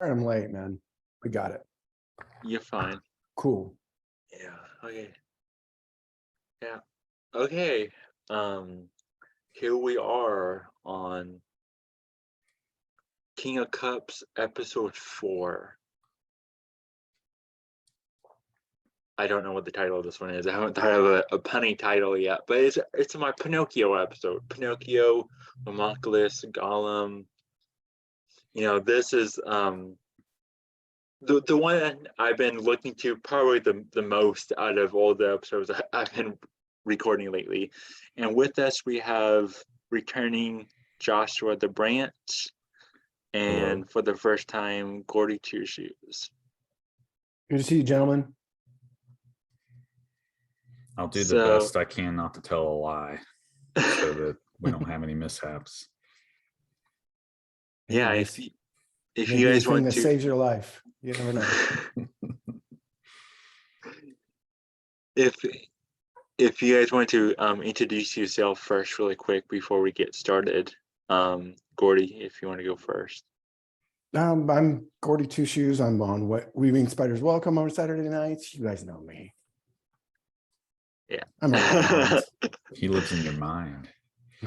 I'm late, man. We got it. You're fine. Cool. Yeah. Okay. Yeah. Okay. Here we are on King of Cups episode 4. I don't know what the title of this one is. I haven't thought of a punny title yet, but it's my Pinocchio episode. Pinocchio, Homunculus, Gollum. This is the one I've been looking to probably the most out of all the episodes I've been recording lately. And with us we have returning Joshua The Branch, and Hello. for the first time, GordyTwoShoes. Good to see you, gentlemen. I'll do the best I can not to tell a lie so that we don't have any mishaps. Yeah, if Maybe you guys the thing want that to saves your life. You never know. If you guys want to introduce yourself first really quick before we get started. Gordy, if you want to go first. I'm GordyTwoShoes. I'm on Weaving Spiders Welcome on Saturday nights. You guys know me. Yeah. I'm around. He lives in your mind.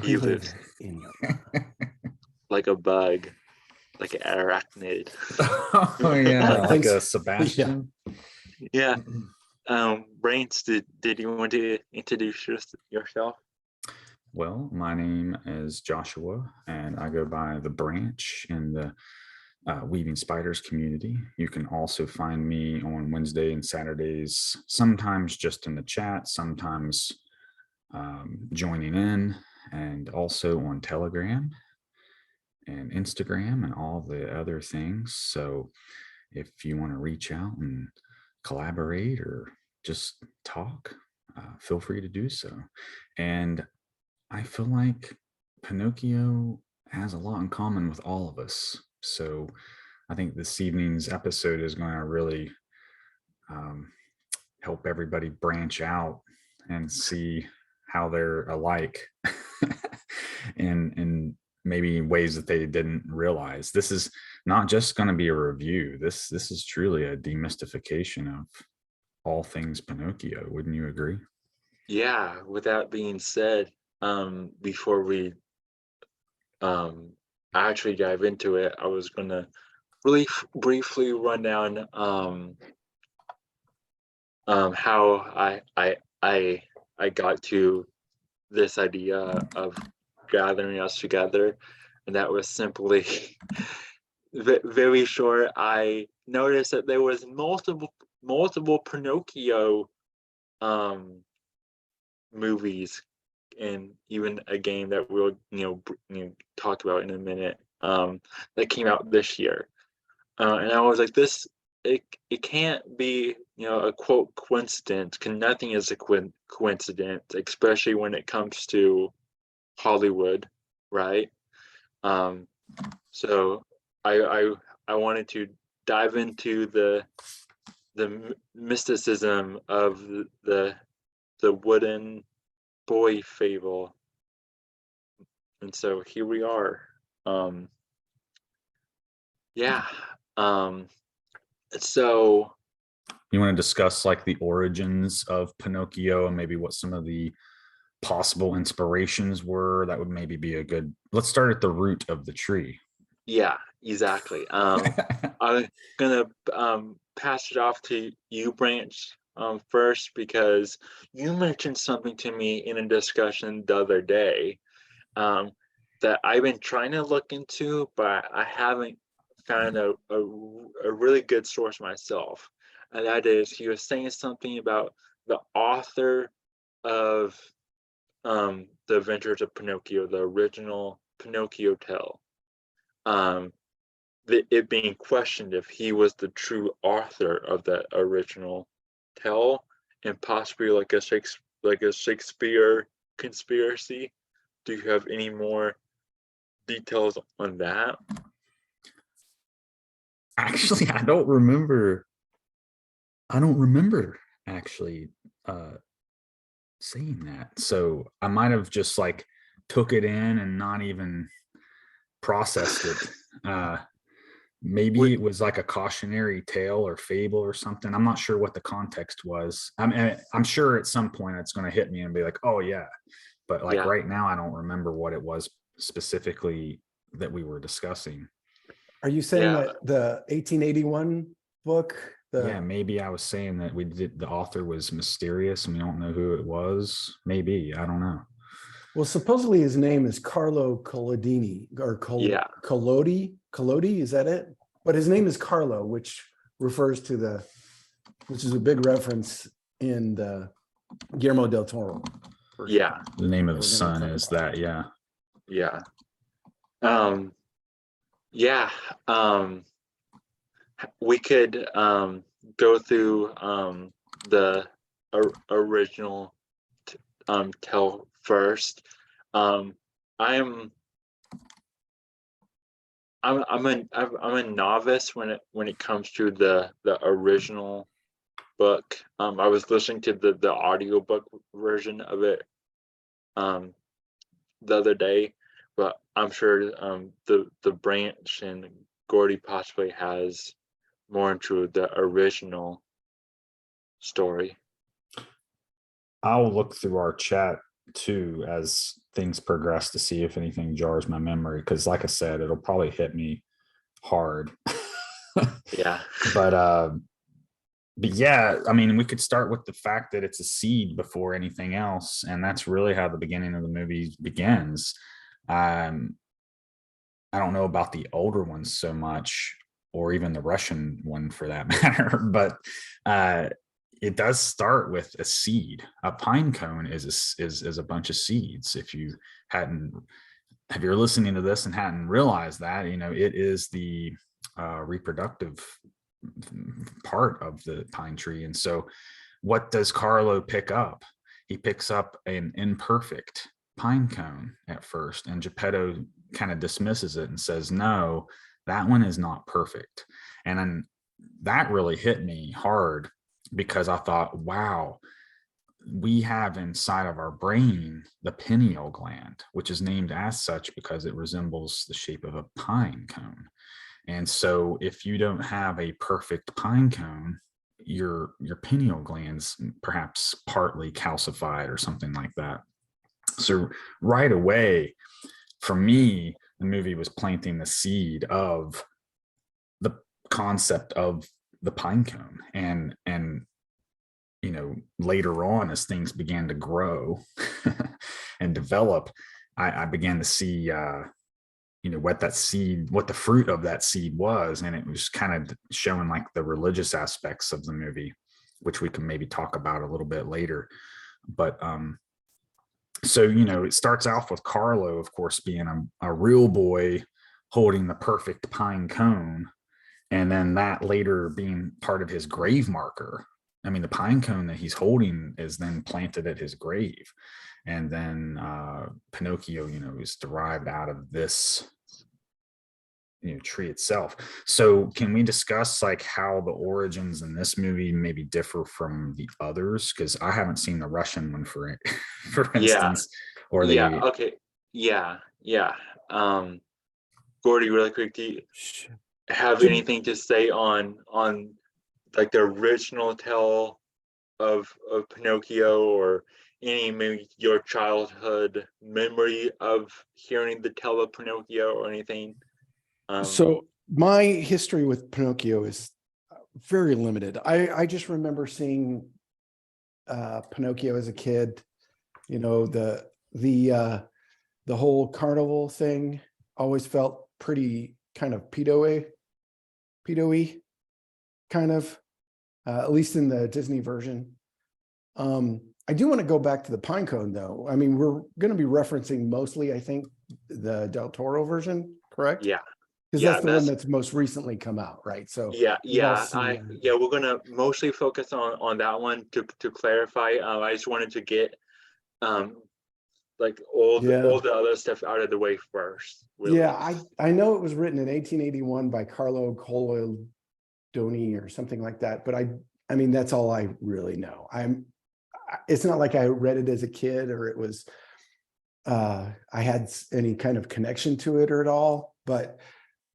He lives lives in your mind. like a bug, like an arachnid. Oh yeah, like Thanks. a Sebastian. Yeah. Brains, did you want to introduce yourself? Well, my name is Joshua, and I go by The Branch in the Weaving Spiders community. You can also find me on Wednesday and Saturdays, sometimes just in the chat, sometimes joining in, and also on Telegram and Instagram and all the other things. So if you want to reach out and collaborate or just talk, feel free to do so. And I feel like Pinocchio has a lot in common with all of us. So I think this evening's episode is going to really help everybody branch out and see how they're alike in maybe ways that they didn't realize. This is not just going to be a review. This is truly a demystification of all things Pinocchio. Wouldn't you agree? Yeah, with that being said, before we actually dive into it, I was gonna really briefly run down how I got to this idea of gathering us together, and that was simply very short. I noticed that there was multiple Pinocchio movies, and even a game that we'll talk about in a minute that came out this year, and I was like, it can't be a quote coincidence, because nothing is a coincidence, especially when it comes to Hollywood, right? So I wanted to dive into the mysticism of the wooden boy fable, and so here we are. So you want to discuss like the origins of Pinocchio and maybe what some of the possible inspirations were? That would maybe be a good, let's start at the root of the tree. Yeah, exactly. I'm gonna pass it off to you, Branch, first, because you mentioned something to me in a discussion the other day that I've been trying to look into, but I haven't found a really good source myself. And that is, he was saying something about the author of The Adventures of Pinocchio, the original Pinocchio tale. It being questioned if he was the true author of that original tale, and possibly like a Shakespeare conspiracy. Do you have any more details on that? Actually, I don't remember actually saying that. So I might have just like took it in and not even processed it. maybe it was like a cautionary tale or fable or something. I'm not sure what the context was. I'm sure at some point it's going to hit me and be like, oh yeah. But like Yeah. right now, I don't remember what it was specifically that we were discussing. Are you saying Yeah. that the 1881 book? Yeah, maybe I was saying that the author was mysterious and we don't know who it was. Maybe, I don't know. Well, supposedly his name is Carlo Collodini or Yeah. Collodi, is that it? But his name is Carlo, which refers to which is a big reference in the Guillermo del Toro. Yeah. The name of We're his gonna son talk is about that, yeah. Yeah. Yeah. We could go through the original tell first. I'm a novice when it comes to the original book. I was listening to the audiobook version of it the other day, but I'm sure the Branch and Gordy possibly has more into the original story. I'll look through our chat too as things progress to see if anything jars my memory. Because like I said, it'll probably hit me hard. Yeah. But yeah, I mean, we could start with the fact that it's a seed before anything else, and that's really how the beginning of the movie begins. I don't know about the older ones so much, or even the Russian one for that matter, but it does start with a seed. A pine cone is a bunch of seeds. If you're listening to this and hadn't realized that, it is the reproductive part of the pine tree. And so what does Carlo pick up? He picks up an imperfect pine cone at first, and Geppetto kind of dismisses it and says, no, that one is not perfect. And then that really hit me hard, because I thought, wow, we have inside of our brain the pineal gland, which is named as such because it resembles the shape of a pine cone. And so if you don't have a perfect pine cone, your pineal gland's perhaps partly calcified or something like that. So right away, for me, the movie was planting the seed of the concept of the pine cone. And later on, as things began to grow and develop, I began to see what the fruit of that seed was. And it was kind of showing like the religious aspects of the movie, which we can maybe talk about a little bit later. But so it starts off with Carlo, of course, being a real boy holding the perfect pine cone, and then that later being part of his grave marker. I mean, the pine cone that he's holding is then planted at his grave. And then Pinocchio, is derived out of this, tree itself. So can we discuss like how the origins in this movie maybe differ from the others? Because I haven't seen the Russian one for instance. Or Okay. Yeah. Gordy, really quick, do you have anything to say on like the original tale of Pinocchio, or maybe your childhood memory of hearing the tale of Pinocchio or anything? So my history with Pinocchio is very limited. I just remember seeing Pinocchio as a kid. The whole carnival thing always felt pretty kind of pedo-y kind of, at least in the Disney version. I do want to go back to the pine cone, though. I mean, we're going to be referencing mostly, I think, the Del Toro version, correct? Yeah. Because that's the one that's most recently come out, right? So we're gonna mostly focus on that one to clarify. I just wanted to get like all the other stuff out of the way first. Really. Yeah, I know it was written in 1881 by Carlo Collodoni or something like that, but I mean that's all I really know. It's not like I read it as a kid, or it was I had any kind of connection to it or at all, but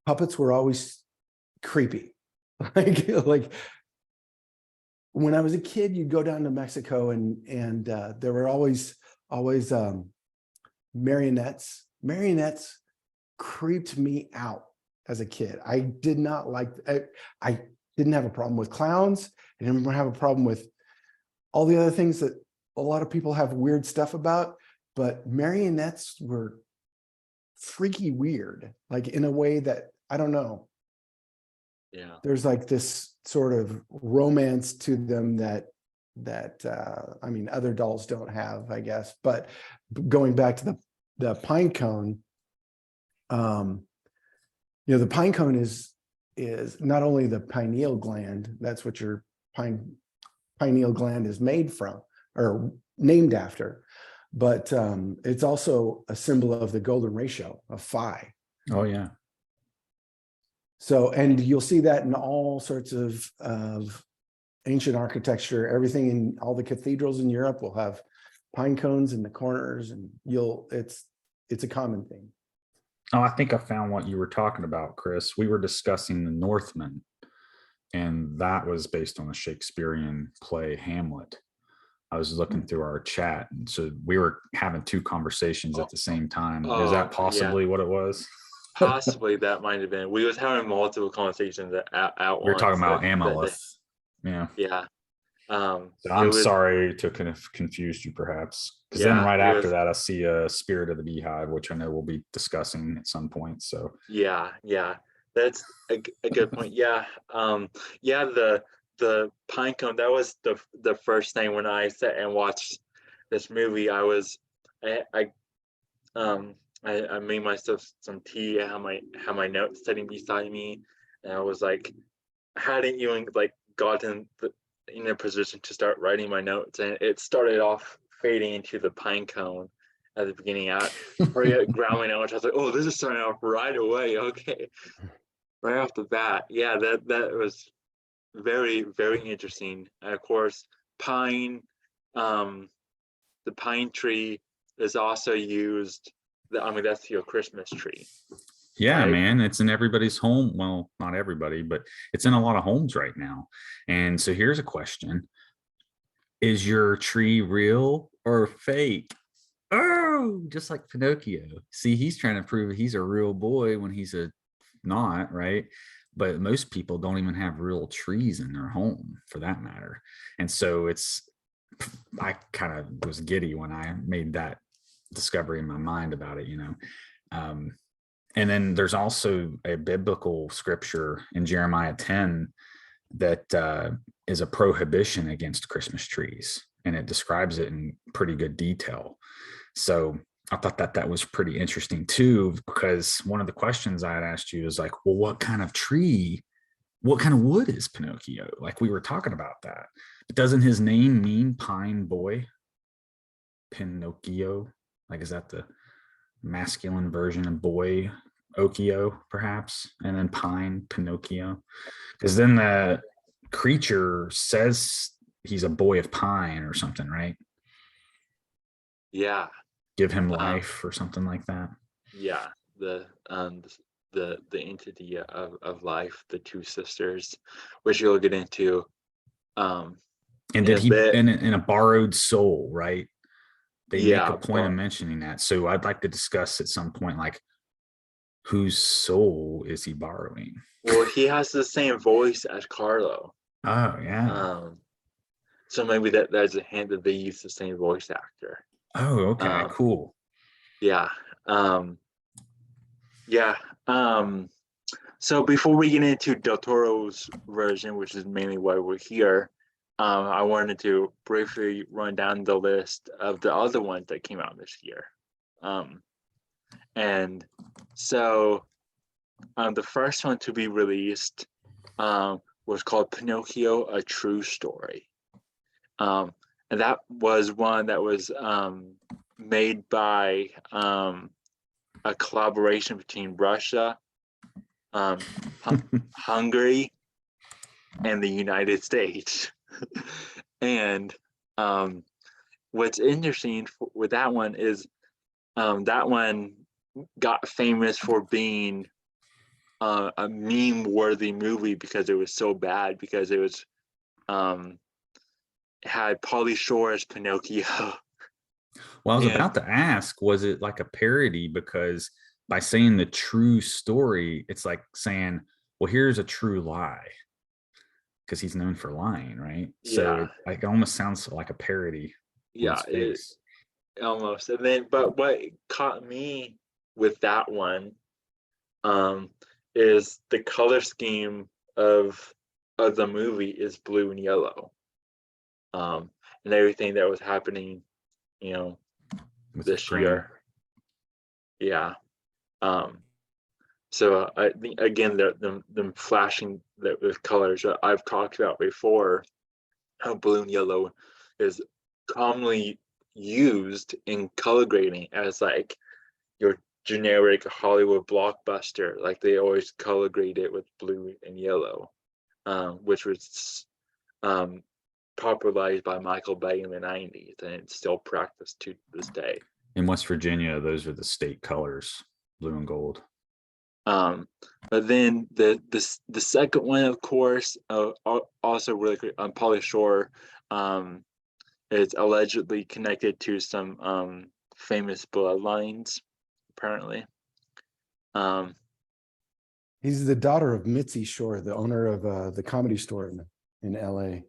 puppets were always creepy. Like when I was a kid, you'd go down to Mexico and there were always marionettes. Marionettes creeped me out as a kid. I did not like, I didn't have a problem with clowns. I didn't have a problem with all the other things that a lot of people have weird stuff about, but marionettes were freaky weird, like in a way that, I don't know. Yeah. There's like this sort of romance to them that I mean, other dolls don't have, I guess. But going back to the pine cone, the pine cone is not only the pineal gland, that's what your pineal gland is made from or named after, but it's also a symbol of the golden ratio of phi. Oh yeah. So, and you'll see that in all sorts of ancient architecture. Everything in all the cathedrals in Europe will have pine cones in the corners, and it's a common thing. Oh, I think I found what you were talking about, Chris. We were discussing the Northmen, and that was based on a Shakespearean play, Hamlet. I was looking through our chat, and so we were having two conversations at the same time. Is that possibly what it was? Possibly that might have been. We was having multiple conversations at once. We were talking about Amalith. Yeah. Yeah. So I'm sorry to kind of confuse you, perhaps, because then right after that, I see a Spirit of the Beehive, which I know we'll be discussing at some point. So yeah, that's a good point. Yeah, the pine cone. That was the first thing when I sat and watched this movie. I made myself some tea. I had my notes sitting beside me, and I was like, I hadn't even like gotten in a position to start writing my notes, and it started off fading into the pine cone at the beginning. Ground my notes. I was like, oh, this is starting off right away. Okay, right off the bat. Yeah, that was very, very interesting. And of course, pine, the pine tree is also used. I mean, that's your Christmas tree. Yeah, right? Man, it's in everybody's home. Well, not everybody, but it's in a lot of homes right now. And so here's a question. Is your tree real or fake? Oh, just like Pinocchio. See, he's trying to prove he's a real boy when he's not, right? But most people don't even have real trees in their home for that matter. And so I kind of was giddy when I made that discovery in my mind about it, and then there's also a biblical scripture in Jeremiah 10 that is a prohibition against Christmas trees, and it describes it in pretty good detail. So I thought that was pretty interesting too, because one of the questions I had asked you is like, well, what kind of wood is Pinocchio? Like we were talking about that. But doesn't his name mean pine boy? Pinocchio? Like, is that the masculine version of boy, Occhio, perhaps? And then pine, Pinocchio? Because then the creature says he's a boy of pine or something, right? Yeah. Give him life or something like that. Yeah. The entity of life, the two sisters, which you'll get into. And did he in a borrowed soul, right? They make a point of mentioning that. So I'd like to discuss at some point, like, whose soul is he borrowing? Well, he has the same voice as Carlo. Oh, yeah. So maybe that's a hint that they use the same voice actor. Oh, okay, cool. Yeah. So before we get into Del Toro's version, which is mainly why we're here, I wanted to briefly run down the list of the other ones that came out this year. And so the first one to be released was called Pinocchio, A True Story. And that was one that was made by a collaboration between Russia, Hungary, and the United States. And what's interesting with that one is that one got famous for being a meme worthy movie because it was so bad, because it was had Pauly Shore as Pinocchio. Well, I was And about to ask, was it like a parody? Because by saying the true story, it's like saying, well, here's a true lie, because he's known for lying, right? So yeah, it like almost sounds like a parody on yeah, its it face. almost. And then, but what caught me with that one um is the color scheme of the movie is blue and yellow. And everything that was happening, you know, With this Ukraine. year. Yeah. Um, so I think again, them flashing with colors that I've talked about before, how blue and yellow is commonly used in color grading as like your generic Hollywood blockbuster. Like they always color grade it with blue and yellow, which was popularized by Michael Bay in the 90s, and it's still practiced to this day. In West Virginia, those are the state colors, blue and gold. But then the second one, of course, also really quick, Pauly Shore, is allegedly connected to some famous bloodlines, apparently. He's the daughter of Mitzi Shore, the owner of the Comedy Store in LA.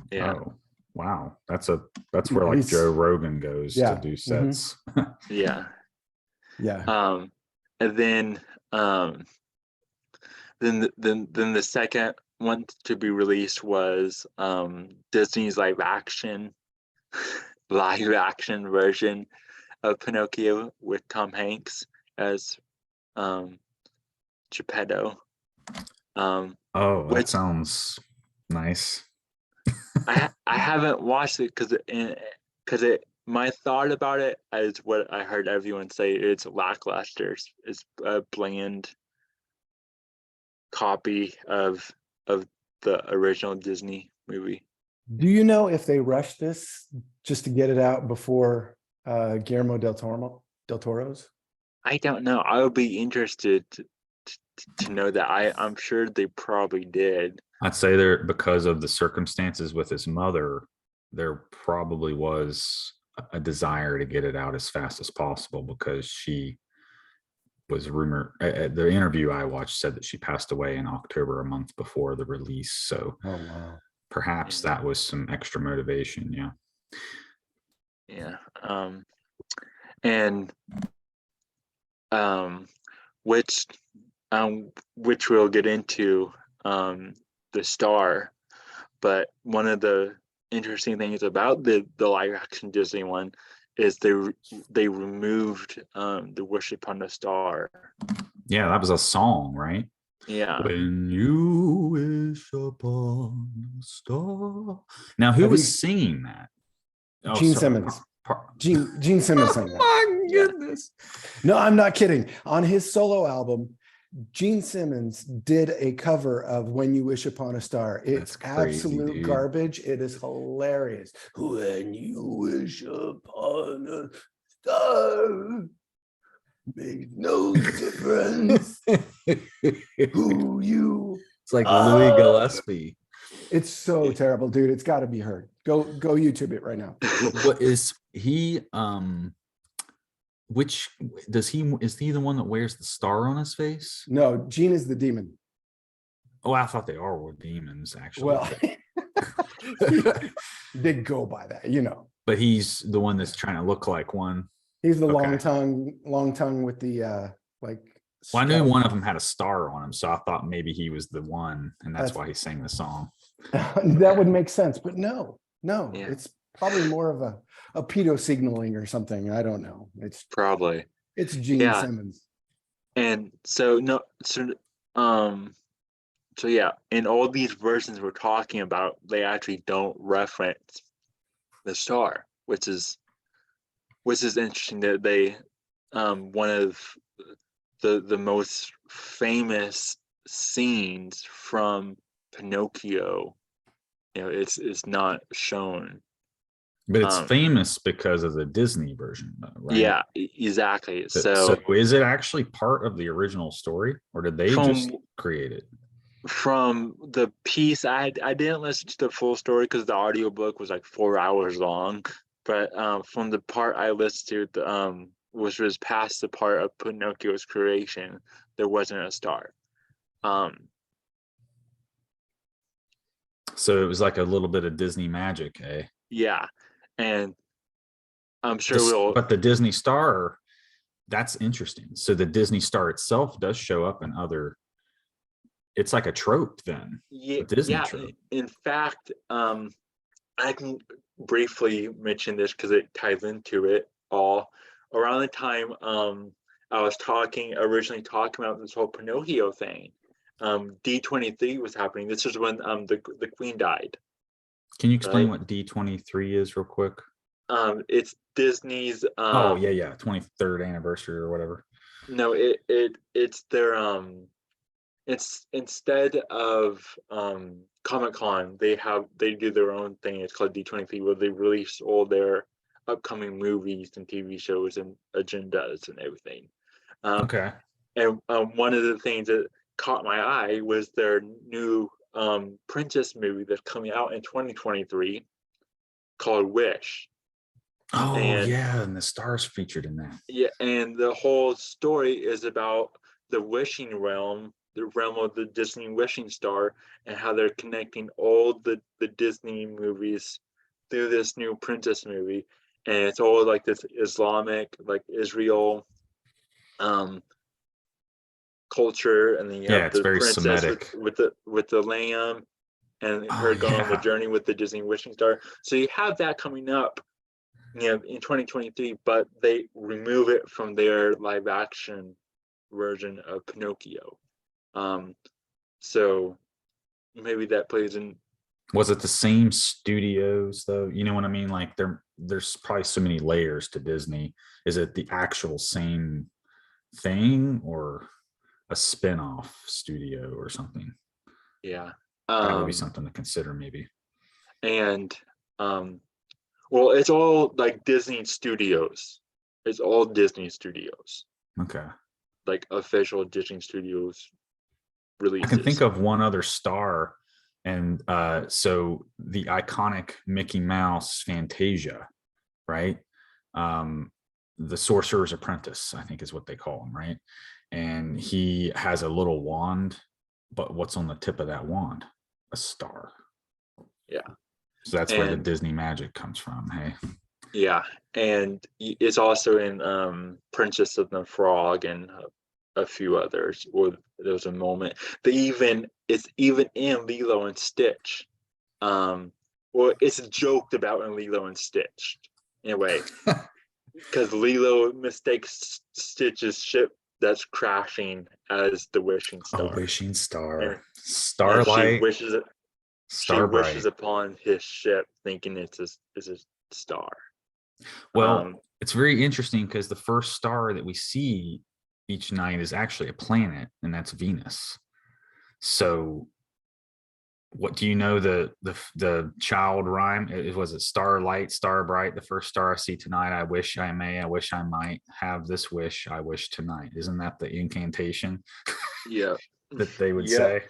Yeah, Oh, wow. That's where like He's- Joe Rogan goes to yeah, do sets. yeah. yeah. And then the second one to be released was Disney's live action version of Pinocchio with Tom Hanks as Geppetto. Oh, that Which sounds nice. I haven't watched it because my thought about it is what I heard everyone say, it's lackluster. It's a bland copy of the original Disney movie. Do you know if they rushed this just to get it out before Guillermo del Toro's? I don't know. I would be interested to know that. I'm sure they probably did. I'd say there, because of the circumstances with his mother, there probably was a desire to get it out as fast as possible, because she was rumored, the interview I watched said that she passed away in October, a month before the release. So Oh wow. perhaps Yeah. that was some extra motivation. Yeah. Yeah. And which we'll get into the star, but one of the interesting things about the live action Disney one is they removed the Worship on the Star. Yeah, that was a song, right? Yeah. When you wish upon a star. Now, who Have was you- singing that? Oh, Gene sorry. Simmons. Gene Simmons sang that. My Yeah. goodness. No, I'm not kidding. On his solo album, Gene Simmons did a cover of When You Wish Upon a Star. It's That's crazy, absolute dude. garbage. It is hilarious. When you wish upon a star, makes no difference who you It's like Louis are. Gillespie. It's so terrible, dude. It's got to be heard. Go YouTube it right now. What is he? Which is he the one that wears the star on his face? No, Gene is the demon. Oh, I thought they all were demons, actually. Well, they go by that, you know. But he's the one that's trying to look like one. He's the Okay. long tongue with the like. Well, I knew skull. one of them had a star on him, so I thought maybe he was the one, and that's That's- why he sang the song. That would make sense, but no, Yeah. it's probably more of a pedo signaling or something. I don't know. Probably. It's Gene Yeah. Simmons. And so yeah, in all these versions we're talking about, they actually don't reference the star, which is interesting. That they one of the most famous scenes from Pinocchio, it's not shown But it's Um, famous because of the Disney version, though, right? yeah, exactly. So So is it actually part of the original story, or did they just from create it? from the piece, I didn't listen to the full story because the audiobook was like 4 hours long. But from the part I listened to, which was past the part of Pinocchio's creation, there wasn't a star. Um, So it was like a little bit of Disney magic, eh? yeah, and I'm sure we'll. But the Disney star, that's interesting. So the Disney star itself does show up in other. It's like a trope then, Yeah, a Disney yeah. trope. In fact, I can briefly mention this because it ties into it all. Around the time I was originally talking about this whole Pinocchio thing, D23 was happening. This is when the Queen died. Can you explain Right? what D23 is real quick? It's Disney's. Oh yeah, 23rd anniversary or whatever. No, it's their it's instead of Comic-Con, they do their own thing. It's called D23, where they release all their upcoming movies and TV shows and agendas and everything. Okay. And one of the things that caught my eye was their new Princess movie that's coming out in 2023 called Wish. Oh And yeah, and the stars featured in that. yeah, and the whole story is about the wishing realm, the realm of the Disney wishing star, and how they're connecting all the Disney movies through this new princess movie. And it's all like this Islamic, like Israel culture, and then you Yeah, have it's the very princess Semitic. with the lamb and Oh her going on the yeah. journey with the Disney wishing star. So you have that coming up, in 2023, but they remove it from their live action version of Pinocchio. Um, so maybe that plays in. Was it the same studios though? You know what I mean? Like there's probably so many layers to Disney. Is it the actual same thing or a spin-off studio or something? Yeah. That would be something to consider maybe. And well, it's all like Disney Studios. It's all Disney Studios, Okay. like official Disney Studios I can think releases. of one other star. And so the iconic Mickey Mouse Fantasia, right? The Sorcerer's Apprentice, I think is what they call him, right? And he has a little wand, but what's on the tip of that wand? A star. Yeah. So that's where the And Disney magic comes from. Hey. yeah, and it's also in Princess of the Frog and a few others. Or there was a moment it's even in Lilo and Stitch. Well, it's joked about in Lilo and Stitch in a way, because Lilo mistakes Stitch's ship that's crashing as the wishing A star, wishing and star. and Starlight. she wishes Starbright. upon his ship, thinking it's a star. Well, it's very interesting because the first star that we see each night is actually a planet, and that's Venus. So what do you know the child rhyme? Was it starlight, star bright, the first star I see tonight? I wish I may, I wish I might have this wish I wish tonight. Isn't that the incantation Yeah. that they would Yeah. say?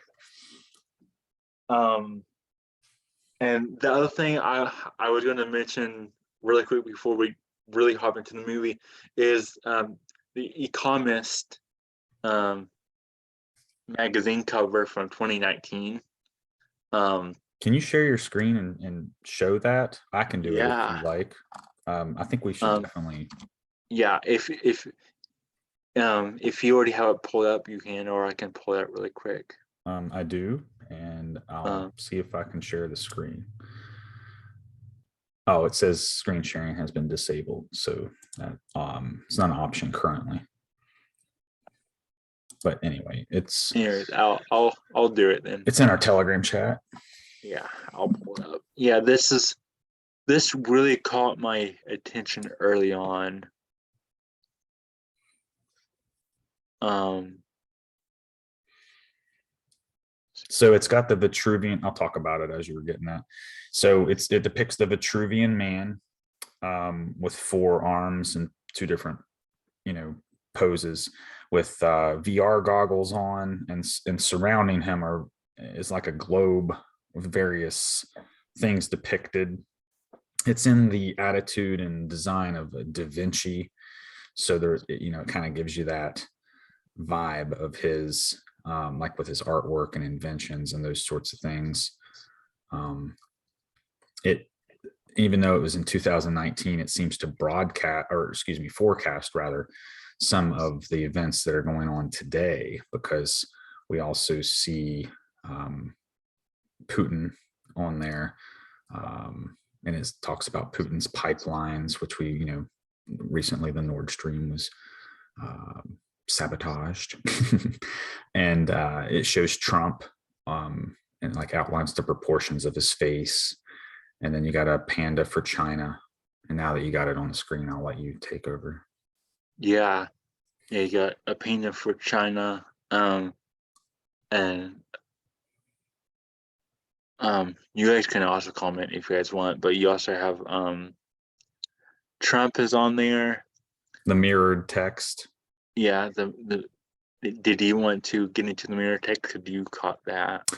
And the other thing I was going to mention really quick before we really hop into the movie is the Economist magazine cover from 2019. Can you share your screen and show that? I can do it if Yeah. you like. I think we should definitely. Yeah. If you already have it pulled up, you can, or I can pull it up really quick. I do, and I'll see if I can share the screen. Oh, it says screen sharing has been disabled, so that, it's not an option currently. But anyway, Anyways, I'll do it then. It's in our Telegram chat. Yeah, I'll pull it up. Yeah, this really caught my attention early on. So it's got the Vitruvian. I'll talk about it as you were getting that. So it depicts the Vitruvian man with 4 arms and 2 different, poses with VR goggles on, and surrounding him is like a globe with various things depicted. It's in the attitude and design of Da Vinci. So there, it kind of gives you that vibe of his, like with his artwork and inventions and those sorts of things. Even though it was in 2019, it seems to forecast rather, some of the events that are going on today, because we also see Putin on there, and it talks about Putin's pipelines, which we, recently the Nord Stream was sabotaged, and it shows Trump, and like outlines the proportions of his face. And then you got a panda for China. And now that you got it on the screen, I'll let you take over. Yeah, you got a panda for China, and you guys can also comment if you guys want, but you also have Trump is on there. The mirrored text. Yeah, did you want to get into the mirror text? Could you caught that?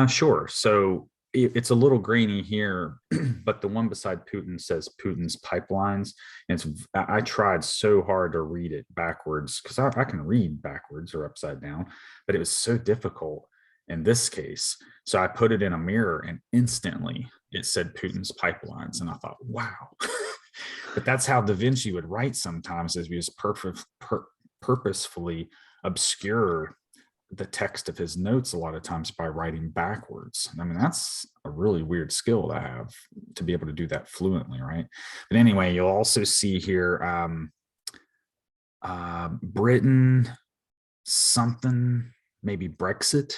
Sure. So it's a little grainy here, but the one beside Putin says Putin's pipelines. And I tried so hard to read it backwards, because I can read backwards or upside down, but it was so difficult in this case. So I put it in a mirror, and instantly it said Putin's pipelines. And I thought, wow. But that's how Da Vinci would write sometimes, is he was purposefully obscure the text of his notes a lot of times by writing backwards. I mean, that's a really weird skill to have, to be able to do that fluently, right? But anyway, you'll also see here Britain something, maybe Brexit,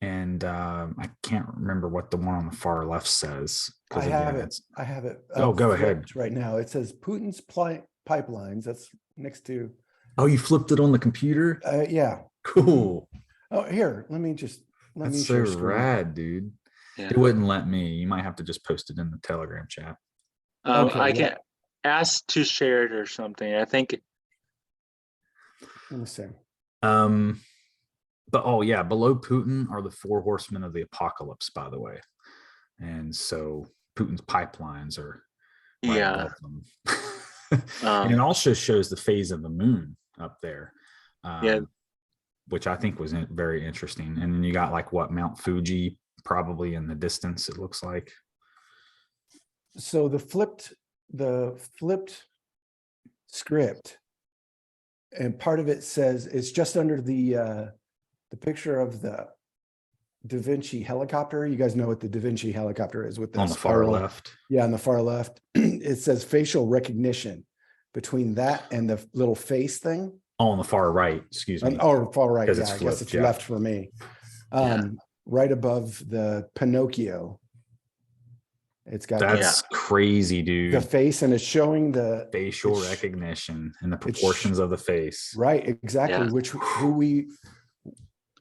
and I can't remember what the one on the far left says. I have it. Oh, go ahead. Right now, it says Putin's pipelines. That's next to. Oh, you flipped it on the computer? Yeah. Cool. Oh, here, let me That's share so screen. rad, dude. Yeah. It wouldn't let me. You might have to just post it in the Telegram chat. Okay, I yeah. can ask to share it or something. I think. Let me see. But oh yeah, below Putin are the 4 horsemen of the apocalypse, by the way. And so Putin's pipelines are right above them. And it also shows the phase of the moon up there. Yeah. Which I think was very interesting. And then you got like Mount Fuji probably in the distance, it looks like. So the flipped script, and part of it says it's just under the picture of the Da Vinci helicopter. You guys know what the Da Vinci helicopter is with the on the far left. Yeah, on the far left. It says facial recognition. Between that and the little face thing. Oh, on the far right, excuse me. Oh, far right. Yeah, I guess it's yeah. left for me. Right above the Pinocchio. It's got that's crazy, dude. The face, and it's showing the facial recognition and the proportions of the face. Right, exactly. Yeah. Who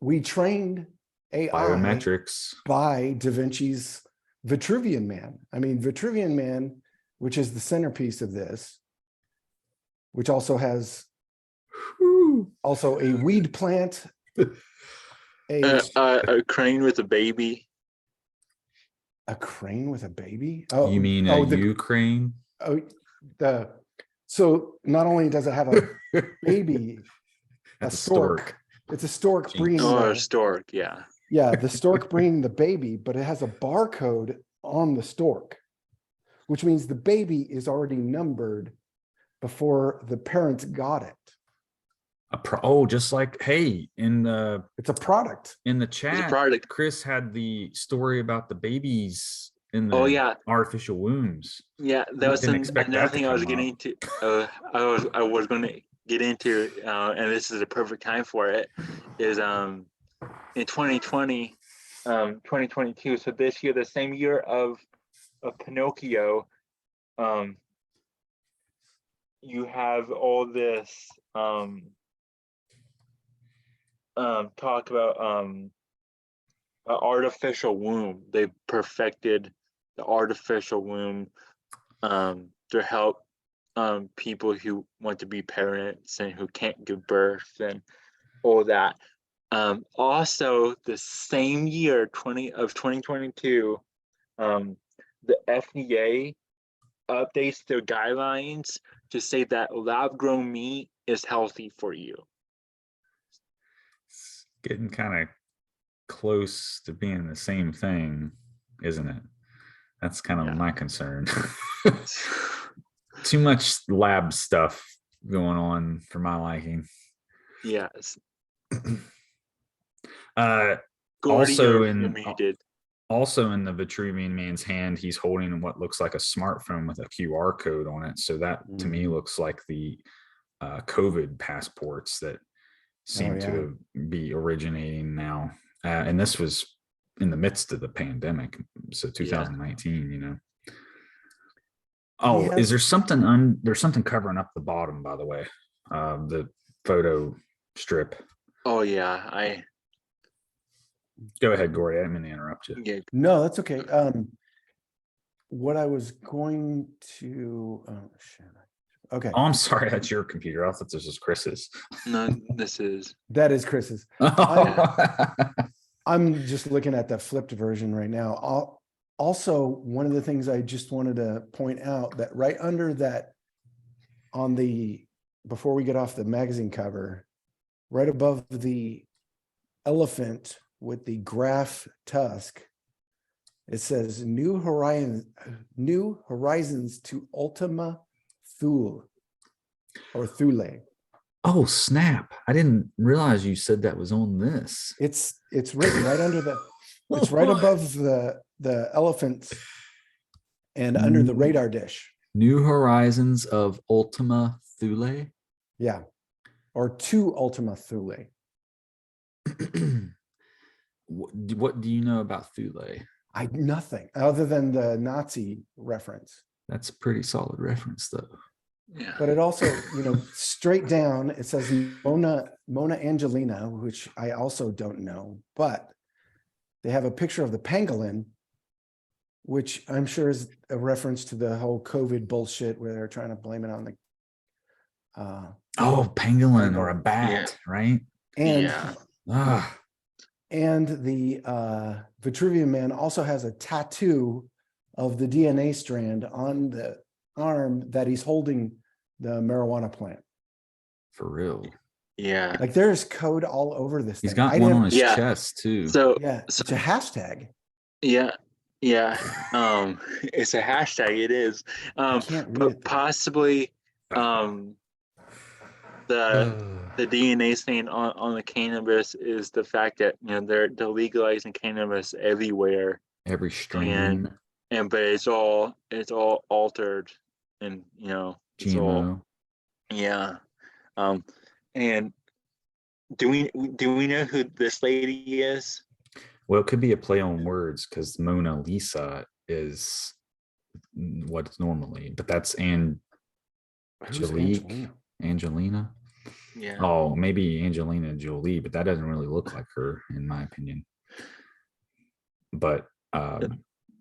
we trained AI biometrics by Da Vinci's Vitruvian Man. I mean, Vitruvian Man, which is the centerpiece of this, which also has a weed plant, a crane with a baby. A crane with a baby? Oh, you mean Ukraine? Oh, so not only does it have a baby, a stork. It's a stork bringing. Oh, a stork, yeah. Yeah, the stork bringing the baby, but it has a barcode on the stork, which means the baby is already numbered before the parents got it. Just like, hey, it's a product. In the chat, product. Chris had the story about the babies in the artificial wombs. Yeah, that was another thing I was getting into. I was going to get into, and this is a perfect time for it, is in 2020, 2022, so this year, the same year of Pinocchio, you have all this talk about an artificial womb. They perfected the artificial womb. The to help people who want to be parents and who can't give birth and all that. Also, the same year, 2022, the FDA updates their guidelines to say that lab-grown meat is healthy for you. It's getting kind of close to being the same thing, isn't it? That's kind of my concern. Too much lab stuff going on for my liking. Yes. Gordy, Also you're in muted. Also in the Vitruvian man's hand, he's holding what looks like a smartphone with a QR code on it. So that to me looks like the COVID passports that seem to be originating now. And this was in the midst of the pandemic. So 2019, you know. Oh, is there something there's something covering up the bottom, by the way, the photo strip. Oh yeah, Go ahead, Gordy. I didn't mean to interrupt you. yeah. No, that's okay. What I was going to, oh shit. Okay. Oh, I'm sorry, that's your computer. I thought this was Chris's. No, this is. That is Chris's. I'm just looking at the flipped version right now. Also, one of the things I just wanted to point out that right under that, before we get off the magazine cover, right above the elephant with the graph tusk, it says New Horizons to Ultima Thule or Thule. Oh, snap. I didn't realize you said that was on this. It's written right under the, it's right above the elephants and under the radar dish. New Horizons of Ultima Thule. Yeah. Or to Ultima Thule. What do you know about Thule? Nothing other than the Nazi reference. That's a pretty solid reference, though. Yeah. But it also, straight down, it says Mona Angelina, which I also don't know, but they have a picture of the pangolin, which I'm sure is a reference to the whole COVID bullshit where they're trying to blame it on the pangolin or a bat, right? And and the Vitruvian man also has a tattoo of the DNA strand on the arm that he's holding the marijuana plant. For real. Yeah. Like there's code all over this He's thing. got one on his chest too. So it's a hashtag. Yeah. It's a hashtag. It is. But possibly the DNA stain on the cannabis is the fact that they're legalizing cannabis everywhere. Every strain. And but it's all altered and it's GMO. And do we know who this lady is? Well, it could be a play on words because Mona Lisa is what's normally, but that's Angelina. Yeah. Oh, maybe Angelina Jolie, but that doesn't really look like her, in my opinion. But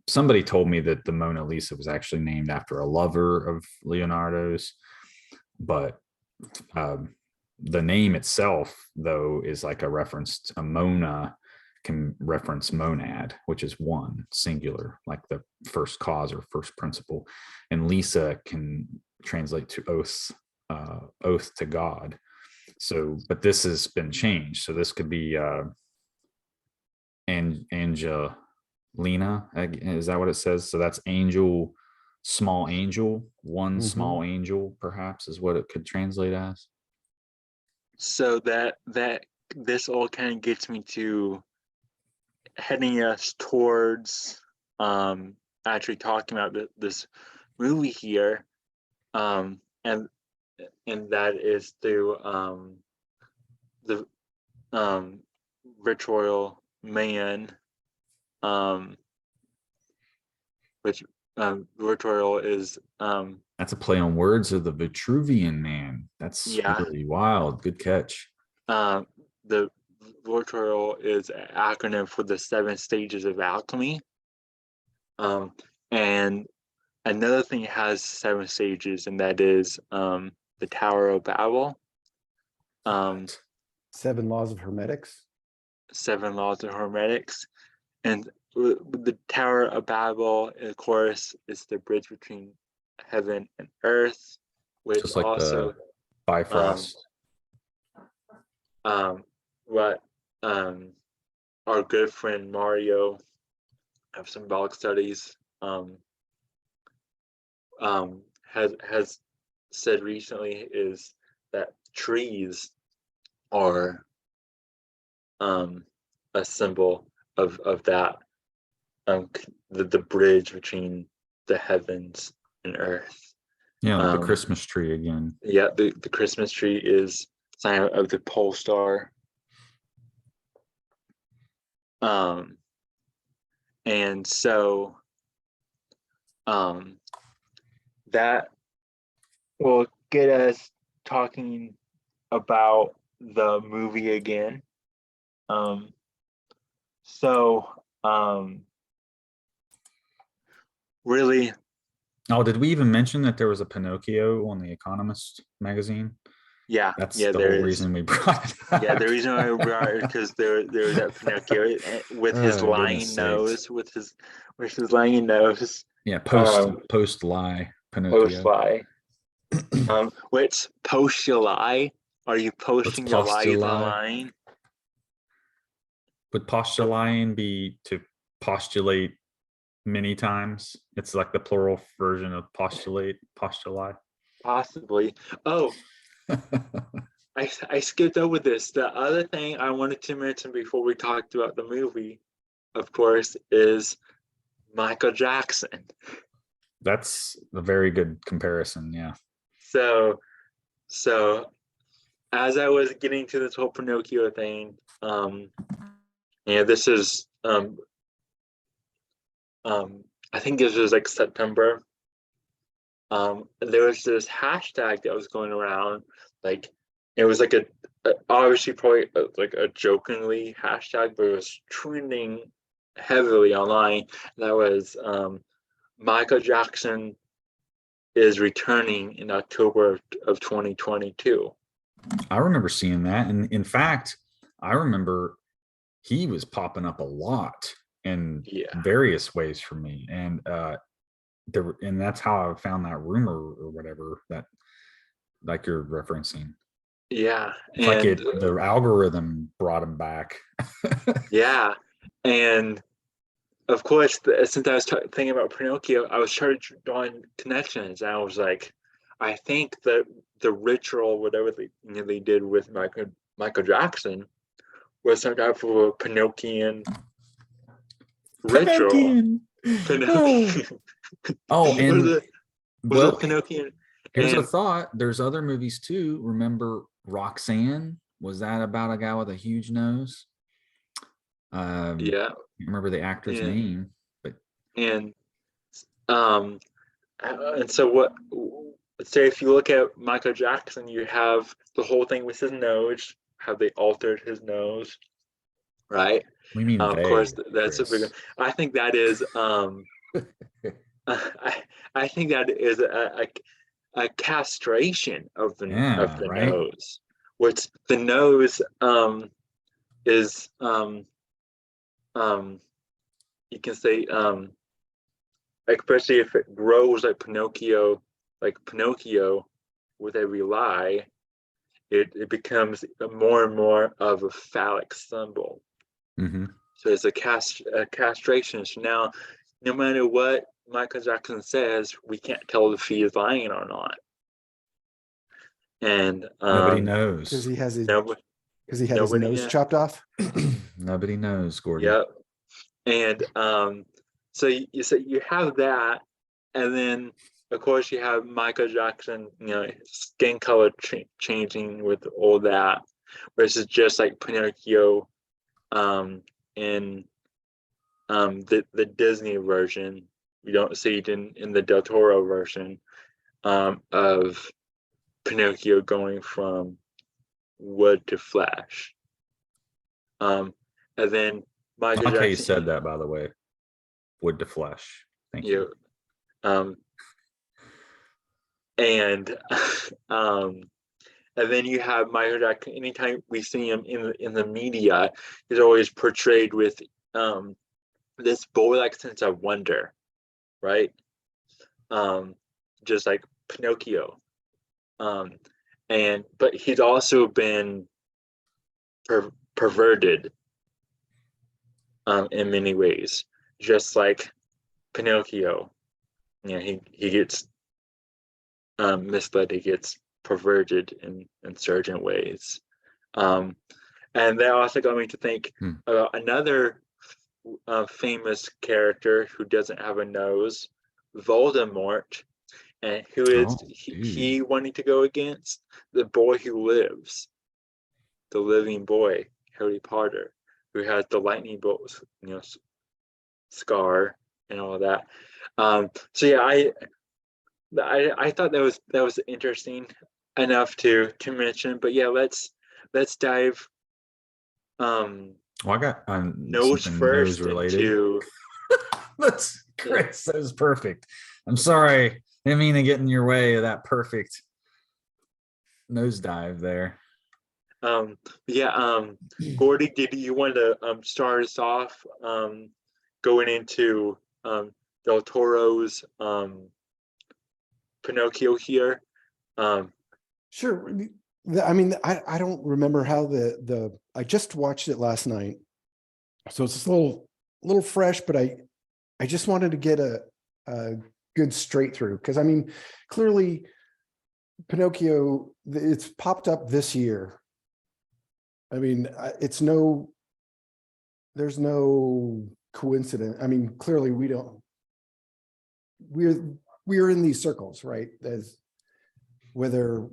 somebody told me that the Mona Lisa was actually named after a lover of Leonardo's, but the name itself, though, is like a reference to Mona can reference monad, which is one singular, like the first cause or first principle, and Lisa can translate to oath to God. So, but this has been changed. So this could be Angelina. Is that what it says? So that's angel, small angel, one small angel, perhaps, is what it could translate as. So that this all kind of gets me to heading us towards actually talking about this movie here, and that is through the Ritual Man, which Ritual is that's a play on words of the Vitruvian Man. That's really wild. Good catch. The Ritual is an acronym for the 7 stages of alchemy, and another thing has 7 stages, and that is the Tower of Babel. 7 laws of hermetics. 7 laws of hermetics, and the Tower of Babel, of course, is the bridge between heaven and earth, which Just like also the Bifrost. what our good friend Mario of symbolic studies has said recently is that trees are a symbol of that the bridge between the heavens and earth. Yeah, like the Christmas tree again. Yeah, the Christmas tree is sign of the pole star. And so that will get us talking about the movie again. Really. Oh, did we even mention that there was a Pinocchio on The Economist magazine? Yeah, That's yeah, the there whole is. reason we brought it up. Yeah, the reason why we brought it because there was that Pinocchio with his Oh, lying goodness nose, sakes. with his lying nose. Yeah, post lie Pinocchio. Post lie. Which post your lie? Are you posting your lies online? Would postulating be to postulate many times? It's like the plural version of postulate, postulate. Possibly. Oh, I skipped over this. The other thing I wanted to mention before we talked about the movie, of course, is Michael Jackson. That's a very good comparison, yeah. So as I was getting to this whole Pinocchio thing, this is I think this was like September. There was this hashtag that was going around, like it was like a obviously probably like a jokingly hashtag, but it was trending heavily online. That was Michael Jackson is returning in October of 2022. I remember seeing that, and in fact, I remember he was popping up a lot in various ways for me, and and that's how I found that rumor or whatever that, like you're referencing. Yeah, it's like the algorithm brought him back. Yeah, and of course, since I was thinking about Pinocchio, I was trying to draw connections. And I was like, I think that the ritual, whatever they did with Michael Jackson, was some type of a Pinocchian ritual. Pinocchian. Oh, and well, Pinocchian. Here's a thought. There's other movies too. Remember Roxanne? Was that about a guy with a huge nose? Yeah. I remember the actor's name, but and so what? Say if you look at Michael Jackson, you have the whole thing with his nose. How they altered his nose, right? We mean of course, that's Chris. A big one. I think that is. I think that is a castration of the nose, which the nose is you can say especially if it grows like Pinocchio with every lie, it becomes more and more of a phallic symbol. Mm-hmm. So it's a castration. So now, no matter what Michael Jackson says, we can't tell if he is lying or not. And nobody knows because he has his nose chopped off. Nobody knows, Gordy. Yep. And so you have that, and then of course you have Michael Jackson, skin color changing with all that, versus just like Pinocchio, in the Disney version. We don't see it in the Del Toro version of Pinocchio going from wood to flesh. And then Michael Jackson. You said that, by the way. Wood to flesh. Thank you. and and then you have Michael Jackson. Anytime we see him in the media, he's always portrayed with this boy-like sense of wonder, right? Just like Pinocchio. But he's also been perverted in many ways, just like Pinocchio. You know, he gets misled, he gets perverted in certain ways. And that also got me to think about another famous character who doesn't have a nose, Voldemort, and who is he wanting to go against? The boy who lives, the living boy, Harry Potter, who has the lightning bolt, scar and all that. So yeah, I thought that was interesting enough to mention. But yeah, let's dive Well, I got nose first related. into That's Chris. That was perfect. I'm sorry, I didn't mean to get in your way of that perfect nosedive there. Gordy, did you want to start us off going into Del Toro's Pinocchio here? Sure. I mean, I don't remember how I just watched it last night, so it's a little fresh, but I just wanted to get a good straight through, because I mean, clearly Pinocchio, it's popped up this year. I mean, there's no coincidence. I mean, clearly we're in these circles, right? As whether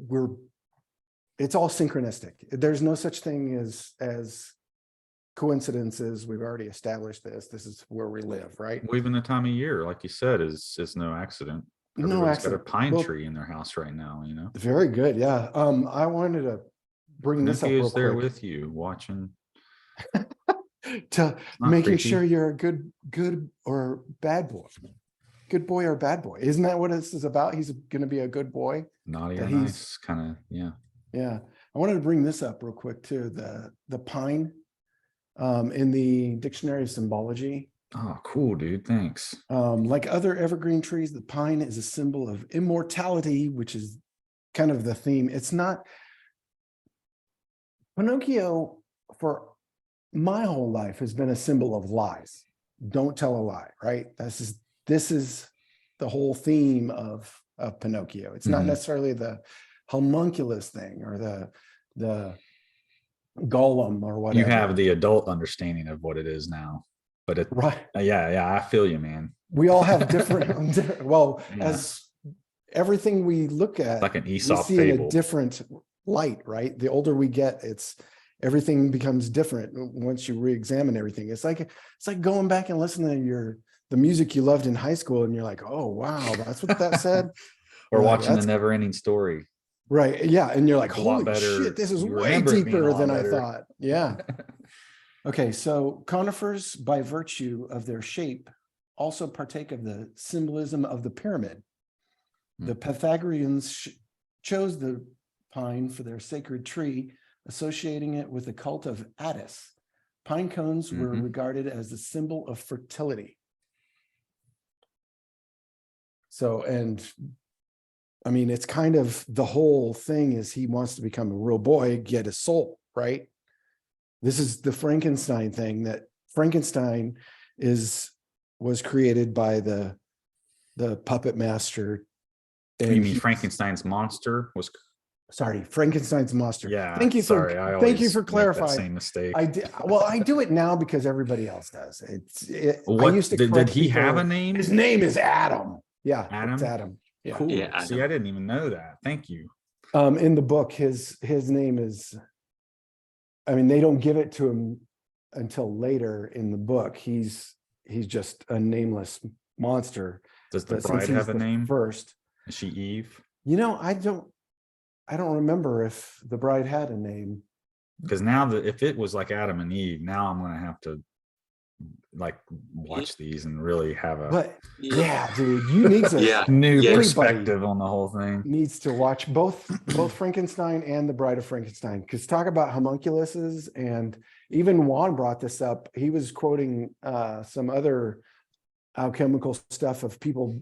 it's all synchronistic. There's no such thing as coincidences. We've already established this. This is where we live, right? Well, even the time of year, like you said, is no accident. Everybody's got a pine tree in their house right now, Very good. Yeah. I wanted to bring this up real quick. There with you watching to making sure you're a good or bad boy. Good boy or bad boy. Isn't that what this is about? He's going to be a good boy. Naughty or nice, kind of, yeah. Yeah. I wanted to bring this up real quick too. The pine in the Dictionary of Symbology. Oh, cool, dude. Thanks. Like other evergreen trees, the pine is a symbol of immortality, which is kind of the theme. It's not Pinocchio for my whole life has been a symbol of lies. Don't tell a lie, right? This is the whole theme of Pinocchio. It's not necessarily the homunculus thing or the golem or whatever. You have the adult understanding of what it is now, but it right. Yeah, I feel you, man. We all have different as everything we look at, like an Aesop we see fable. in a different light, right? The older we get, everything becomes different once you re-examine everything. It's like going back and listening to the music you loved in high school, and you're like, oh wow, that's what that said. Or watching The Never Ending Story. Right. Yeah. And you're like, holy shit, this is way deeper than I thought. Yeah. Okay. So conifers, by virtue of their shape, also partake of the symbolism of the pyramid. The Pythagoreans chose the pine for their sacred tree, associating it with the cult of Attis. Pine cones were regarded as the symbol of fertility. So, and I mean, it's kind of the whole thing is he wants to become a real boy, get a soul, right? This is the Frankenstein thing, that Frankenstein was created by the puppet master. And you mean Frankenstein's monster was? Sorry, Frankenstein's monster. Yeah. Thank you for clarifying. Same mistake. I did. Well, I do it now because everybody else does. I used to. Did he have a name? His name is Adam. Yeah, Adam. It's Adam. Yeah. Cool. Yeah, see, I didn't even know that. Thank you. In the book, his name is. I mean, they don't give it to him until later in the book. He's just a nameless monster. Does the bride have a name first? Is she Eve? I don't remember if the bride had a name. Because now if it was like Adam and Eve, now I'm going to have to like watch these and really have a But Yeah. yeah, dude, you need to. Yeah. new Yeah. perspective on the whole thing. Needs to watch both Frankenstein and the Bride of Frankenstein, because talk about homunculuses. And even Juan brought this up. He was quoting some other alchemical stuff of people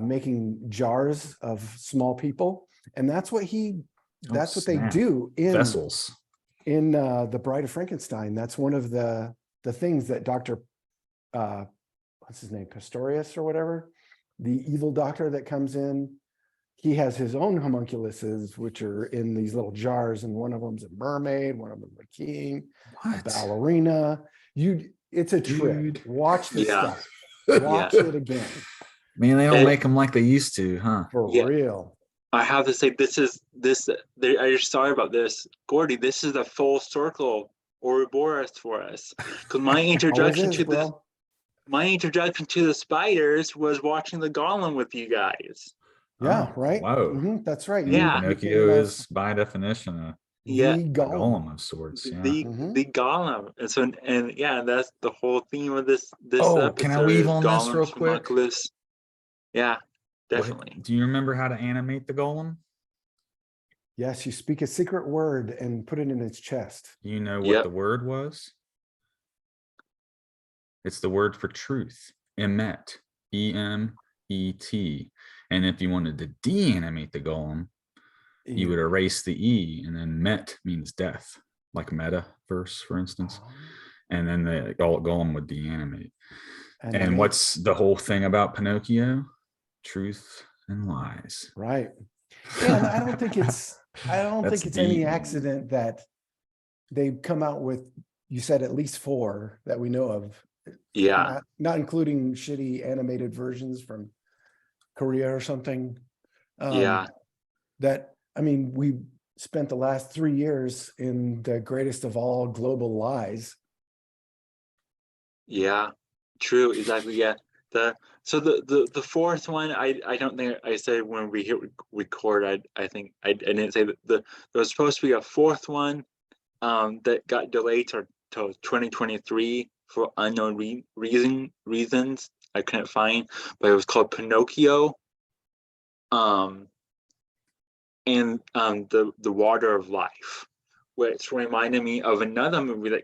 making jars of small people, and that's what they snap. do Vessels. in the Bride of Frankenstein. That's one of the things that Dr. What's his name, Pistorius or whatever, the evil doctor that comes in, he has his own homunculuses, which are in these little jars, and one of them's a mermaid, one of them's a king, a ballerina. It's a trip. Dude. Watch the Yeah. stuff. Watch it again. Man, they don't And- make them like they used to, huh? For Yeah. real. I have to say, I just sorry about this, Gordy. This is a full circle Ouroboros for us, because my Always introduction is, to this, bro. my introduction to the spiders was watching the Golem with you guys. Yeah, Oh, right. whoa. Mhm, that's right. And Yeah. Pinocchio is by definition a Yeah. the golem. golem of sorts. Yeah. The Mhm. the Golem, and so and yeah, that's the whole theme of this Oh, episode. can I weave is on this Golem, real quick? Homunculus. Yeah, What- definitely. do you remember how to animate the golem? Yes, you speak a secret word and put it in its chest. Do you know what Yep. the word was? It's the word for truth. Emet. E-M-E-T. And if you wanted to de-animate the golem, you would erase the E, and then met means death, like metaverse, for instance. And then the golem would de-animate. And what's the whole thing about Pinocchio? Truth and lies. Right. And I don't think it's That's any deep, man. accident that they've come out with, you said at least 4 that we know of. Yeah, Not including shitty animated versions from Korea or something. Yeah. That, I mean, we spent the last 3 years in the greatest of all global lies. yeah, true, exactly. Yeah, the fourth one, I don't think I said when we hit record. I think I didn't say that there was supposed to be a fourth one, that got delayed till 2023 for unknown reasons I couldn't find, but it was called Pinocchio. And the Water of Life, which reminded me of another movie that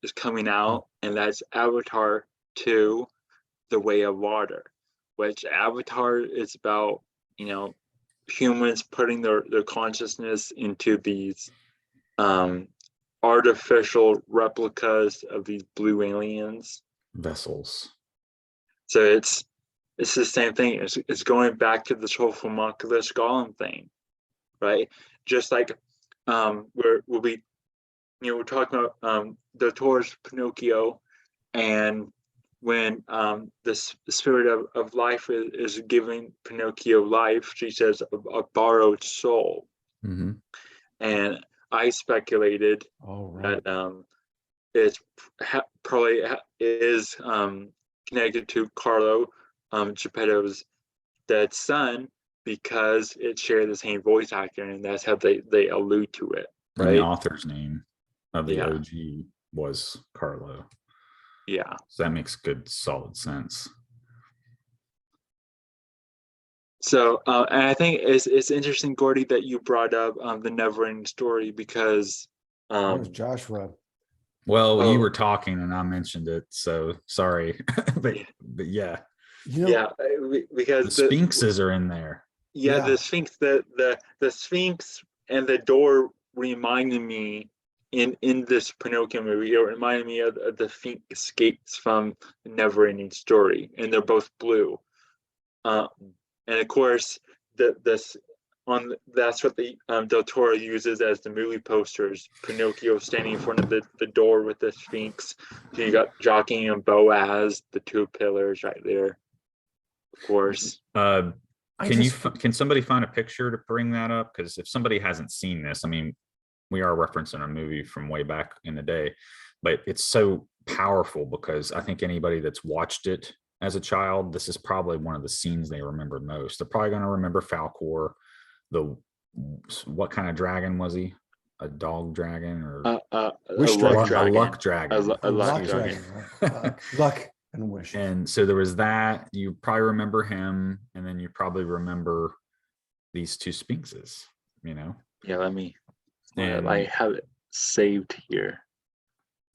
is coming out, and that's Avatar 2, The Way of Water, which Avatar is about, humans putting their consciousness into these artificial replicas of these blue aliens. Vessels. So it's the same thing. It's going back to this whole homunculus golem thing, right? Just like we're talking about the Tor's Pinocchio, and when the spirit of life is giving Pinocchio life, she says a borrowed soul. Mm-hmm. And I speculated that it's probably is connected to Carlo Geppetto's dead son, because it shared the same voice actor, and that's how they allude to it, And right? the author's name of the Yeah. OG was Carlo. Yeah. So that makes good, solid sense. So, and I think it's interesting, Gordy, that you brought up the never-ending story, because That was Joshua. Well, you Oh. were talking and I mentioned it, so sorry. but yeah, yeah, because the Sphinxes are in there. Yeah, Yeah. the Sphinx, the Sphinx and the door reminded me in this Pinocchio movie. It reminded me of the Sphinx gates from the Never-Ending Story, and they're both blue. And of course, that's what the Del Toro uses as the movie posters. Pinocchio standing in front of the door with the Sphinx. So you got Jockey and Boaz, the 2 pillars right there. Of course. Can somebody find a picture to bring that up? Because if somebody hasn't seen this, I mean, we are referencing a movie from way back in the day, but it's so powerful because I think anybody that's watched it as a child, this is probably one of the scenes they remember most. They're probably going to remember Falcor. What kind of dragon was he? a dog dragon or A Wish luck dragon. a luck dragon. dragon. A luck Luck dragon. dragon, right? Luck and wishes. And so there was that. You probably remember him, and then you probably remember these two sphinxes, you know. Yeah, let me. And I have it saved here.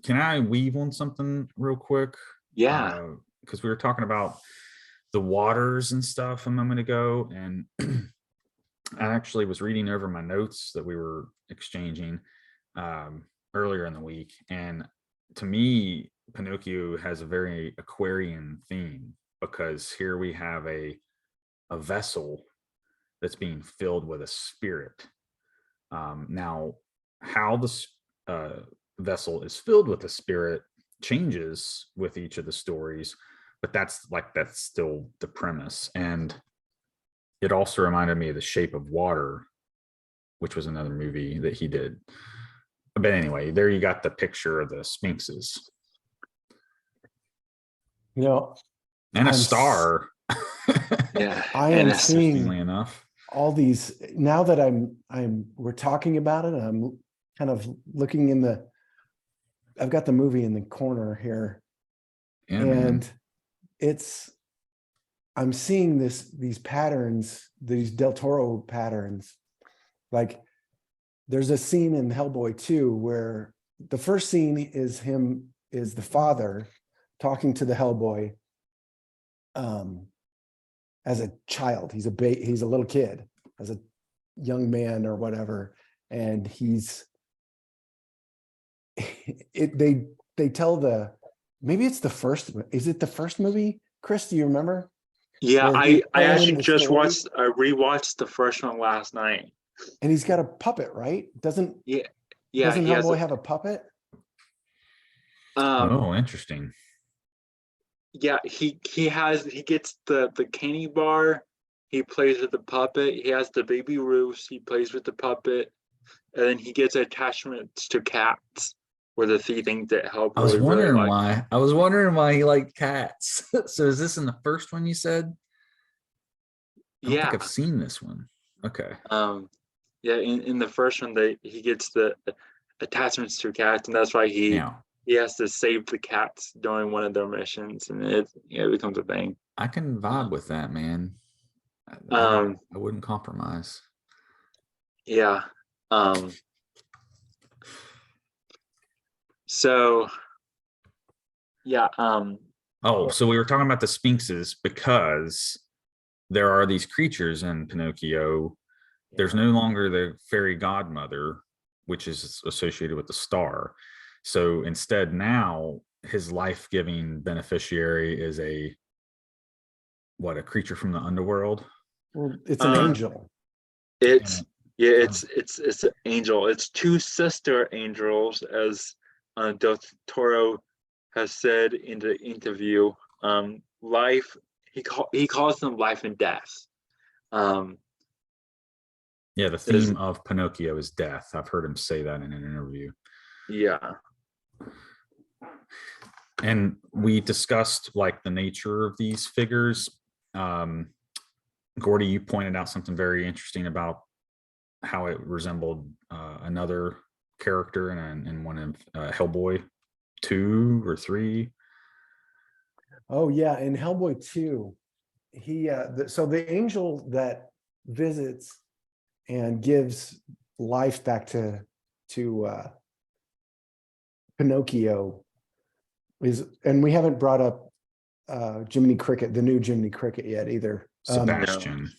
can I weave on something real quick? Yeah. Because we were talking about the waters and stuff a moment ago, and I actually was reading over my notes that we were exchanging earlier in the week, and to me, Pinocchio has a very Aquarian theme, because here we have a vessel that's being filled with a spirit. Now, how this vessel is filled with a spirit changes with each of the stories, but that's still the premise. And it also reminded me of The Shape of Water, which was another movie that he did. But anyway, there you got the picture of the sphinxes. You know, And a I'm star. Yeah. I am seeing Interestingly enough. all these now that we're talking about it. I'm kind of looking I've got the movie in the corner here, Yeah, man. and I'm seeing these patterns, these Del Toro patterns. Like there's a scene in Hellboy 2 where the first scene is the father talking to the Hellboy as a child. He's a little kid, as a young man or whatever, and they tell maybe it's the first. Is it the first movie? Chris, do you remember? Yeah, Where he's I telling him actually the just story? rewatched the first one last night. And he's got a puppet, right? Doesn't Yeah, Doesn't he has Hellboy have a puppet? Oh, interesting. Yeah, he gets the candy bar, he plays with the puppet, he has the baby roofs, he plays with the puppet, and then he gets attachments to cats, were the three things that Hellboy I was wondering really liked. why. I was wondering why he liked cats. So is this in the first one you said? I don't think Yeah. I've seen this one. Okay. Yeah, in the first one he gets the attachments to cats, and that's why he has to save the cats during one of their missions, and it becomes a thing. I can vibe with that, man. I wouldn't compromise. Yeah. So yeah. Oh, so we were talking about the sphinxes because there are these creatures in Pinocchio. There's no longer the fairy godmother, which is associated with the star. So instead, now his life-giving beneficiary is a creature from the underworld. Well, it's an angel. It's an angel. It's two sister angels, as Del Toro has said in the interview. Life. He calls them life and death. Yeah, the theme of Pinocchio is death. I've heard him say that in an interview. Yeah. And we discussed like the nature of these figures. Gordy, you pointed out something very interesting about how it resembled another character in one of Hellboy 2 or 3. Oh yeah, in Hellboy 2, so the angel that visits and gives life back to Pinocchio and we haven't brought up Jiminy Cricket, the new Jiminy Cricket yet either. Sebastian.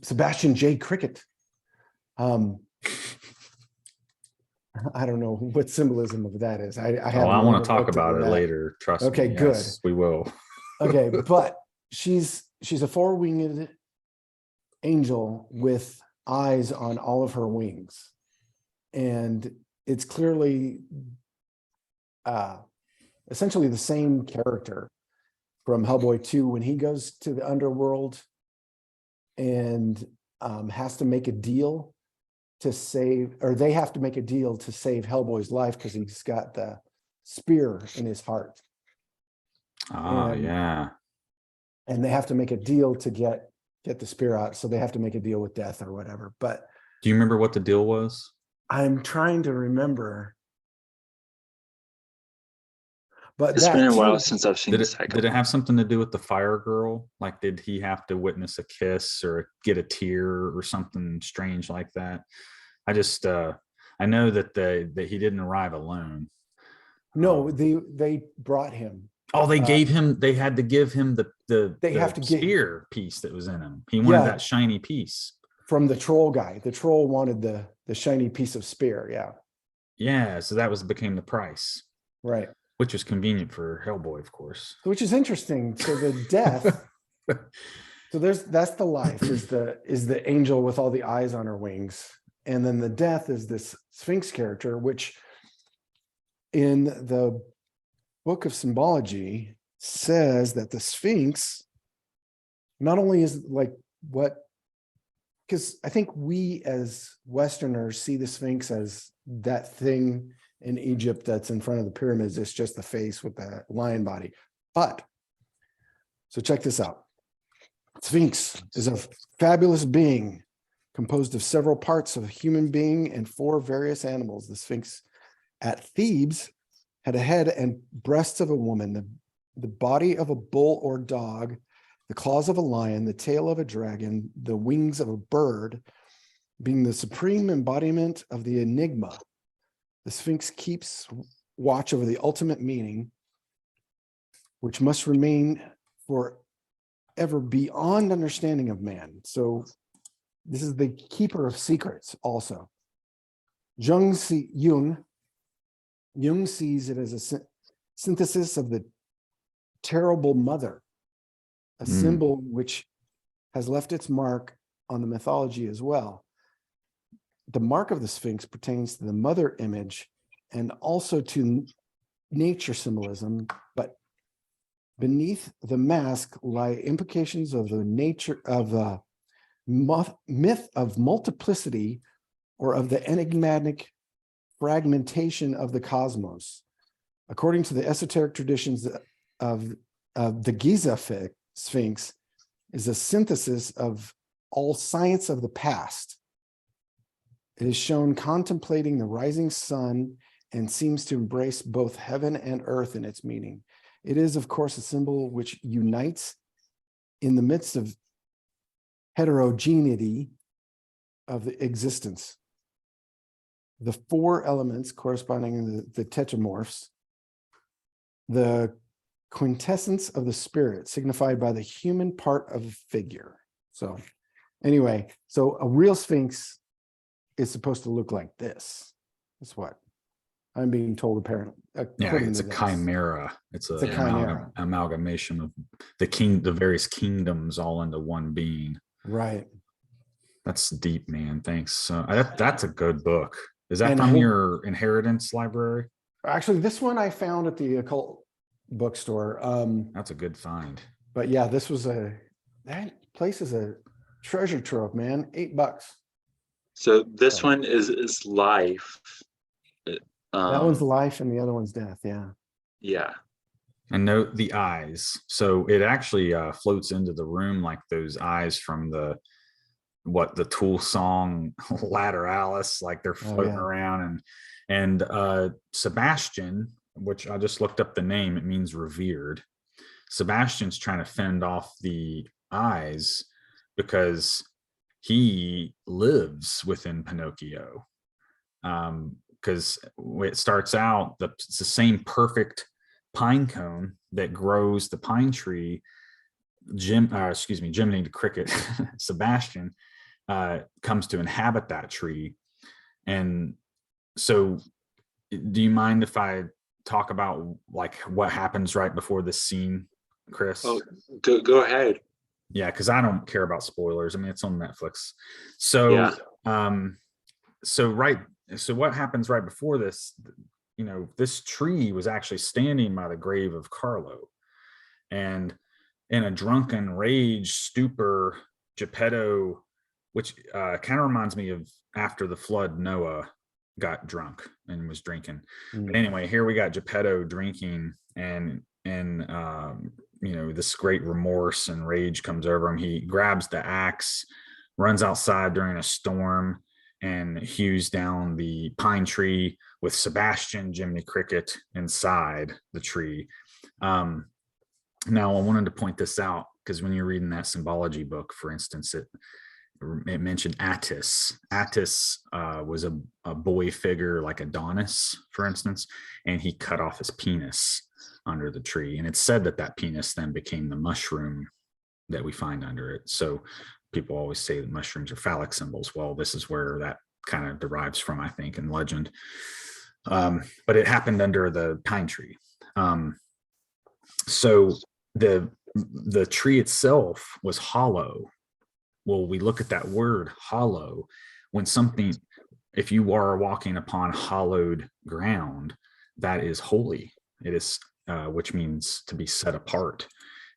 Sebastian J. Cricket. I don't know what symbolism of that is. I want to talk about it later. Trust me. Okay, good. We will. Okay, but she's a four-winged angel with eyes on all of her wings, and it's clearly essentially the same character from Hellboy 2 when he goes to the underworld and has to make a deal to save, or they have to make a deal to save Hellboy's life because he's got the spear in his heart. Yeah. And they have to make a deal to get the spear out. So they have to make a deal with death or whatever. But Do you remember what the deal was? I'm trying to remember. But It's that been a while too, since I've seen Did the it second did it one. have something to do with the fire girl? Like, did he have to witness a kiss or get a tear or something strange like that? I just I know that he didn't arrive alone. no, Um, they brought him. oh, Uh, they had to give him they have the to get, spear piece that was in him. He wanted yeah, that shiny piece. from the troll guy. The troll wanted the shiny piece of spear. Yeah, Yeah, so that became the price, right. which was convenient for Hellboy, of course. Which is interesting. So the death. So that's the life is the angel with all the eyes on her wings, and then the death is this Sphinx character, which in the book of symbology says that the Sphinx not only is like what, because I think we as Westerners see the Sphinx as that thing in Egypt that's in front of the pyramids. It's just the face with the lion body. But so check this out. Sphinx is a fabulous being composed of several parts of a human being and 4 various animals. The Sphinx at Thebes had a head and breasts of a woman, the body of a bull or dog, the claws of a lion, the tail of a dragon, the wings of a bird, being the supreme embodiment of the enigma. The Sphinx keeps watch over the ultimate meaning, which must remain forever beyond understanding of man. So this is the keeper of secrets also. Jung sees it as a synthesis of the terrible mother, a symbol which has left its mark on the mythology as well. The mark of the Sphinx pertains to the mother image and also to nature symbolism, but beneath the mask lie implications of the nature of the myth of multiplicity or of the enigmatic fragmentation of the cosmos. According to the esoteric traditions of the Giza Sphinx is a synthesis of all science of the past. It is shown contemplating the rising sun and seems to embrace both heaven and earth in its meaning. It is, of course, a symbol which unites in the midst of heterogeneity of the existence. The 4 elements corresponding to the tetramorphs, the quintessence of the spirit signified by the human part of a figure. So anyway, so a real Sphinx is supposed to look like this. That's what I'm being told, apparently. Yeah, it's a chimera. It's a chimera. Amalgamation of the various kingdoms all into one being. Right. That's deep, man. Thanks. That's a good book. Is that And from your inheritance library? Actually, this one I found at the occult bookstore. That's a good find. But yeah, that place is a treasure trove, man. $8. So this one is life. That one's life and the other one's death. Yeah. Yeah. And note the eyes. So it actually floats into the room like those eyes from the Tool song Lateralis, like they're floating around. And Sebastian, which I just looked up the name, it means revered. Sebastian's trying to fend off the eyes because he lives within Pinocchio. Because it starts out, it's the same perfect pine cone that grows the pine tree. Jiminy the cricket, Sebastian, comes to inhabit that tree. And so do you mind if I talk about like what happens right before this scene, Chris? Oh, go ahead. Yeah, because I don't care about spoilers. I mean, it's on Netflix. So yeah. So what happens right before this, this tree was actually standing by the grave of Carlo. And in a drunken rage, stupor, Geppetto, which kind of reminds me of after the flood, Noah got drunk and was drinking. But anyway, here we got Geppetto drinking, and this great remorse and rage comes over him. He grabs the axe, runs outside during a storm, and hews down the pine tree with Sebastian, Jiminy Cricket, inside the tree. Now, I wanted to point this out because when you're reading that symbology book, for instance, it mentioned Attis. Attis was a boy figure like Adonis, for instance, and he cut off his penis under the tree. And it's said that that penis then became the mushroom that we find under it. So people always say that mushrooms are phallic symbols. Well, this is where that kind of derives from, I think, in legend. But it happened under the pine tree. So the tree itself was hollow. Well, we look at that word hollow when something, if you are walking upon hallowed ground, that is holy. It is, which means to be set apart.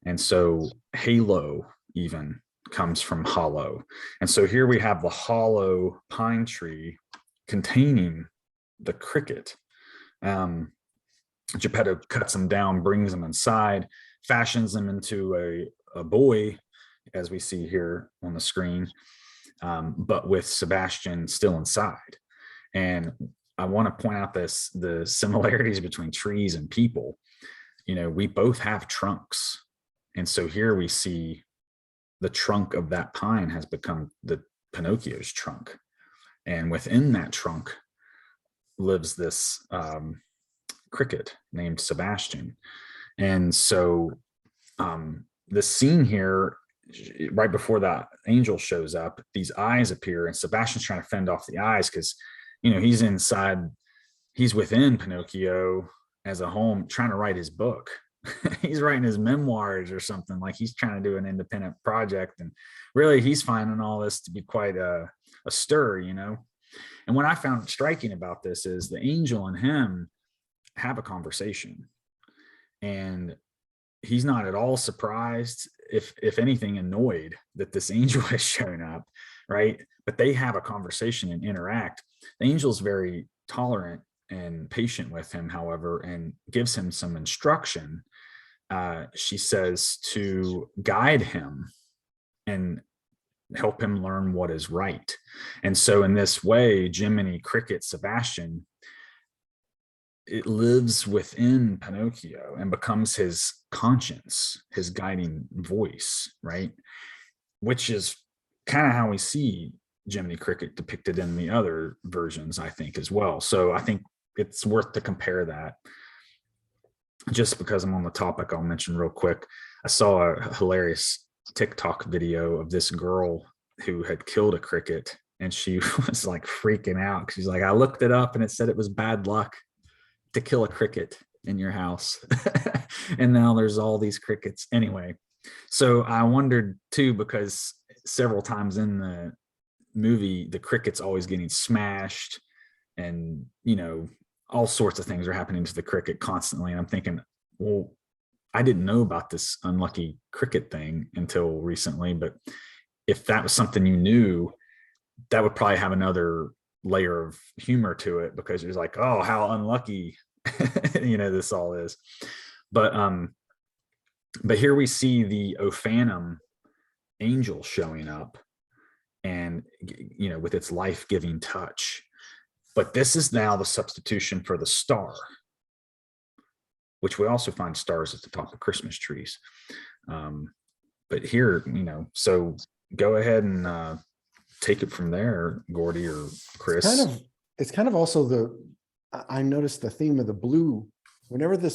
And so halo even comes from hollow. And so here we have the hollow pine tree containing the cricket. Geppetto cuts him down, brings him inside, fashions him into a boy, as we see here on the screen, but with Sebastian still inside. And I want to point out the similarities between trees and people. You know, we both have trunks. And so here we see the trunk of that pine has become the Pinocchio's trunk. And within that trunk lives this cricket named Sebastian. And so the scene here, right before that angel shows up, these eyes appear and Sebastian's trying to fend off the eyes because, you know, he's inside, he's within Pinocchio as a home trying to write his book. He's writing his memoirs or something, like he's trying to do an independent project. And really he's finding all this to be quite a stir, you know. And what I found striking about this is the angel and him have a conversation. And he's not at all surprised, if anything, annoyed that this angel has shown up, right? But they have a conversation and interact. The angel's very tolerant and patient with him, however, and gives him some instruction. She says to guide him and help him learn what is right. And so in this way, Jiminy Cricket Sebastian, it lives within Pinocchio and becomes his conscience, his guiding voice, right? Which is kind of how we see Jiminy Cricket depicted in the other versions, I think, as well. So I think it's worth to compare that. Just because I'm on the topic, I'll mention real quick. I saw a hilarious TikTok video of this girl who had killed a cricket, and she was like freaking out. She's like, I looked it up and it said it was bad luck to kill a cricket in your house. And now there's all these crickets. Anyway, so I wondered too, because several times in the movie, the cricket's always getting smashed and, you know, all sorts of things are happening to the cricket constantly. And I'm thinking, well, I didn't know about this unlucky cricket thing until recently, but if that was something you knew, that would probably have another layer of humor to it, because you're like, oh, how unlucky, you know, this all is. But here we see the Ophanum angel showing up, and, you know, with its life-giving touch. But this is now the substitution for the star, which we also find stars at the top of Christmas trees. But here, you know, so go ahead and take it from there, Gordy or Chris. It's kind of also I noticed the theme of the blue. Whenever the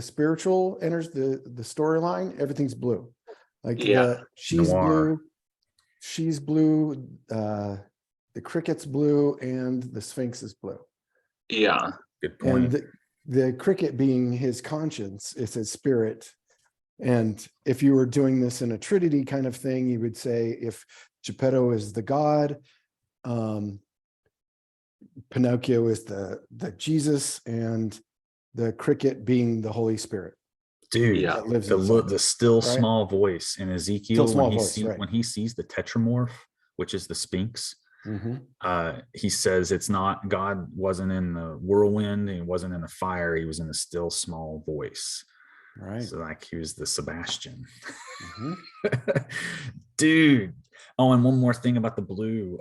spiritual enters the storyline, everything's blue. Like she's blue, she's blue, the cricket's blue, and the Sphinx is blue. Yeah. Good point. And the cricket being his conscience, is his spirit. And if you were doing this in a Trinity kind of thing, you would say if Geppetto is the God, Pinocchio is the Jesus, and the cricket being the Holy Spirit. Dude, that lives the still small voice in Ezekiel, when he sees the tetramorph, which is the Sphinx, he says it's not, God wasn't in the whirlwind, he wasn't in the fire, he was in the still small voice. Right. So like he was the Sebastian. Dude. Oh, and one more thing about the blue.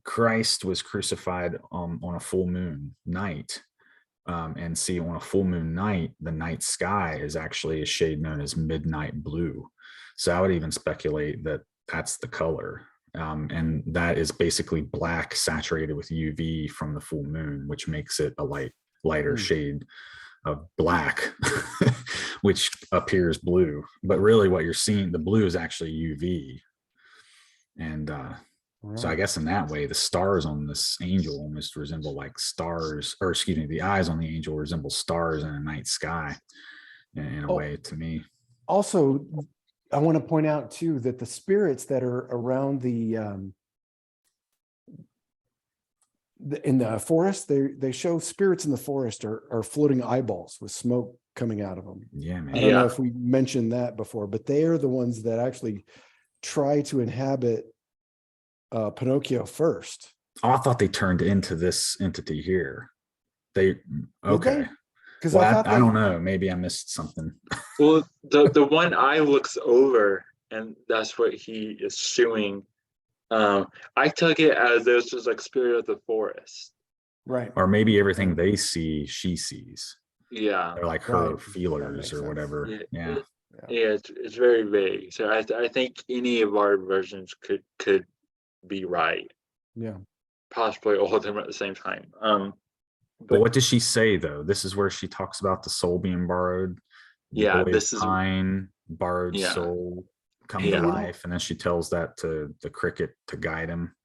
Christ was crucified on a full moon night. And see, on a full moon night, the night sky is actually a shade known as midnight blue. So I would even speculate that that's the color. And that is basically black saturated with UV from the full moon, which makes it a lighter shade of black, which appears blue. But really what you're seeing, the blue is actually UV. And so I guess in that way, the stars on this angel almost resemble like stars, or excuse me, the eyes on the angel resemble stars in a night sky in a way to me. Also, I want to point out too that the spirits that are around in the forest, they show spirits in the forest are floating eyeballs with smoke coming out of them. Yeah, man. I don't know if we mentioned that before, but they are the ones that actually try to inhabit Pinocchio first. Oh, I thought they turned into this entity here. Okay. Because Well, I don't know. Maybe I missed something. Well, the one eye looks over, and that's what he is showing. I took it as there's just like spirit of the forest. Right. Or maybe everything they see, she sees. Yeah. They're like her feelers or whatever. Yeah. It's very vague. So I think any of our versions could be right. Yeah. Possibly all of them at the same time. But what does she say though? This is where she talks about the soul being borrowed. Yeah, this is pine, borrowed soul come to life, and then she tells that to the cricket to guide him.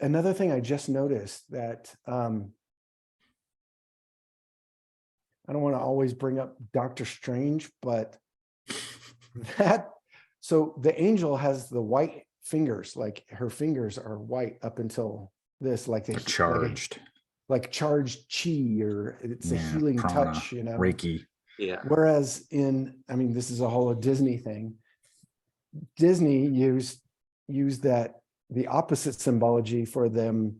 Another thing I just noticed that I don't want to always bring up Doctor Strange, but so the angel has the white fingers, like her fingers are white up until this, like they're charged, like charged chi, or it's a healing prana, touch, Reiki. Yeah. Whereas this is a whole Disney thing. Disney used that the opposite symbology for them,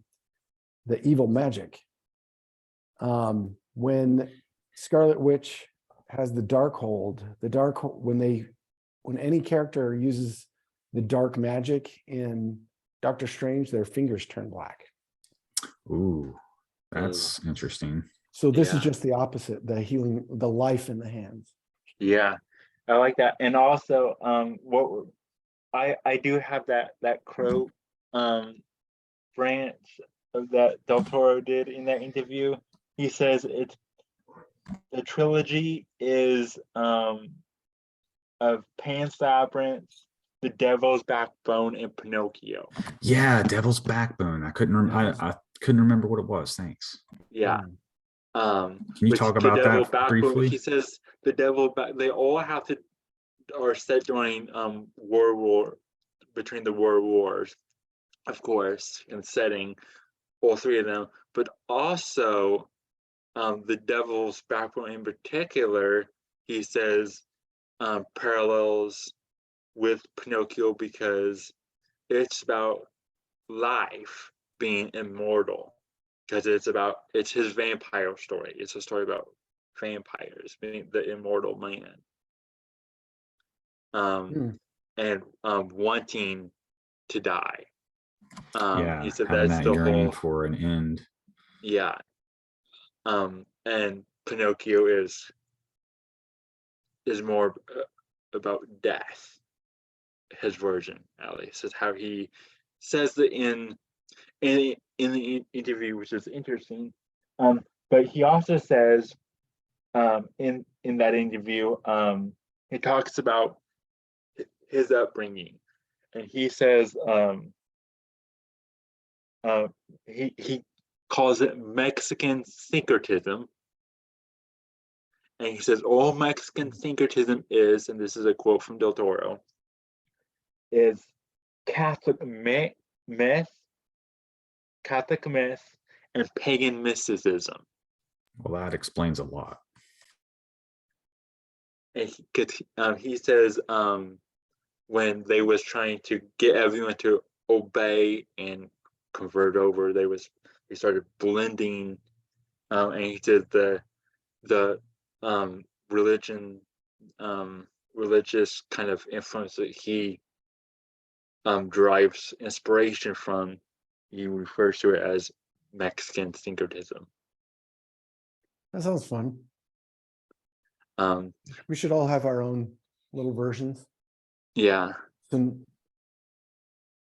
the evil magic. When Scarlet Witch has the Darkhold, when any character uses the dark magic in Doctor Strange, their fingers turn black. Ooh, that's interesting. So this is just the opposite, the healing, the life in the hands. Yeah, I like that. And also, what I do have that crow branch that Del Toro did in that interview. He says the trilogy is of Pan's Labyrinth, The Devil's Backbone, and Pinocchio. Yeah, Devil's Backbone. I couldn't remember what it was. Thanks. Yeah. Can you talk about that briefly? He says they all are set during between the world wars, of course, and setting all three of them, but also the Devil's Backbone in particular, he says parallels with Pinocchio because it's about life being immortal, because it's his vampire story. It's a story about vampires being the immortal man, and wanting to die. He said that's the whole for an end. Yeah. And Pinocchio is more about death. His version, at least, is how he says that in the interview, which is interesting. But he also says in that interview, he talks about his upbringing, and he says he calls it Mexican syncretism. And he says all Mexican syncretism is, and this is a quote from Del Toro, is Catholic myth, and pagan mysticism. Well, that explains a lot. And he says when they was trying to get everyone to obey and convert over, they started blending, and he said the religious kind of influence that he derives inspiration from, he refers to it as Mexican syncretism. That sounds fun. Um, We should all have our own little versions. yeah, Some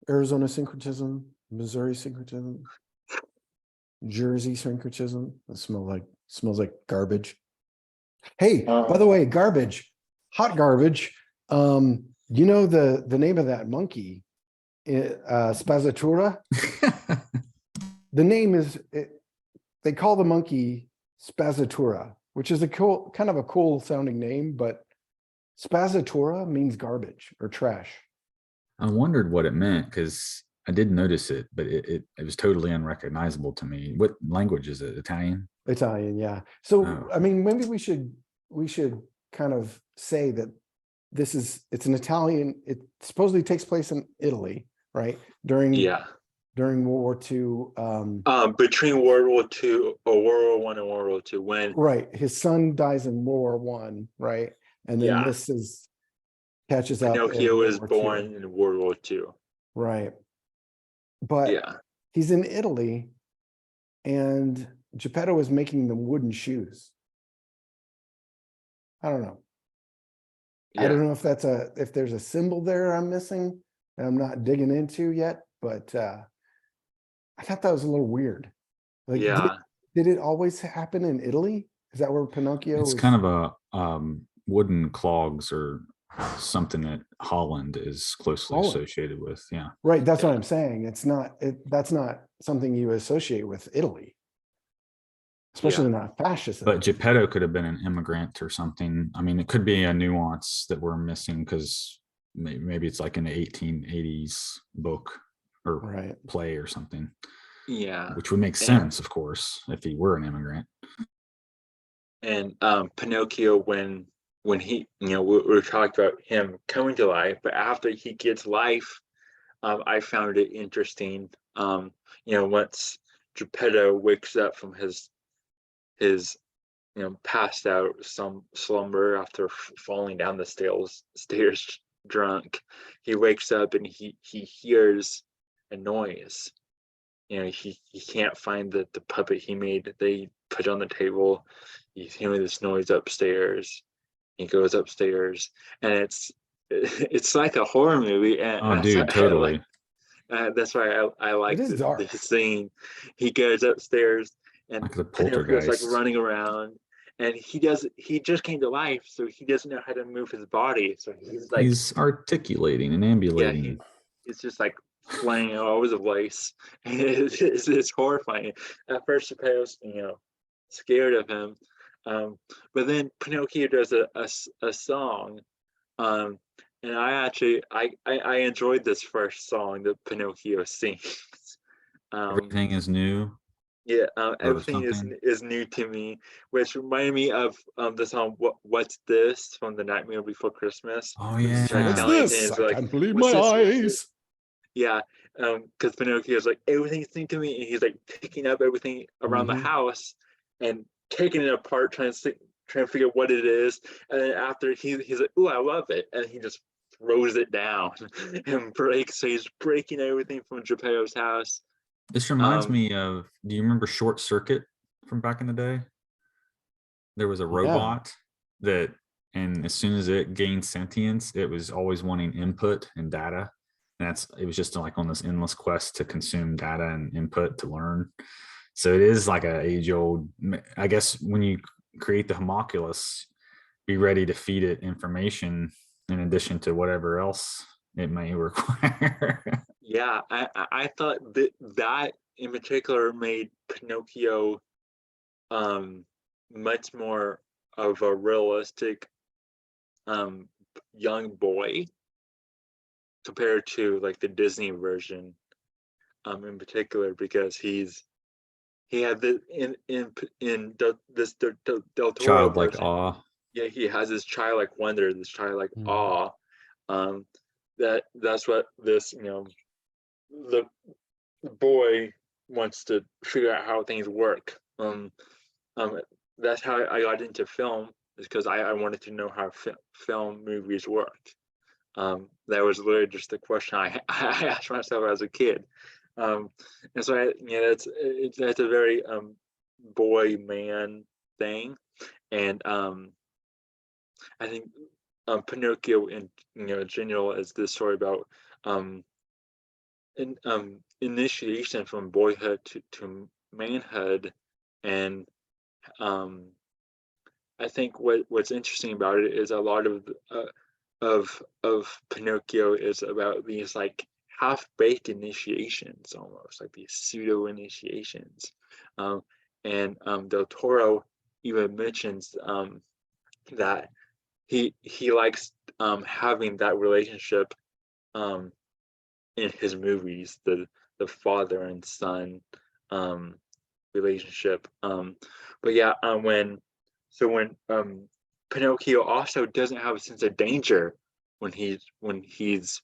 Arizona syncretism, Missouri syncretism, Jersey syncretism. That smells like garbage. Hey, by the way, garbage, hot garbage. You know the name of that monkey, Spazatura. The name is they call the monkey Spazatura, which is a kind of a cool sounding name, but Spazatura means garbage or trash. I wondered what it meant because I did notice it, but it was totally unrecognizable to me. What language is it? Italian? Italian, yeah. So Oh. I mean, maybe we should kind of say that it's an Italian. It supposedly takes place in Italy, right? During World War II. Between World War II or World War I and World War II, when right, his son dies in World War I, right? And then this catches up. Pinocchio was born in World War II. Right. But he's in Italy and Geppetto is making them wooden shoes. I don't know. I don't know if if there's a symbol there I'm missing that I'm not digging into yet, but I thought that was a little weird. Like, did it always happen in Italy? Is that where Pinocchio It's kind of a wooden clogs or something that Holland is closely associated with. Yeah. Right. That's what I'm saying. That's not something you associate with Italy, especially not fascist. But Geppetto could have been an immigrant or something. I mean, it could be a nuance that we're missing because maybe it's like in the 1880s book or play or something. Yeah. Which would make sense, of course, if he were an immigrant. And Pinocchio, when he, we talked about him coming to life, but after he gets life, I found it interesting. Once Geppetto wakes up from his passed out some slumber after falling down the stairs drunk, he wakes up and he hears a noise. He can't find the puppet he made that they put on the table. He's hearing this noise upstairs. He goes upstairs, and it's like a horror movie. And dude, totally. That's why I like this scene. He goes upstairs, and like the Pinocchio's like poltergeist. running around, and he just came to life, so he doesn't know how to move his body. So he's articulating and ambulating. Yeah, he's just like flying all over the place. It's horrifying. At first, Geppetto's scared of him, but then Pinocchio does a song, and I enjoyed this first song that Pinocchio sings. Everything is new. Yeah, everything is new to me, which reminded me of the song "What's This" from The Nightmare Before Christmas. Oh yeah, what's this? I can't believe my eyes. Yeah, because Pinocchio is like, everything's new to me, and he's like picking up everything around the house and taking it apart, trying to figure out what it is. And then after he's like, "Ooh, I love it," and he just throws it down and breaks. So he's breaking everything from Geppetto's house. This reminds me of, do you remember Short Circuit from back in the day? There was a robot that, and as soon as it gained sentience, it was always wanting input and data. And it was just like on this endless quest to consume data and input to learn. So it is like an age-old, I guess when you create the homunculus, be ready to feed it information in addition to whatever else it may require. Yeah, I thought that in particular made Pinocchio much more of a realistic young boy compared to like the Disney version in particular, because he had this this Del Toro childlike version. awe. Yeah, he has this childlike wonder, this childlike awe. That's what this the boy wants to figure out how things work. That's how I got into film, is because I wanted to know how film movies work. That was literally just the question I asked myself as a kid. And so that's a very boy man thing. And I think Pinocchio in general is this story about initiation from boyhood to manhood. And I think what's interesting about it is a lot of Pinocchio is about these like half-baked initiations, almost like these pseudo initiations. And Del Toro even mentions that he likes having that relationship in his movies, the father and son relationship. But yeah, when Pinocchio also doesn't have a sense of danger when he's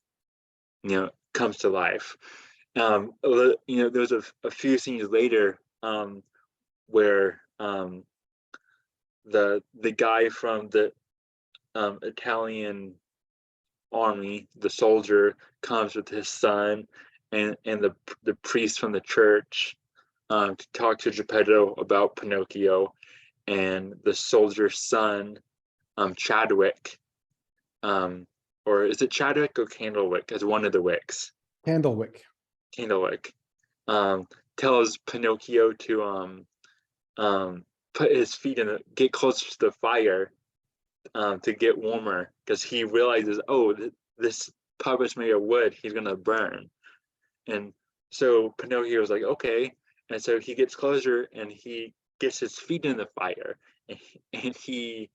comes to life. There's a few scenes later where the guy from the Italian army, the soldier, comes with his son and the priest from the church to talk to Geppetto about Pinocchio, and the soldier's son, Chadwick, or is it Chadwick or Candlewick as one of the wicks? Candlewick. Tells Pinocchio to put his feet get closer to the fire to get warmer, because he realizes, oh, this puppet's made of wood, he's gonna burn. And so Pinocchio was like, okay. And so he gets closer and he gets his feet in the fire, and he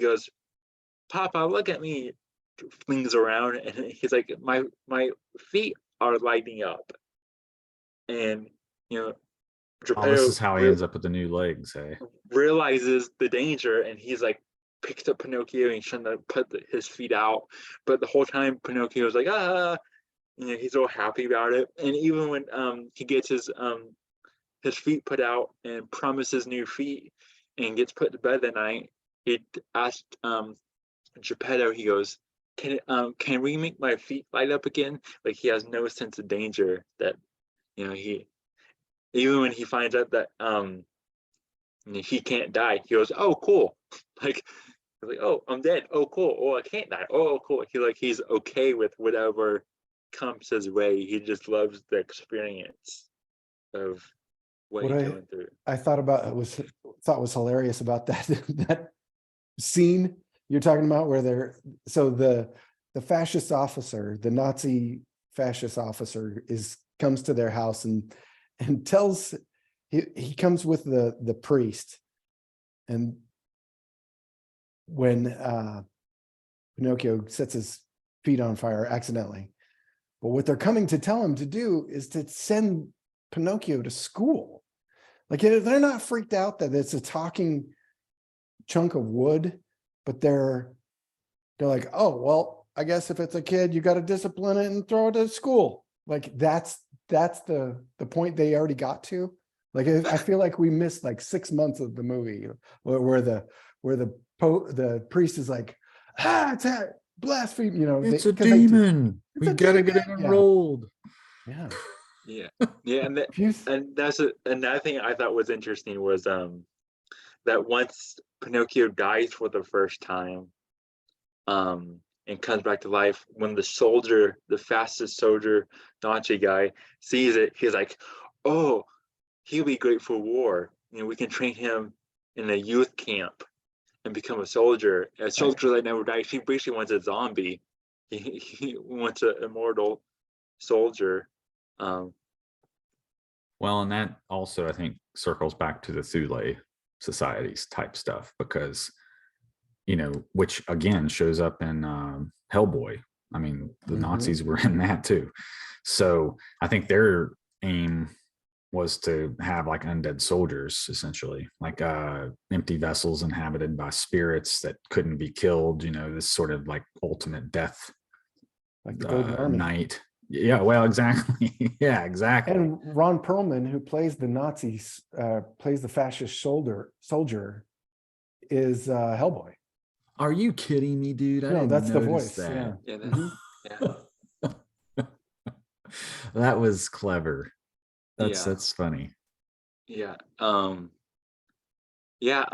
goes, Papa, look at me, flings around, and he's like, my feet are lighting up. And Oh, this is how he ends up with the new legs, hey? Realizes the danger, and he's like, picks up Pinocchio and he's trying to put his feet out, but the whole time Pinocchio's like, he's all happy about it. And even when he gets his feet put out and promises new feet and gets put to bed that night, he asked Geppetto, he goes, can we make my feet light up again? Like, he has no sense of danger, that he, even when he finds out that he can't die, he goes, oh cool. like oh, I'm dead, oh cool. Oh, I can't die, oh cool. He's okay with whatever comes his way. He just loves the experience of what he's going through. I thought was hilarious about that that scene you're talking about, where the fascist officer, the Nazi fascist officer, comes to their house and tells, he comes with the priest, and when Pinocchio sets his feet on fire accidentally, but what they're coming to tell him to do is to send Pinocchio to school. Like, they're not freaked out that it's a talking chunk of wood, but they're like, oh, well, I guess if it's a kid, you got to discipline it and throw it to school. Like, that's the point they already got to. Like, I feel like we missed like 6 months of the movie where the priest is like, it's a blasphemy, it's a demon. We gotta get it enrolled. Yeah. And that's another thing I thought was interesting was that once Pinocchio dies for the first time and comes back to life, when the fastest soldier, Nazi guy, sees it, he's like, oh, he'll be great for war. We can train him in a youth camp and become a soldier that never dies. He basically wants a zombie. He wants an immortal soldier. Well, and that also, I think, circles back to the Thule societies type stuff, because which again shows up in Hellboy. I mean, the Nazis were in that too. So I think their aim was to have like undead soldiers, essentially, like empty vessels inhabited by spirits that couldn't be killed, this sort of like ultimate death, like the Golden Army. Knight. Yeah, well, exactly. Yeah, exactly. And Ron Perlman, who plays the Nazis, plays the fascist soldier, is Hellboy. Are you kidding me, dude? I No, didn't that's the notice voice. Yeah. that. Yeah, Mhm. yeah, That was clever. yeah, That's funny. yeah. Yeah.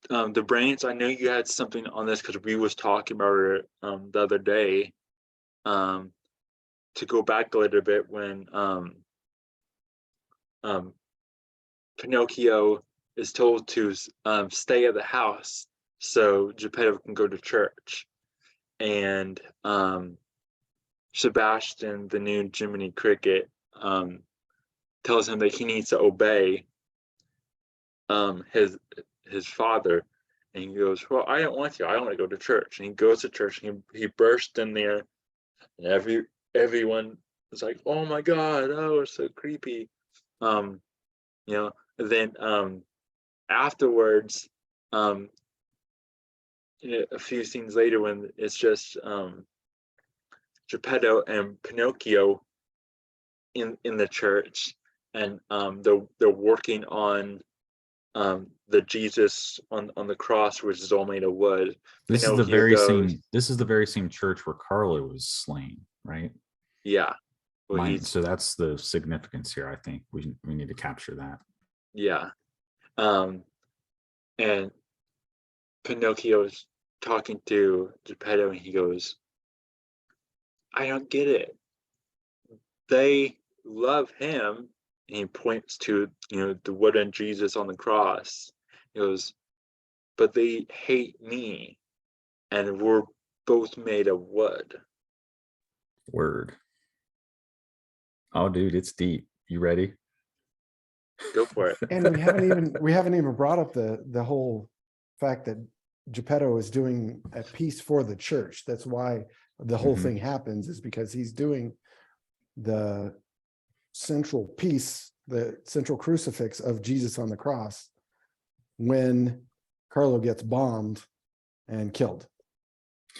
The brains. I know you had something on this because we was talking about it the other day. Um, to go back a little bit when um Pinocchio is told to stay at the house so Geppetto can go to church, and Sebastian, the new Jiminy Cricket, tells him that he needs to obey his father, and he goes, "Well, I don't want to. I want to go to church." And he goes to church, and he burst in there, and everyone was like, "Oh my God! Oh, it's so creepy." Um, you know. And then afterwards, um, a few scenes later, when it's just Geppetto and Pinocchio in the church, and they're working on the Jesus on the cross, which is all made of wood. This is Pinocchio goes, the very same church where Carlo was slain, right? yeah, well So that's the significance here. I think we need to capture that. yeah, and Pinocchio's talking to Geppetto, and he goes, "I don't get it. They love him," and he points to the wooden Jesus on the cross. He goes, "But they hate me, and we're both made of wood." Word. Oh, dude, it's deep. You ready? Go for it. And we haven't even brought up the whole fact that Geppetto is doing a piece for the church. That's why the whole Mhm. thing happens, is because he's doing the central piece, the central crucifix of Jesus on the cross, when Carlo gets bombed and killed.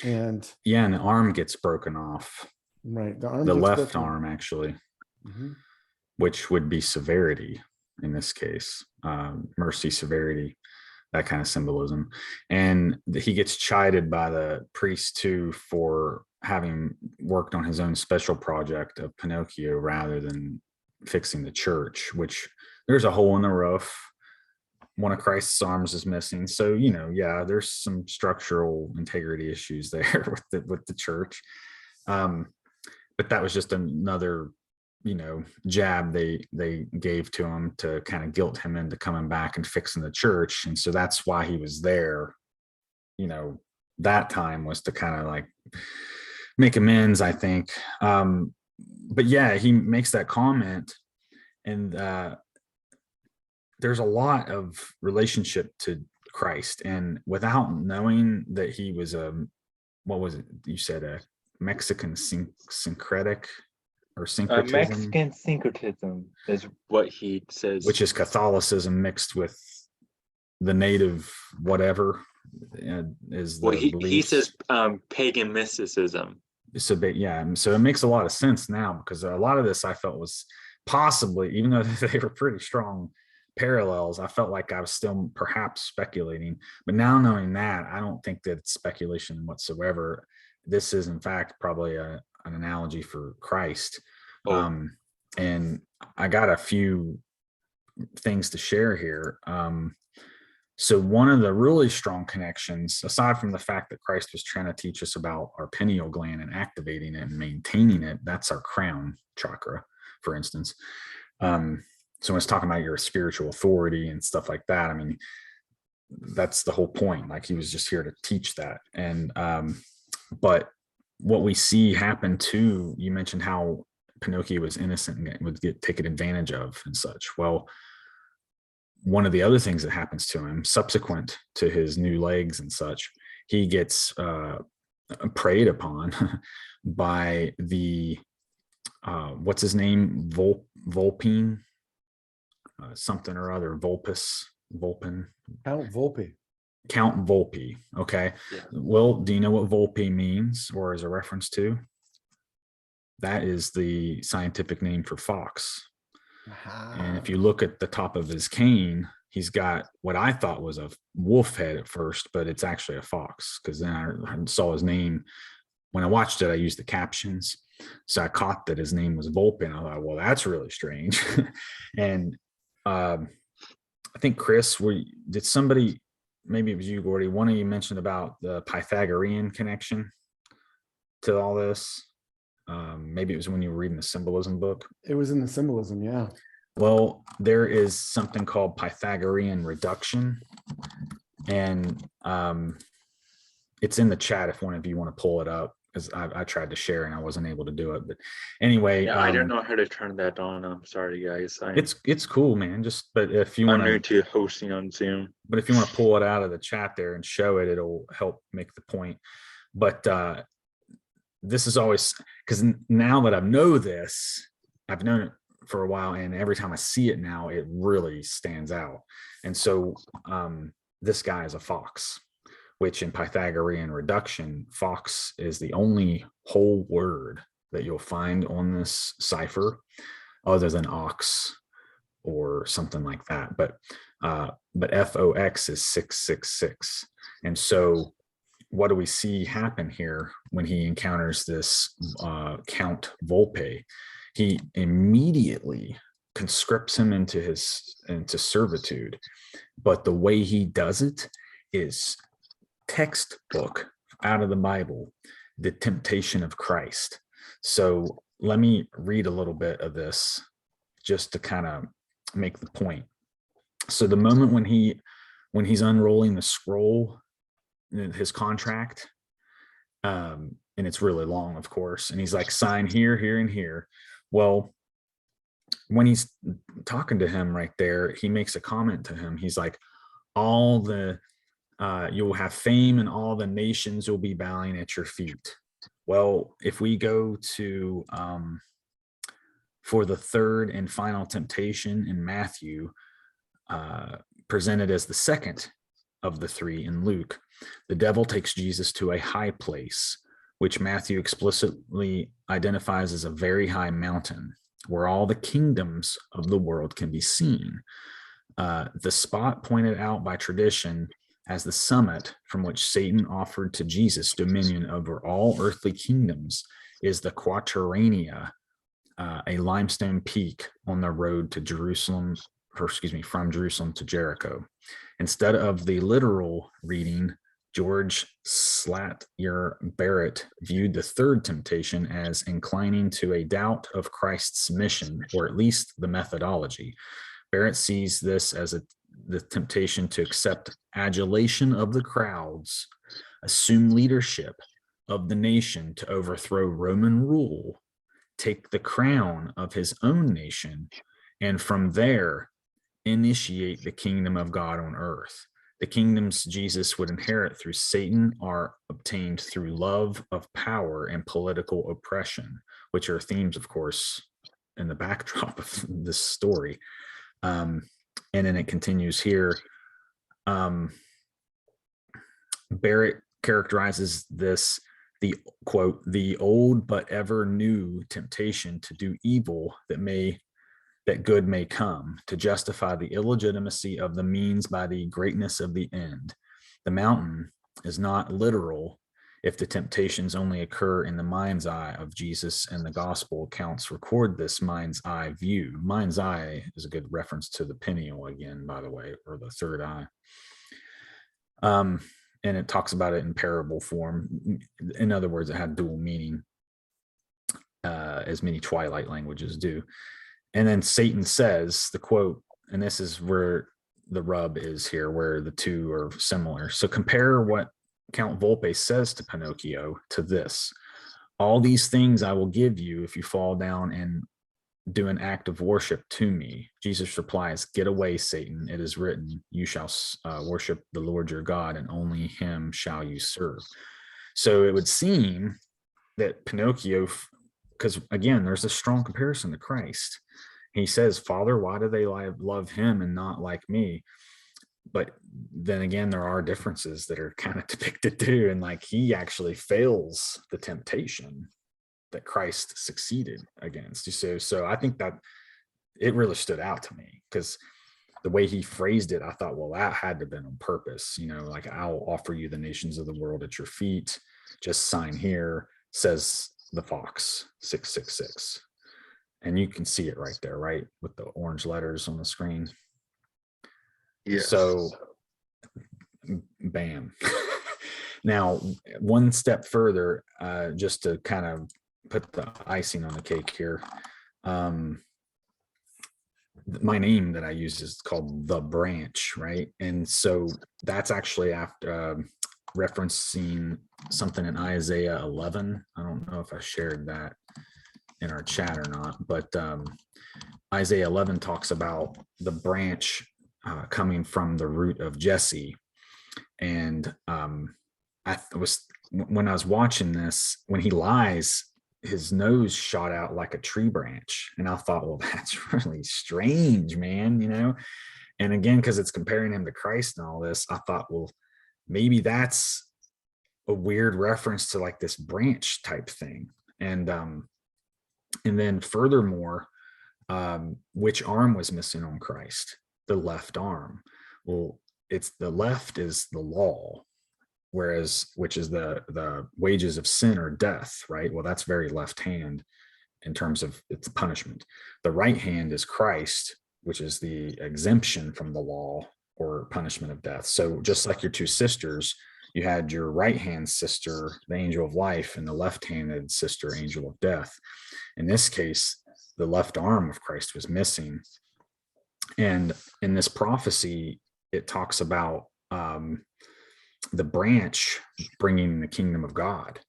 And Yeah, and the arm gets broken off. right, the arm The gets left broken. arm, actually, Mhm. which would be severity in this case, mercy, severity, that kind of symbolism. And he gets chided by the priest too for having worked on his own special project of Pinocchio rather than fixing the church, which there's a hole in the roof. One of Christ's arms is missing. So, yeah, there's some structural integrity issues there with the church. But that was just another jab they gave to him to kind of guilt him into coming back and fixing the church. And so that's why he was there. That time was to kind of like make amends, I think. But yeah, he makes that comment, and there's a lot of relationship to Christ, and without knowing that he was what was it you said, a Mexican syncretic or syncretism, Mexican syncretism is what he says. which is Catholicism mixed with the native whatever is Well, the he beliefs. says pagan mysticism. So, but yeah, so it makes a lot of sense now, because a lot of this I felt was possibly, even though they were pretty strong parallels, I felt like I was still perhaps speculating. But now knowing that, I don't think that it's speculation whatsoever. This is in fact probably an analogy for Christ. Oh, And I got a few things to share here. So one of the really strong connections, aside from the fact that Christ was trying to teach us about our pineal gland and activating it and maintaining it, that's our crown chakra, for instance. So when it's talking about your spiritual authority and stuff like that, I mean, that's the whole point. Like, he was just here to teach that. And but what we see happen too, you mentioned how Pinocchio was innocent and would get taken advantage of and such. Well, one of the other things that happens to him subsequent to his new legs and such, he gets preyed upon by the what's his name, Vulpine, something or other, Vulpin, Count Volpe. Okay. yeah. Well, do you know what Volpe means or is a reference to? That is the scientific name for fox. And if you look at the top of his cane, he's got what I thought was a wolf head at first, but it's actually a fox, because then I saw his name. When I watched it, I used the captions. So I caught that his name was Volpe, and I thought, well, that's really strange. And I think, Chris, did somebody, maybe it was you, Gordy, one of you mentioned about the Pythagorean connection to all this. Maybe it was when you were reading the symbolism book. It was in the symbolism, yeah. Well, there is something called Pythagorean reduction, and it's in the chat if one of you want to pull it up, because I tried to share and I wasn't able to do it. But anyway, Yeah, I don't know how to turn that on. I'm sorry, guys. It's cool, man. But if you I'm want new to hosting on Zoom. But if you want to pull it out of the chat there and show it, it'll help make the point. But this is always, because now that I know this, I've known it for a while, and every time I see it now, it really stands out. And so this guy is a fox, which in Pythagorean reduction, fox is the only whole word that you'll find on this cipher other than ox or something like that. But FOX is 666. And so what do we see happen here when he encounters this Count Volpe? He immediately conscripts him into servitude. But the way he does it is textbook out of the Bible, the temptation of Christ. So let me read a little bit of this just to kind of make the point. So the moment when he's unrolling the scroll, his contract, and it's really long, of course, and he's like, sign here, here, and here. Well, when he's talking to him right there, he makes a comment to him. He's like, you'll have fame, and all the nations will be bowing at your feet. Well, if we go to for the third and final temptation in Matthew, presented as the second of the three in Luke, the devil takes Jesus to a high place, which Matthew explicitly identifies as a very high mountain where all the kingdoms of the world can be seen. The spot pointed out by tradition as the summit from which Satan offered to Jesus dominion over all earthly kingdoms is the Quaterania, a limestone peak on the road to Jerusalem, from Jerusalem to Jericho. Instead of the literal reading, George Slatyer Barrett viewed the third temptation as inclining to a doubt of Christ's mission, or at least the methodology. Barrett sees this as the temptation to accept adulation of the crowds, assume leadership of the nation to overthrow Roman rule, take the crown of his own nation, and from there initiate the kingdom of God on earth. The kingdoms Jesus would inherit through Satan are obtained through love of power and political oppression, which are themes, of course, in the backdrop of this story. And then it continues here. Barrett characterizes this, the quote, the old but ever new temptation to do evil that good may come, to justify the illegitimacy of the means by the greatness of the end. The mountain is not literal if the temptations only occur in the mind's eye of Jesus, and the gospel accounts record this mind's eye view. Mind's eye is a good reference to the pineal again, by the way, or the third eye. And it talks about it in parable form. In other words, it had dual meaning, as many Twilight languages do. And then Satan says, the quote, and this is where the rub is here, where the two are similar. So compare what Count Volpe says to Pinocchio to this: all these things I will give you if you fall down and do an act of worship to me. Jesus replies, get away, Satan. It is written, you shall worship the Lord your God, and only him shall you serve. So it would seem that Pinocchio, because again, there's a strong comparison to Christ. He says, Father, why do they love him and not like me? But then again, there are differences that are kind of depicted too. And like, he actually fails the temptation that Christ succeeded against. So I think that it really stood out to me, because the way he phrased it, I thought, well, that had to have been on purpose. Like, I'll offer you the nations of the world at your feet. Just sign here, says the fox 666. And you can see it right there, right? With the orange letters on the screen. Yes. So, bam. Now, one step further, just to kind of put the icing on the cake here. My name that I use is called The Branch, right? And so that's actually after referencing something in Isaiah 11. I don't know if I shared that in our chat or not, but Isaiah 11 talks about the branch coming from the root of Jesse. And when I was watching this, when he lies, his nose shot out like a tree branch. And I thought, well, that's really strange, man, And again, because it's comparing him to Christ and all this, I thought, well, maybe that's a weird reference to like this branch type thing. And then furthermore, which arm was missing on Christ? The left arm. Well, it's the left is the law, which is the wages of sin or death, right? Well, that's very left hand in terms of its punishment. The right hand is Christ, which is the exemption from the law or punishment of death. So just like your two sisters, you had your right hand sister, the angel of life, and the left-handed sister, angel of death. In this case, the left arm of Christ was missing. And in this prophecy, it talks about the branch bringing the kingdom of God,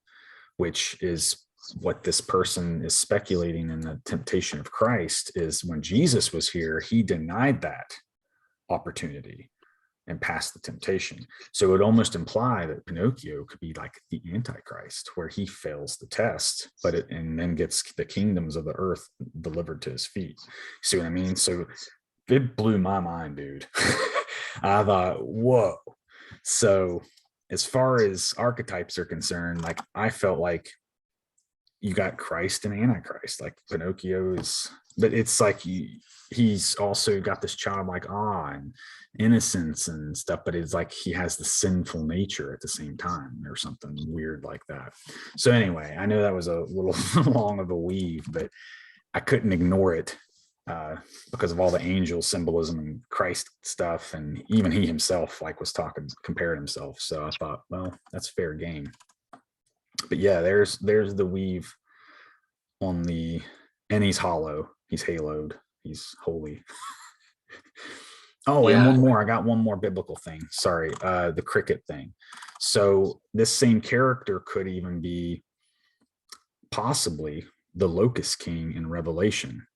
which is what this person is speculating in the temptation of Christ is when Jesus was here, he denied that opportunity and passed the temptation. So it would almost imply that Pinocchio could be like the Antichrist, where he fails the test, and then gets the kingdoms of the earth delivered to his feet. See what I mean? So it blew my mind, dude. I thought, whoa. So as far as archetypes are concerned, like I felt like you got Christ and Antichrist, like Pinocchio is, but it's like he's also got this childlike awe and innocence and stuff, but it's like he has the sinful nature at the same time or something weird like that. So anyway, I know that was a little long of a weave, but I couldn't ignore it because of all the angel symbolism and Christ stuff, and even he himself was comparing himself. So I thought, well, that's fair game. But yeah, there's the weave on the, and he's hollow, he's haloed, he's holy. Oh, yeah. And one more, I got one more biblical thing. Sorry, the cricket thing. So this same character could even be possibly the locust king in Revelation,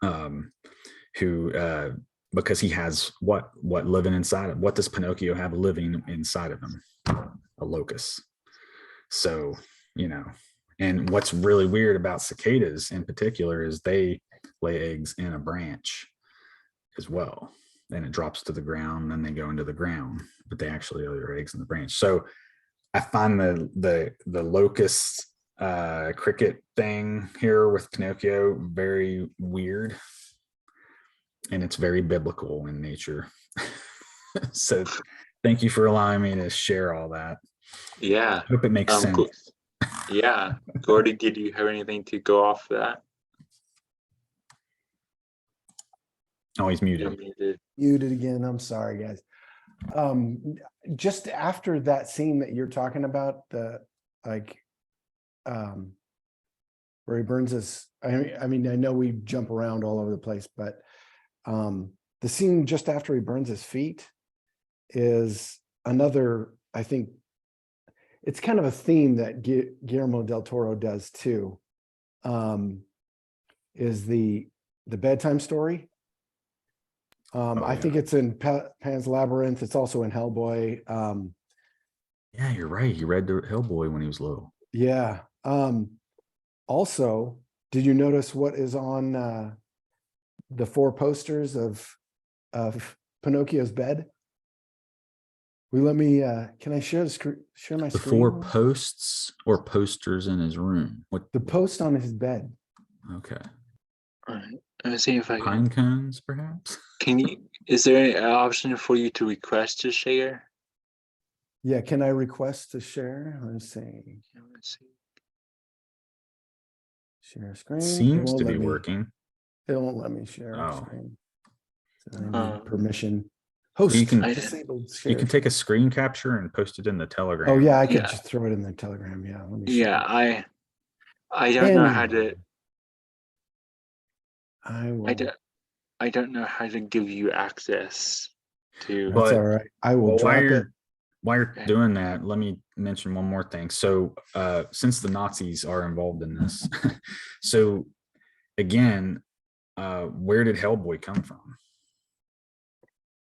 who because he has what living inside of, what does Pinocchio have living inside of him? A locust. So, and what's really weird about cicadas in particular is they lay eggs in a branch as well. Then it drops to the ground, then they go into the ground, but they actually lay their eggs in the branch. So I find the locust cricket thing here with Pinocchio very weird, and it's very biblical in nature. So thank you for allowing me to share all that. Yeah. I hope it makes sense. Cool. Yeah. Gordy, did you have anything to go off that? Oh, he's muted. Muted again. I'm sorry, guys. Just after that scene that you're talking about, where he burns his, I mean, I know we jump around all over the place, but the scene just after he burns his feet is another, I think, it's kind of a theme that Guillermo del Toro does too, is the bedtime story. I think it's in Pan's Labyrinth. It's also in Hellboy. Yeah, you're right. He read the Hellboy when he was little. Yeah. Also, did you notice what is on the 4 posters of Pinocchio's bed? Can I share my screen? The 4 posts or posters in his room? What? The post on his bed. Okay. All right. Let me see if I Pine can. cones, perhaps. Can you? Is there an option for you to request to share? Yeah, can I request to share? Let's see. Let's see. Share screen. Seems to be working. It won't let me share Oh. screen. So I need permission. You Host can disabled share. You can take a screen capture and post it in the Telegram. Oh yeah, I could Yeah. just throw it in the Telegram. Yeah, let me Yeah, share. I don't know how to. Anyway, I will. I don't know how to give you access to. That's But- all right. I will Well, drop it. while you're Okay. doing that, let me mention one more thing. So, since the Nazis are involved in this, so again, where did Hellboy come from?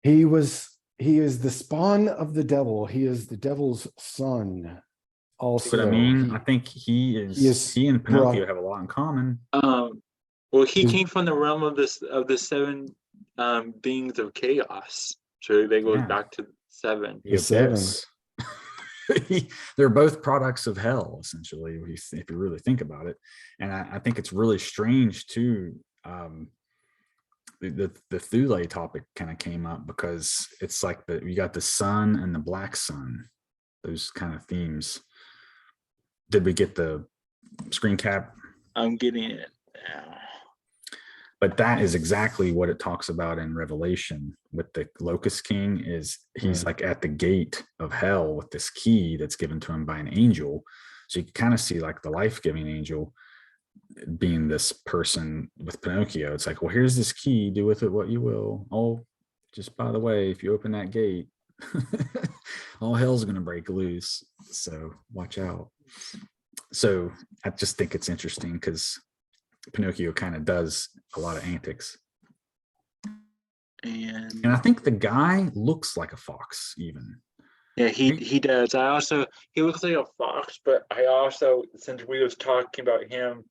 He is the spawn of the devil. He is the devil's son. Also, But I mean, I think he is and Pinocchio brought- have a lot in common. Well, he Is- came from the realm of the seven beings of chaos. So they go Yeah. back to seven. The seven. abyss. They're both products of hell, essentially, if you really think about it. And I think it's really strange too. The Thule topic kind of came up because it's like you got the sun and the black sun, those kind of themes. Did we get the screen cap? I'm getting it now. But that is exactly what it talks about in Revelation with the Locust King. Is he's Right. like at the gate of hell with this key that's given to him by an angel. So you can kind of see like the life-giving angel being this person with Pinocchio. It's like, well, here's this key, do with it what you will. Oh, just by the way, if you open that gate, all hell's gonna break loose. So watch out. So I just think it's interesting because Pinocchio kind of does a lot of antics. And I think the guy looks like a fox even. Yeah, he does. He looks like a fox, but I also, since we was talking about him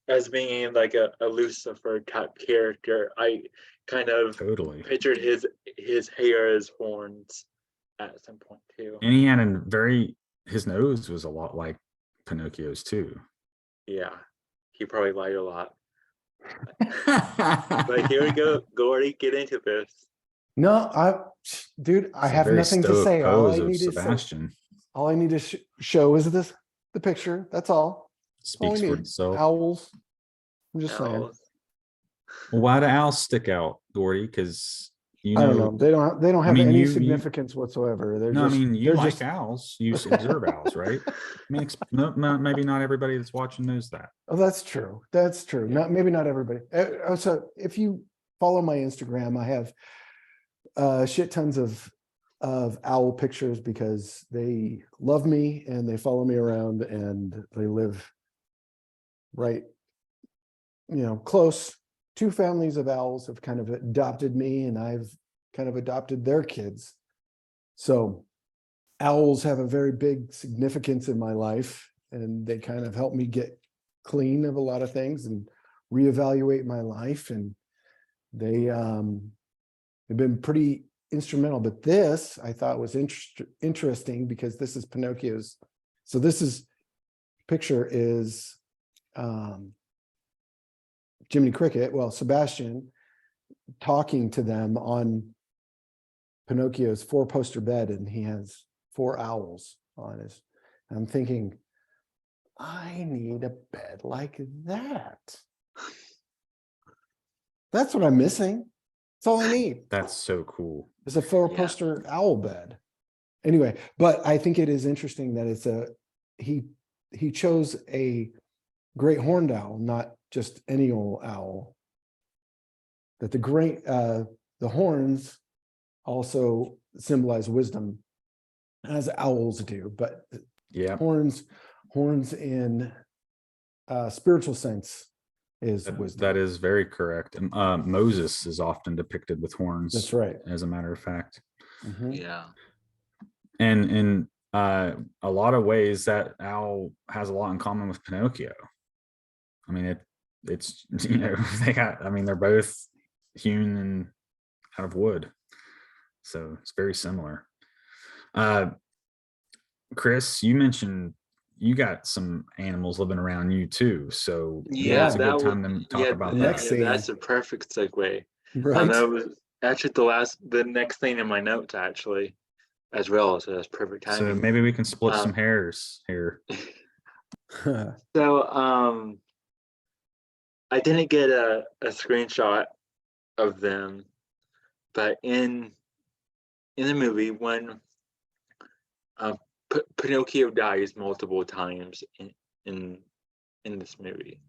as being like a Lucifer type character, I kind of Totally. pictured his hair as horns at some point too. And he had his nose was a lot like Pinocchio's too. Yeah, he probably lied a lot. But here we go, Gordy, get into this. No, dude, I have nothing to say. All I need Sebastian to show is the picture. That's all. speaks for itself. Owls. I'm just saying. Owls. Well, why do owls stick out, Gordy? Because I don't know. They don't have mean, any you- significance whatsoever. They're No, just, I mean, you they're like just, owls. You observe owls, right? I mean, maybe not everybody that's watching knows that. Oh, that's true. That's true. Maybe not everybody. So if you follow my Instagram, I have shit tons of owl pictures because they love me and they follow me around and they live right, close. Two families of owls have kind of adopted me and I've kind of adopted their kids. So owls have a very big significance in my life and they kind of help me get clean of a lot of things and reevaluate my life. And they've been pretty instrumental, but this I thought was interesting because this is Pinocchio's. So picture is Jiminy Cricket, Sebastian talking to them on Pinocchio's 4-poster bed, and he has 4 owls on his. I'm thinking, I need a bed like that. That's what I'm missing. That's all I need. That's so cool. It's a 4-poster owl bed. Anyway, but I think it is interesting that he chose a great horned owl, not just any old owl. That the horns also symbolize wisdom, as owls do, but Yeah, horns in spiritual sense is wisdom. that is very correct. And Moses is often depicted with horns. That's right. As a matter of fact. Mhm. Yeah. And in a lot of ways, that owl has a lot in common with Pinocchio. I mean, it's they're both hewn and out of wood, so it's very similar. Chris, you mentioned you got some animals living around you too. So Yeah, it's a that good would, time to talk yeah, about The next that. scene. that's a perfect segue. Right. That was actually the next thing in my notes, actually, as well. So that's perfect So timing. maybe we can split Um, some hairs here. So I didn't get a screenshot of them, but in the movie when Pinocchio dies multiple times in this movie,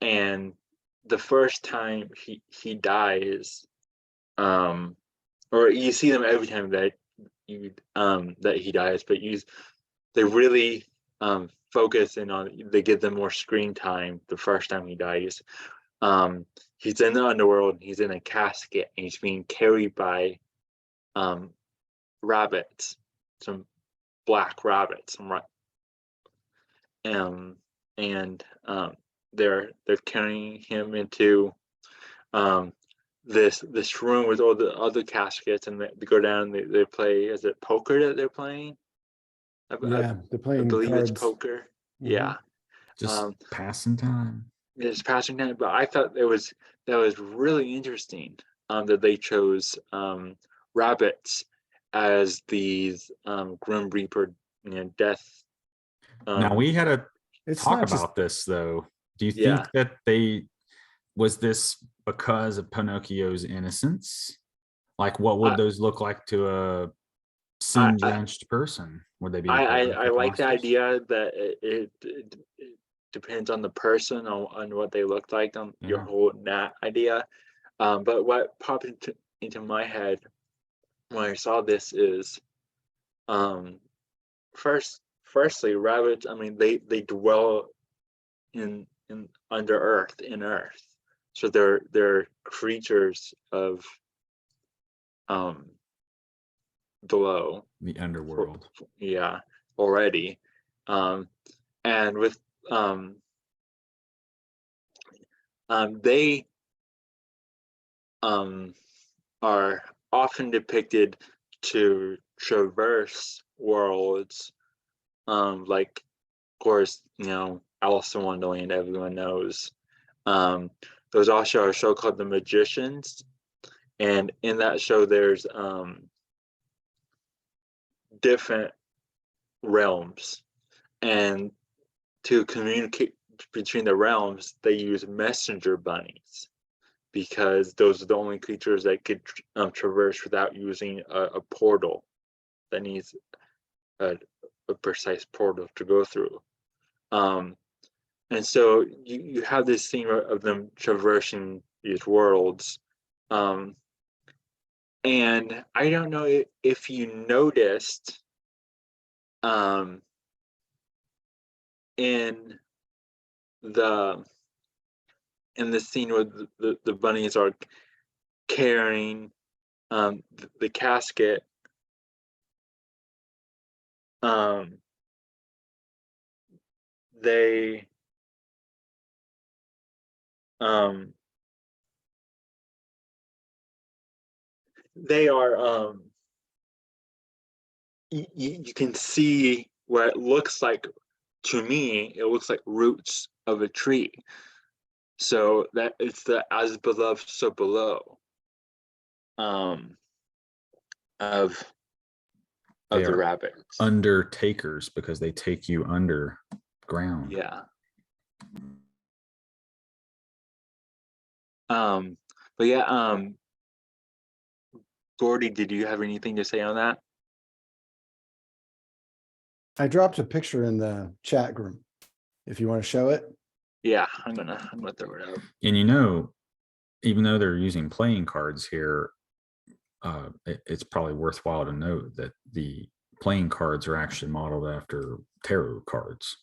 and the first time he dies, or you see them every time that he dies, but they really focus in on, they give them more screen time the first time he dies. He's in the underworld, he's in a casket, and he's being carried by rabbits, some black rabbits, and they're carrying him into this room with all the other caskets, and they go down. They play. Is it poker that they're playing? Yeah, they're I playing believe cards. it's poker. Mhm. Yeah, Just passing time. it's passing time. But I thought that was really interesting. That they chose rabbits as these Grim Reaper, death. Now we had a It's talk not just about this though. Do you Yeah. think that was this because of Pinocchio's innocence? Like, what would those look like to a sin-drenched person? Would they be I horrific like the monsters? idea that it depends on the person, on what they look like, on your Yeah. whole Nat idea. But what popped into my head when I saw this is, firstly, rabbits. I mean, they dwell in under earth, in earth, so they're creatures of below, The underworld. yeah, already, and with they are often depicted to traverse worlds, like, of course, Alice in Wonderland, everyone knows. There's also a show called The Magicians, and in that show there's different realms, and to communicate between the realms they use messenger bunnies, because those are the only creatures that could traverse without using a portal that needs a precise portal to go through. And so you have this theme of them traversing these worlds. And I don't know if you noticed, in the scene where the bunnies are carrying the casket, they are you can see what it looks like. To me, it looks like roots of a tree, so that it's the as beloved so below of They the are rabbits. undertakers because they take you underground. Yeah. But yeah, Gordy, did you have anything to say on that? I dropped a picture in the chat group if you want to show it. Yeah, I'm gonna throw it out. And even though they're using playing cards here, it's probably worthwhile to note that the playing cards are actually modeled after tarot cards.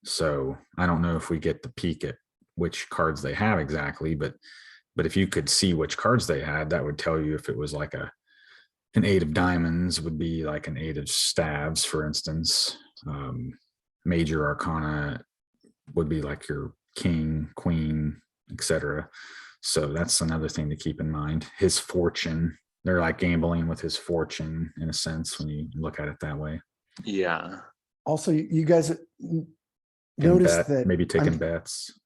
So I don't know if we get to peek at which cards they have exactly, but if you could see which cards they had, that would tell you if it was like an 8 of diamonds would be like an 8 of staves, for instance. Major arcana would be like your king, queen, etc. So that's another thing to keep in mind. His fortune, they're like gambling with his fortune in a sense when you look at it that way. Yeah. Also, you guys Taking noticed that maybe taking I'm, bets.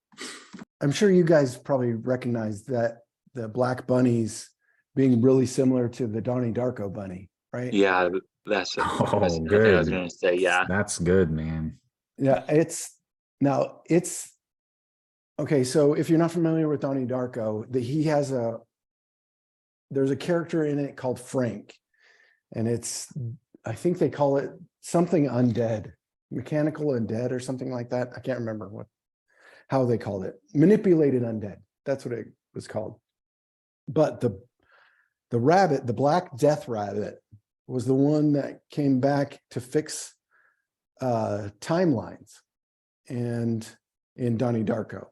I'm sure you guys probably recognize that the black bunnies being really similar to the Donnie Darko bunny, right? Yeah, that's Oh, another thing I was good. gonna say. Yeah. That's good, man. Yeah, it's okay. So if you're not familiar with Donnie Darko, there's a character in it called Frank, and I think they call it something undead, mechanical undead or something like that. I can't remember how they called it. Manipulated undead. That's what it was called. But the rabbit, the Black Death Rabbit, was the one that came back to fix timelines and in Donnie Darko.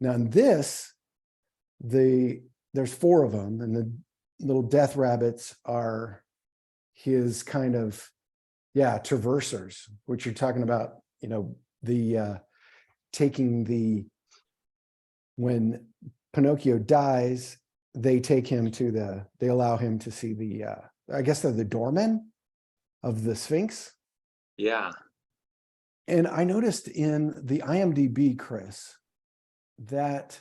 Now in this, there's 4 of them, and the little death rabbits are his kind of, traversers, which you're talking about, the taking when Pinocchio dies, they take him they allow him to see I guess they're the doormen of the Sphinx. Yeah. And I noticed in the IMDb, Chris, that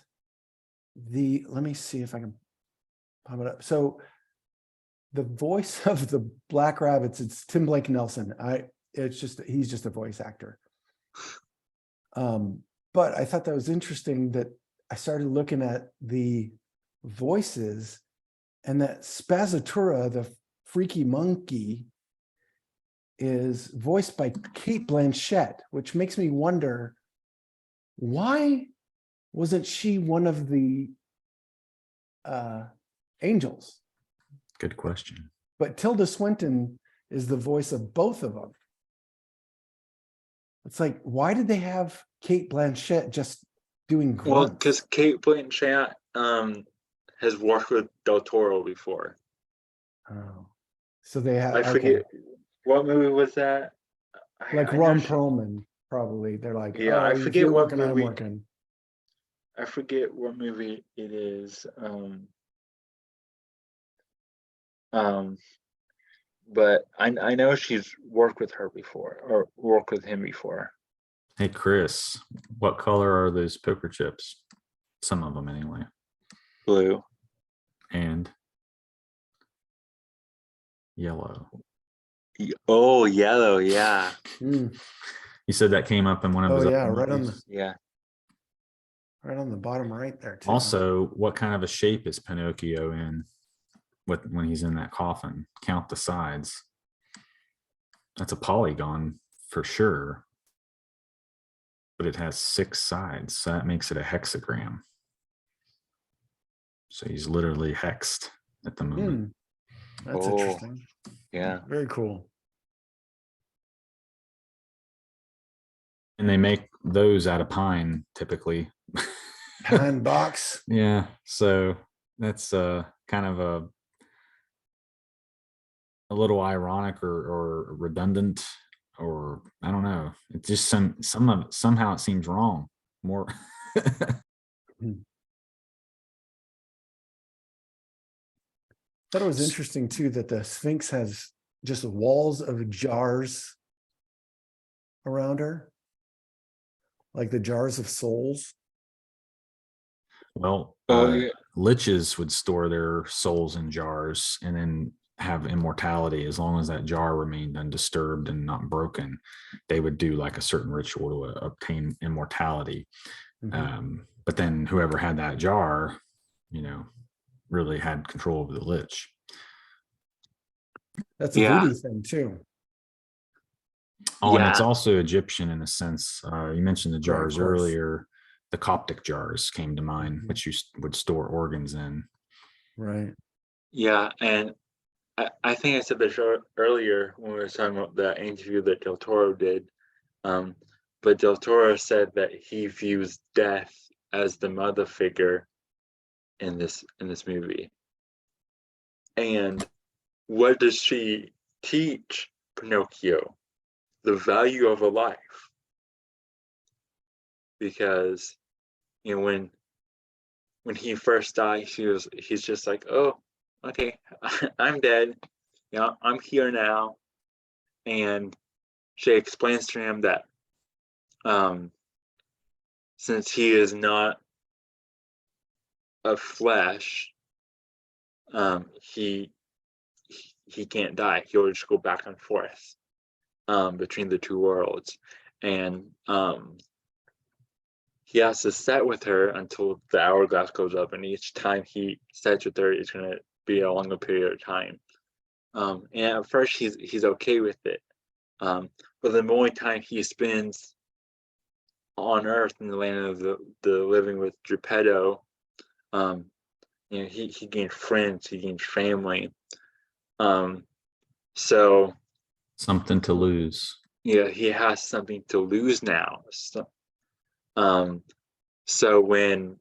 let me see if I can pop it up. So the voice of the Black Rabbits, it's Tim Blake Nelson. He's just a voice actor. But I thought that was interesting that I started looking at the voices, and that Spazatura, the freaky monkey, is voiced by Kate Blanchett, which makes me wonder, why wasn't she one of the angels? Good question. But Tilda Swinton is the voice of both of them. It's like, why did they have Kate Blanchett just doing grunts? Well, because Kate Blanchett has worked with Del Toro before. Oh, so they have. I forget what movie was that. Like Ron Perlman, probably. They're like, yeah, I if forget you're what working, I'm movie. working. I forget what movie it is. But I know she's worked with her before, or worked with him before. Hey, Chris, what color are those poker chips? Some of them, anyway. Blue. And yellow. Oh, yellow. Yeah. Mm. You said that came up in one of his other right on movies? right on the bottom right there too. Also, what kind of a shape is Pinocchio in when he's in that coffin? Count the sides. That's a polygon for sure, but it has 6 sides, so that makes it a hexagram. So he's literally hexed at the moment. That's interesting. Yeah. Very cool. And they make those out of pine typically. Pine box. Yeah, so that's kind of a little ironic or redundant, or I don't know. It just somehow it seems wrong. More. Thought it was interesting too that the Sphinx has just walls of jars around her, like the jars of souls. Well, yeah. liches would store their souls in jars and then have immortality. As long as that jar remained undisturbed and not broken, they would do like a certain ritual to obtain immortality. But then whoever had that jar, really had control over the lich. That's a voodoo thing too. Oh, and it's also Egyptian in a sense. You mentioned the jars earlier. The Coptic jars came to mind, which you would store organs in. Right. Yeah, and I think I said this earlier when we were talking about the interview that Del Toro did. But Del Toro said that he views death as the mother figure in this movie. And what does she teach Pinocchio? The value of a life. Because when he first died, he's just like, oh, okay, I'm dead. I'm here now. And she explains to him that since he is not of flesh, he can't die. He'll just go back and forth between the two worlds, and he has to set with her until the hourglass goes up, and each time he sets with her, it's going to be a longer period of time. And at first, he's okay with it, but the more time he spends on Earth in the land of the living with Geppetto, he gains friends, he gains family. So something to lose. Yeah, he has something to lose now. So when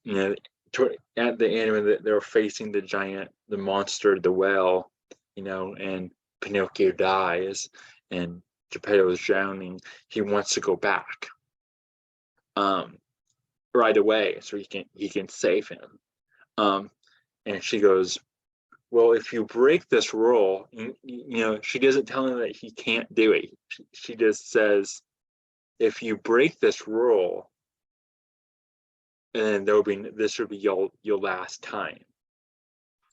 at the end when they're facing the monster, the whale, and Pinocchio dies and Geppetto is drowning, he wants to go back right away so he can save him. And she goes, well, if you break this rule, she doesn't tell him that he can't do it. She just says, if you break this rule, and this will be your last time.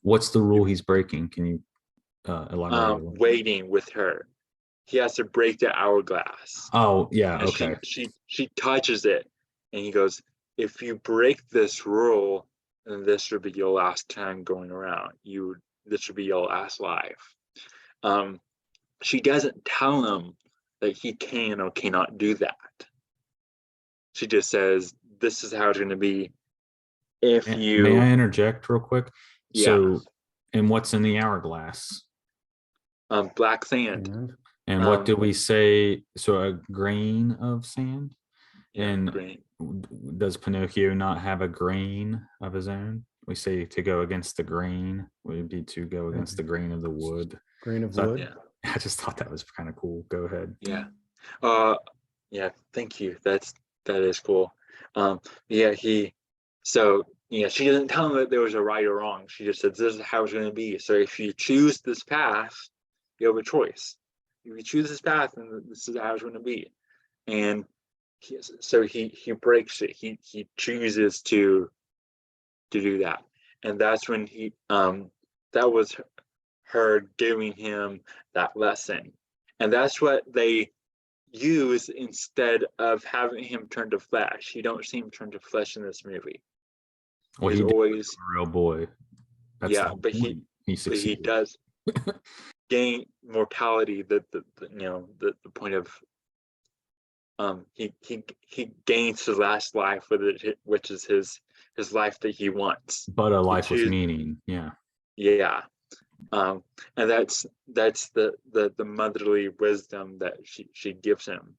What's the rule he's breaking? Can you elaborate? Waiting with her. He has to break the hourglass. Oh, yeah, and okay. She touches it, and he goes, if you break this rule, then this will be your last time going around. This will be your last life. She doesn't tell him that he can or cannot do that. She just says, this is how it's going to be if you... May I interject real quick? Yeah. So, and what's in the hourglass? Black sand. And what do we say? So a grain of sand? Yeah, and grain. Does Pinocchio not have a grain of his own? We say to go against the grain would be to go against the grain of the wood. Grain of So wood. Yeah. I just thought that was kind of cool. Go ahead. Yeah. Yeah, thank you. That is cool. She doesn't tell him that there was a right or wrong. She just says, this is how it's going to be. So if you choose this path, you have a choice. If you choose this path, then this is how it's going to be. And he breaks it. He chooses to do that. And that's when that was her giving him that lesson. And that's what they use instead of having him turn to flesh. You don't see him turn to flesh in this movie. Well, He's he always a real boy. That's yeah, the but point. He he succeeded. does gain mortality. The point of he gains his last life with it, which is his life that he wants. But a life with meaning. Yeah. Yeah. And that's the motherly wisdom that she gives him.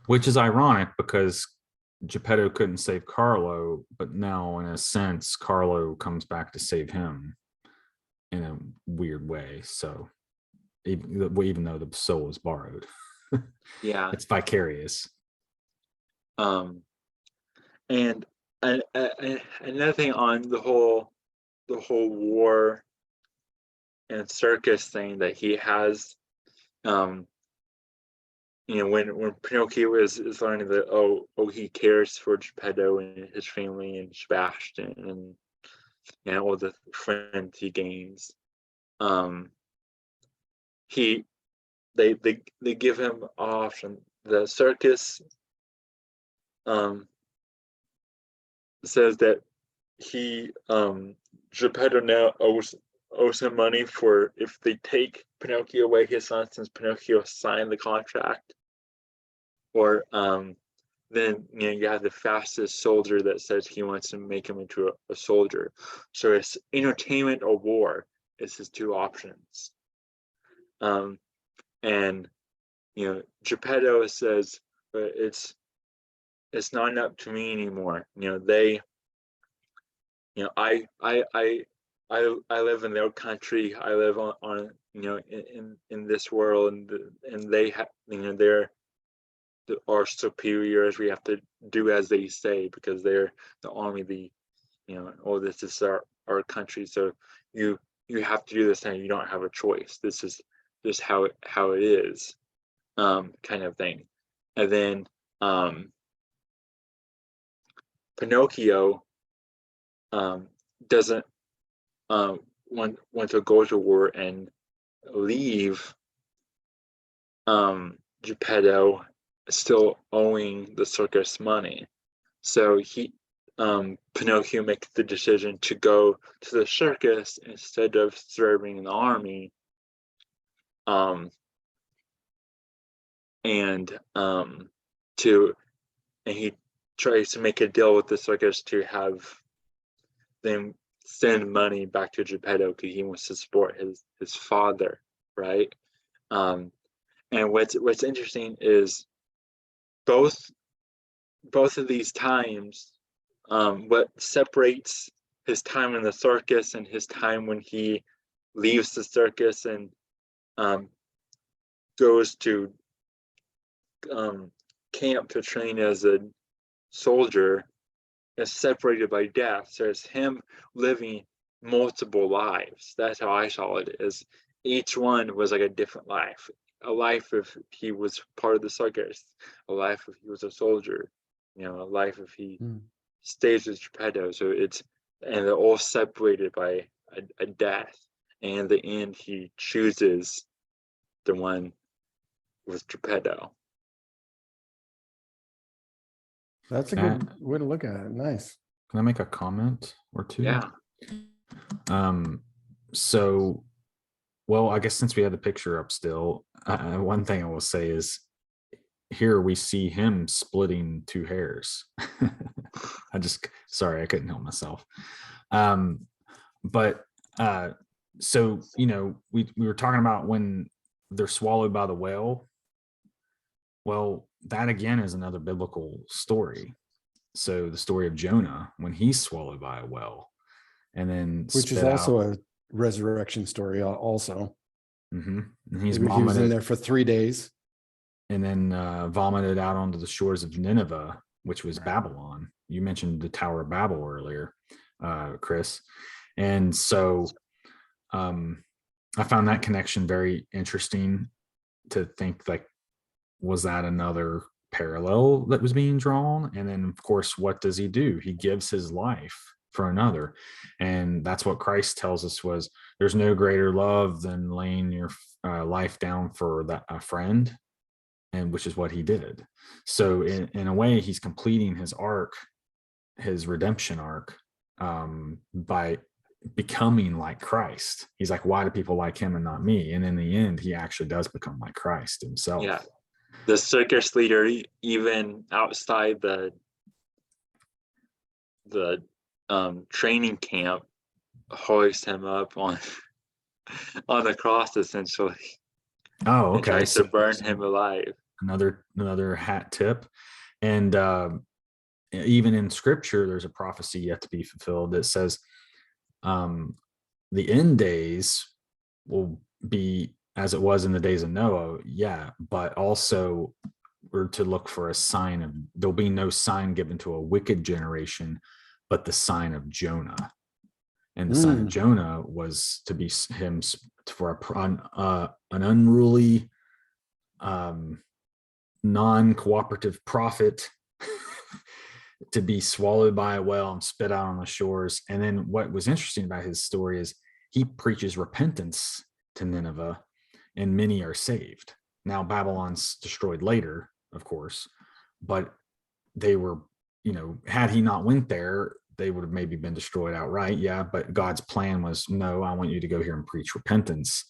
Which is ironic because Geppetto couldn't save Carlo, but now in a sense, Carlo comes back to save him in a weird way. So even though the soul is borrowed, Yeah, it's vicarious. and another thing on the whole war and circus thing that he has, when Pinocchio is learning that he cares for Geppetto and his family and Sebastian and all the friends he gains, they give him an option. The circus says that Geppetto now owes him money for if they take Pinocchio away, his son, since Pinocchio signed the contract. Or then you have the fastest soldier that says he wants to make him into a soldier. So it's entertainment or war is his two options. And Geppetto says, it's not up to me anymore. I live in their country. I live on in this world, and they have they're our superiors. We have to do as they say because they're the army. This is our country. So you you have to do this and you don't have a choice. This is just how it is, kind of thing. And then Pinocchio doesn't want to go to war and leave Geppetto still owing the circus money. So Pinocchio makes the decision to go to the circus instead of serving in the army. And he tries to make a deal with the circus to have them send money back to Geppetto because he wants to support his father, right? And what's interesting is both of these times, what separates his time in the circus and his time when he leaves the circus and goes to camp to train as a soldier, is separated by death. So it's him living multiple lives. That's how I saw it, is each one was like a different life. A life if he was part of the circus, a life if he was a soldier, a life if he stays with Geppetto. So and they're all separated by a death. And in the end, he chooses the one with Geppetto. That's a good way to look at it. Nice. Can I make a comment or two? Yeah. So, well, I guess since we had the picture up still, one thing I will say is here we see him splitting two hairs. Sorry, I couldn't help myself. But so, we were talking about when they're swallowed by the whale. Well, that again is another biblical story. So the story of Jonah when he's swallowed by a whale, and then which is also a resurrection story. Also, and he was in there for 3 days, and then vomited out onto the shores of Nineveh, which was Babylon. You mentioned the Tower of Babel earlier, Chris, and so I found that connection very interesting to think, like, was that another parallel that was being drawn? And then, of course, what does he do? He gives his life for another. And that's what Christ tells us, was there's no greater love than laying your life down for a friend, and which is what he did. So in a way, he's completing his arc, his redemption arc, by becoming like Christ. He's like, why do people like him and not me? And in the end, he actually does become like Christ himself. Yeah. The circus leader, even outside the training camp, hoists him up on the cross, essentially. Oh, okay. And tries to burn him alive. Another hat tip. And even in scripture, there's a prophecy yet to be fulfilled that says the end days will be as it was in the days of Noah, but also we're to look for a sign of, there'll be no sign given to a wicked generation, but the sign of Jonah. And the sign of Jonah was to be him for an unruly, non-cooperative prophet to be swallowed by a whale and spit out on the shores. And then what was interesting about his story is he preaches repentance to Nineveh, and many are saved. Now Babylon's destroyed later, of course, but they were, had he not went there, they would have maybe been destroyed outright. Yeah, but God's plan was, no, I want you to go here and preach repentance,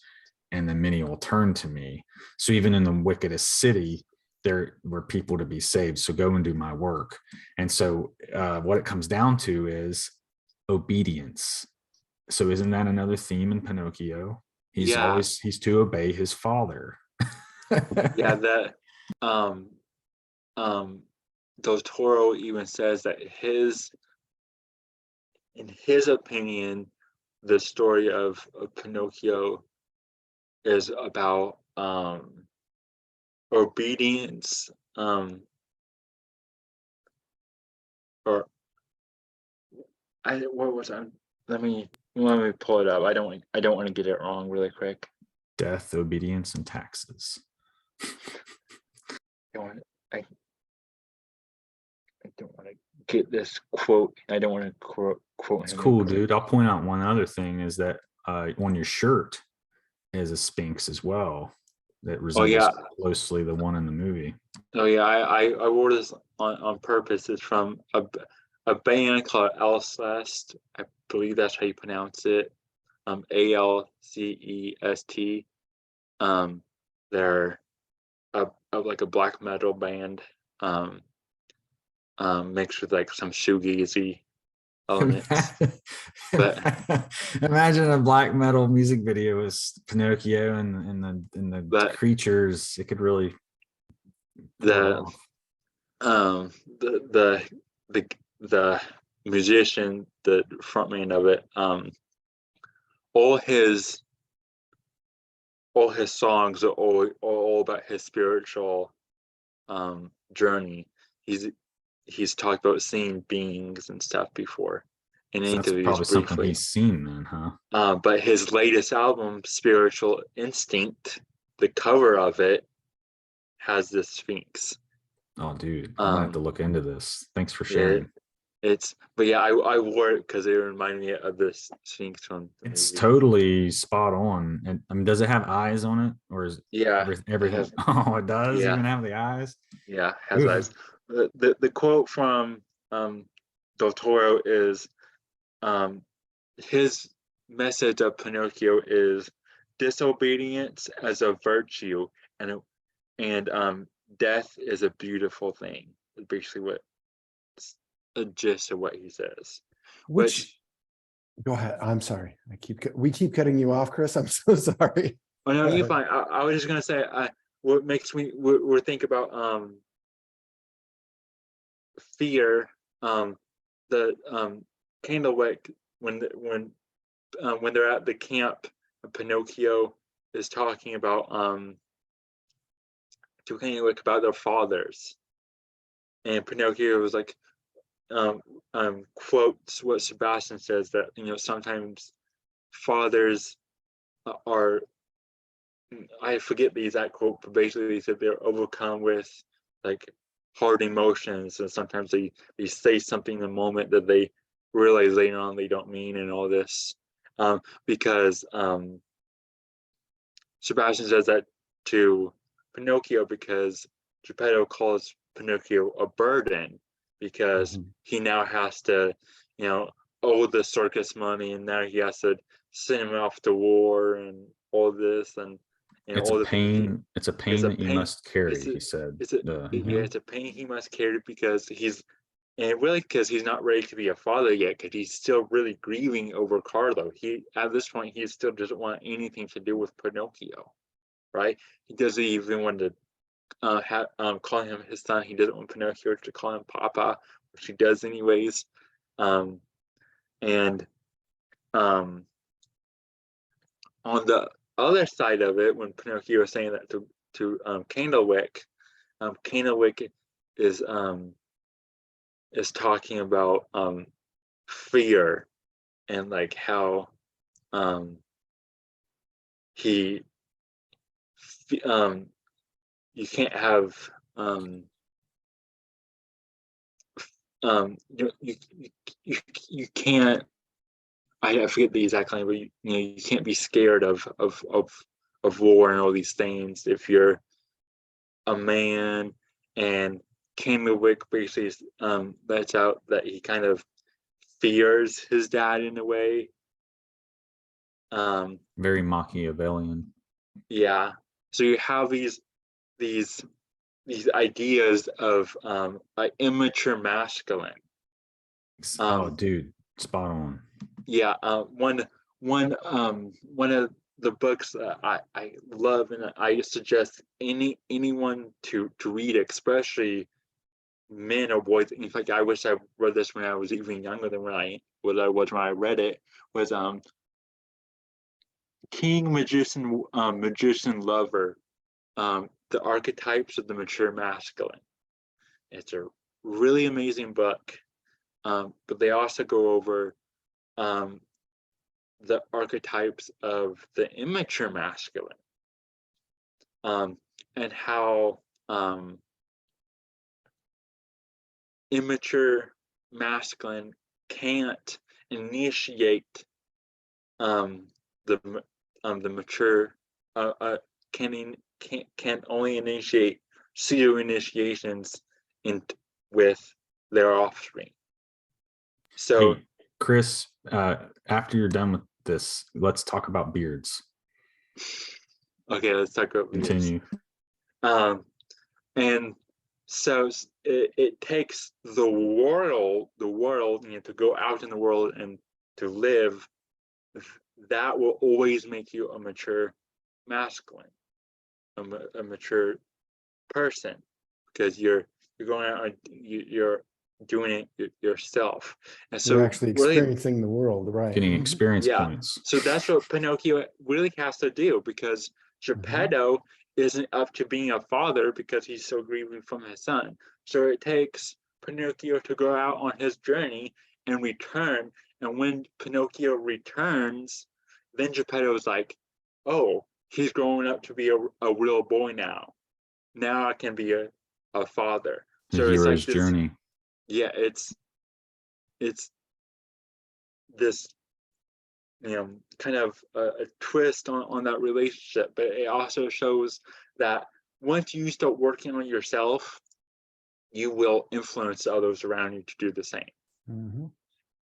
and then many will turn to me. So even in the wickedest city, there were people to be saved. So go and do my work. And so what it comes down to is obedience. So isn't that another theme in Pinocchio? He's to obey his father. Yeah, that Del Toro even says that in his opinion, the story of Pinocchio is about obedience, let me let me pull it up. I don't want to get it wrong really quick. Death, obedience, and taxes. I don't want to get this quote. I don't want to quote It's him. cool, dude. I'll point out one other thing is that on your shirt is a sphinx as well that resembles closely the one in the movie. Oh yeah, I wore this on purpose. It's from a band called Alcest. I believe that's how you pronounce it. Alcest. They're like a black metal band. Mixed with like some shoegazy elements. But imagine a black metal music video with Pinocchio and the creatures. It could really the musician, the frontman of it, all his songs are all about his spiritual journey. He's talked about seeing beings and stuff before in interviews probably briefly. Something he's seen then, huh? But his latest album, Spiritual Instinct, the cover of it has this sphinx. Oh, dude, I'm gonna have to look into this. Thanks for sharing. But yeah, I wore it because it reminded me of this sphinx from the It's movie. totally spot on. And I mean, does it have eyes on it, or is everything? Oh, it does even have the eyes. Yeah, has eyes. The quote from Del Toro is, his message of Pinocchio is disobedience as a virtue, and death is a beautiful thing. Basically, what a gist of what he says. Go ahead. I'm sorry. We keep cutting you off, Chris. I'm so sorry. Oh no, you're fine. I was just gonna say, what makes me we're think about fear. The Candlewick, when they're at the camp, Pinocchio is talking about to Candlewick about their fathers, and Pinocchio was like, quotes what Sebastian says, that sometimes fathers are, I forget the exact quote, but basically he said they're overcome with like hard emotions, and sometimes they say something in the moment that they realize later on they don't mean, and all this, because Sebastian says that to Pinocchio because Geppetto calls Pinocchio a burden, because he now has to owe the circus money, and now he has to send him off to war and all this, and it's a pain. It's a pain that you must carry. He said, it's a pain he must carry because he's not ready to be a father yet, because he's still really grieving over Carlo. He at this point he still doesn't want anything to do with Pinocchio, right? He doesn't even want to call him his son. He doesn't want Pinocchio to call him Papa, which he does anyways. And on the other side of it, when Pinocchio was saying that to Candlewick, Candlewick is talking about fear, and like how he you can't have you can't, I forget the exact line, but you can't be scared of war and all these things if you're a man. And Candlewick basically lets out that he kind of fears his dad in a way. Very Machiavellian. Yeah. So you have these ideas of immature masculine. Oh, dude, spot on. Yeah. One of the books that I love, and I suggest anyone to read, especially men or boys. In fact, I wish I read this when I was even younger than when I was when I read it. Was King Magician Lover, the archetypes of the mature masculine. It's a really amazing book, but they also go over the archetypes of the immature masculine, and how immature masculine can't initiate the mature, can only initiate pseudo initiations with their offspring. So Hey, Chris, after you're done with this, let's talk about beards. okay, let's talk about beards. Continue. And so it takes the world, to go out in the world and to live. That will always make you a mature masculine, a mature person, because you're going out, you're doing it yourself, and so You're actually really, experiencing the world, right? Getting experience yeah. points. So that's what Pinocchio really has to do, because Geppetto isn't up to being a father because he's so grieving from his son. So it takes Pinocchio to go out on his journey and return. And when Pinocchio returns, then Geppetto's like, oh, he's growing up to be a real boy now. Now I can be a father. The So it's like hero's this, journey. yeah, it's this, kind of a twist on that relationship, but it also shows that once you start working on yourself, you will influence others around you to do the same. Mm-hmm.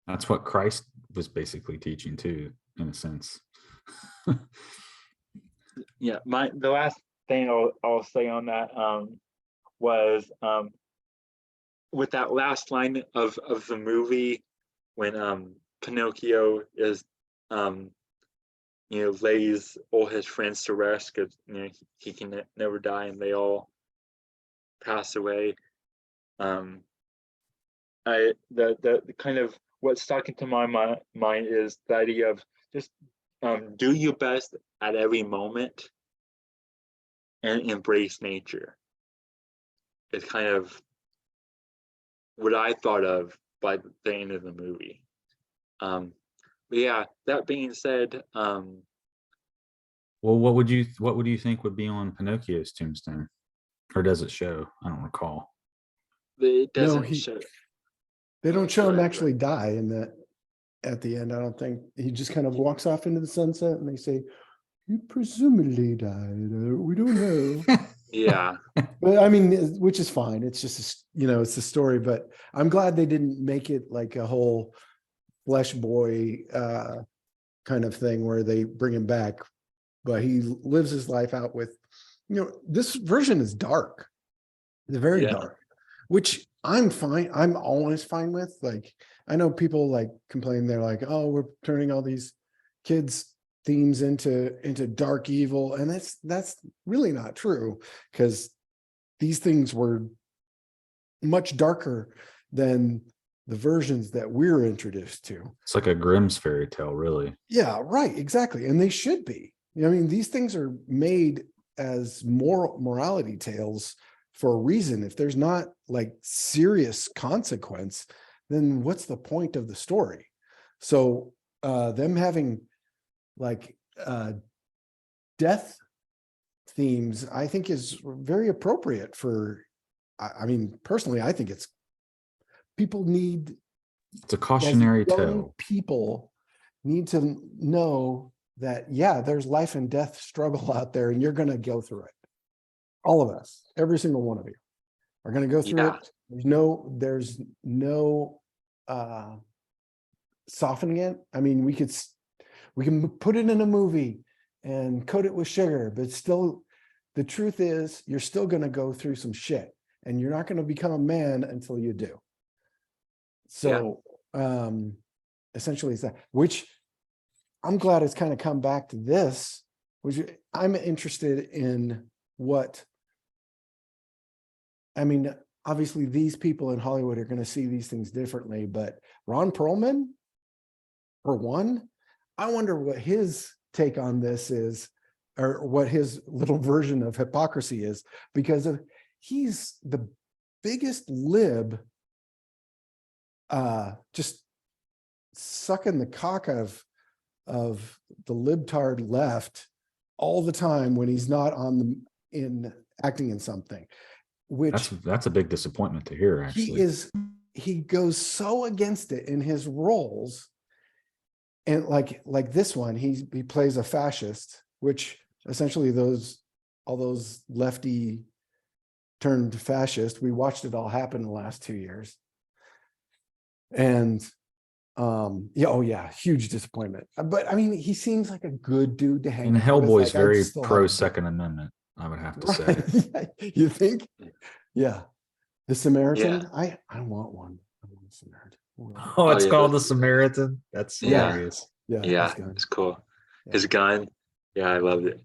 That's what Christ was basically teaching too, in a sense. Yeah, the last thing I'll say on that was with that last line of the movie, when Pinocchio is lays all his friends to rest because he can never die and they all pass away. The kind of what stuck into my mind is the idea of just do your best at every moment and embrace nature. It's kind of what I thought of by the end of the movie. But yeah, that being said, Well, what would you think would be on Pinocchio's tombstone, or does it show? I don't recall. it doesn't No, show. they don't show him Right, actually die at the end. I don't think. He just kind of walks off into the sunset, and they say, "He presumably died. We don't know." Yeah, But I mean, which is fine. It's just it's a story. But I'm glad they didn't make it like a whole flesh boy kind of thing where they bring him back, but he lives his life out with. This version is dark. It's very Yeah. dark, which I'm fine. I'm always fine with. Like, I know people like complain. They're like, "Oh, we're turning all these kids' themes into dark evil," and that's really not true, because these things were much darker than the versions that we're introduced to. It's like a Grimm's fairy tale, really. Yeah, right, exactly, and they should be. I mean, these things are made as morality tales for a reason. If there's not like serious consequence, then what's the point of the story? So them having like death themes, I think, is very appropriate for, I mean, personally, I think people need, It's a cautionary as young tale. people need to know that, yeah, there's life and death struggle out there, and you're going to go through it. All of us, every single one of you are going to go through it. There's no softening it. I mean, we can put it in a movie and coat it with sugar, but still, the truth is you're still going to go through some shit, and you're not going to become a man until you do. So essentially it's that, which I'm glad it's kind of come back to this, which I'm interested in what, I mean, obviously these people in Hollywood are going to see these things differently, but Ron Perlman, for one, I wonder what his take on this is, or what his little version of hypocrisy is, because he's the biggest lib, just sucking the cock of the libtard left all the time when he's not in acting in something, which That's a big disappointment to hear, actually. he goes so against it in his roles. And like this one, he plays a fascist, which essentially all those lefty turned fascist. We watched it all happen in the last 2 years. And huge disappointment. But I mean, he seems like a good dude to hang And out with. Hellboy's Like, very I'd still have pro a- Second Amendment, I would have to say. Right. You think? Yeah. The Samaritan? Yeah. I want one. I want a Samaritan. Oh, it's yeah, called the that's- Samaritan. That's Yeah. hilarious. Yeah. Yeah, his gun. it's cool. Yeah. His gun. Yeah, I loved it.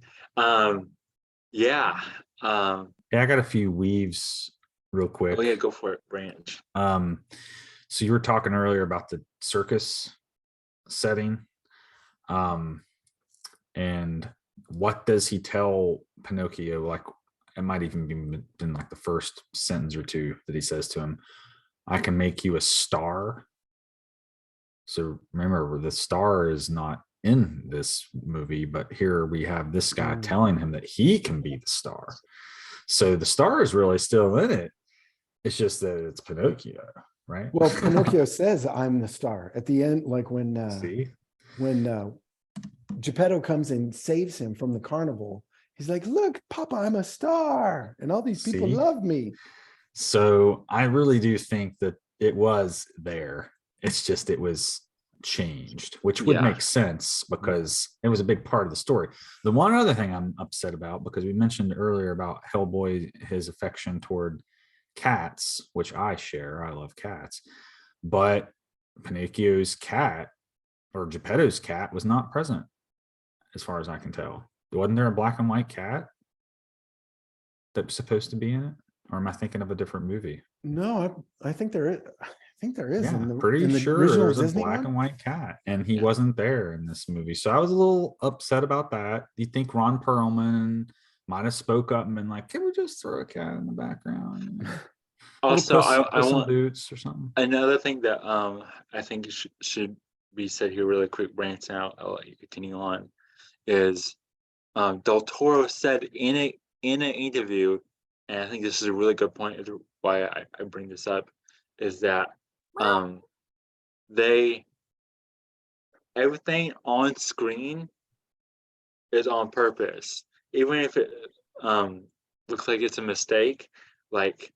Yeah. Yeah, I got a few weaves real quick. Oh yeah, go for it, Branch. So you were talking earlier about the circus setting. And what does he tell Pinocchio? Like, it might even be in like the first sentence or two that he says to him, I can make you a star. So remember, the star is not in this movie, but here we have this guy telling him that he can be the star. So the star is really still in it. It's just that it's Pinocchio, right? Well, Pinocchio says, I'm the star at the end, like when Geppetto comes and saves him from the carnival. He's like, look, Papa, I'm a star. And all these people See? love me. So I really do think that it was there. It's just it was changed, which would Yeah. make sense because it was a big part of the story. The one other thing I'm upset about, because we mentioned earlier about Hellboy, his affection toward cats, which I share. I love cats. But Pinocchio's cat, or Geppetto's cat, was not present as far as I can tell. Wasn't there a black and white cat that was supposed to be in it? Or am I thinking of a different movie? No, I think there is. I think there is. Yeah, in the pretty sure original there's a Disney black one? and white cat, and he wasn't there in this movie. So I was a little upset about that. Do you think Ron Perlman might have spoke up and been like, "Can we just throw a cat in the background? Also, I Puss in want Boots or something." another thing that I think should be said here really quick, Branch. Now I'll let you continue on. Is Del Toro said in an interview, and I think this is a really good point. Is why I bring this up, is that everything on screen is on purpose, even if it looks like it's a mistake, like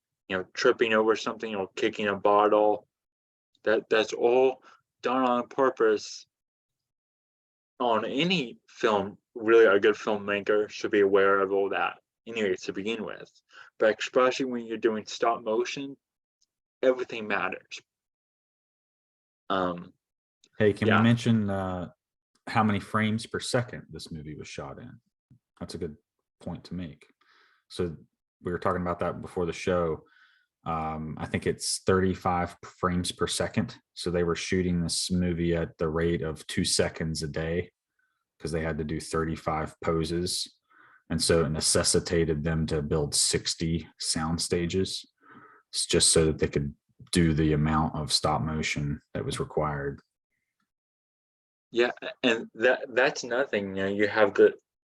tripping over something or kicking a bottle. That's all done on purpose. On any film, really a good filmmaker should be aware of all that anyway to begin with. But especially when you're doing stop motion, everything matters. Hey, can Yeah. we mention how many frames per second this movie was shot in? That's a good point to make. So we were talking about that before the show. I think it's 35 frames per second. So they were shooting this movie at the rate of 2 seconds a day because they had to do 35 poses. And so it necessitated them to build 60 sound stages just so that they could do the amount of stop motion that was required. Yeah, and that's nothing. You have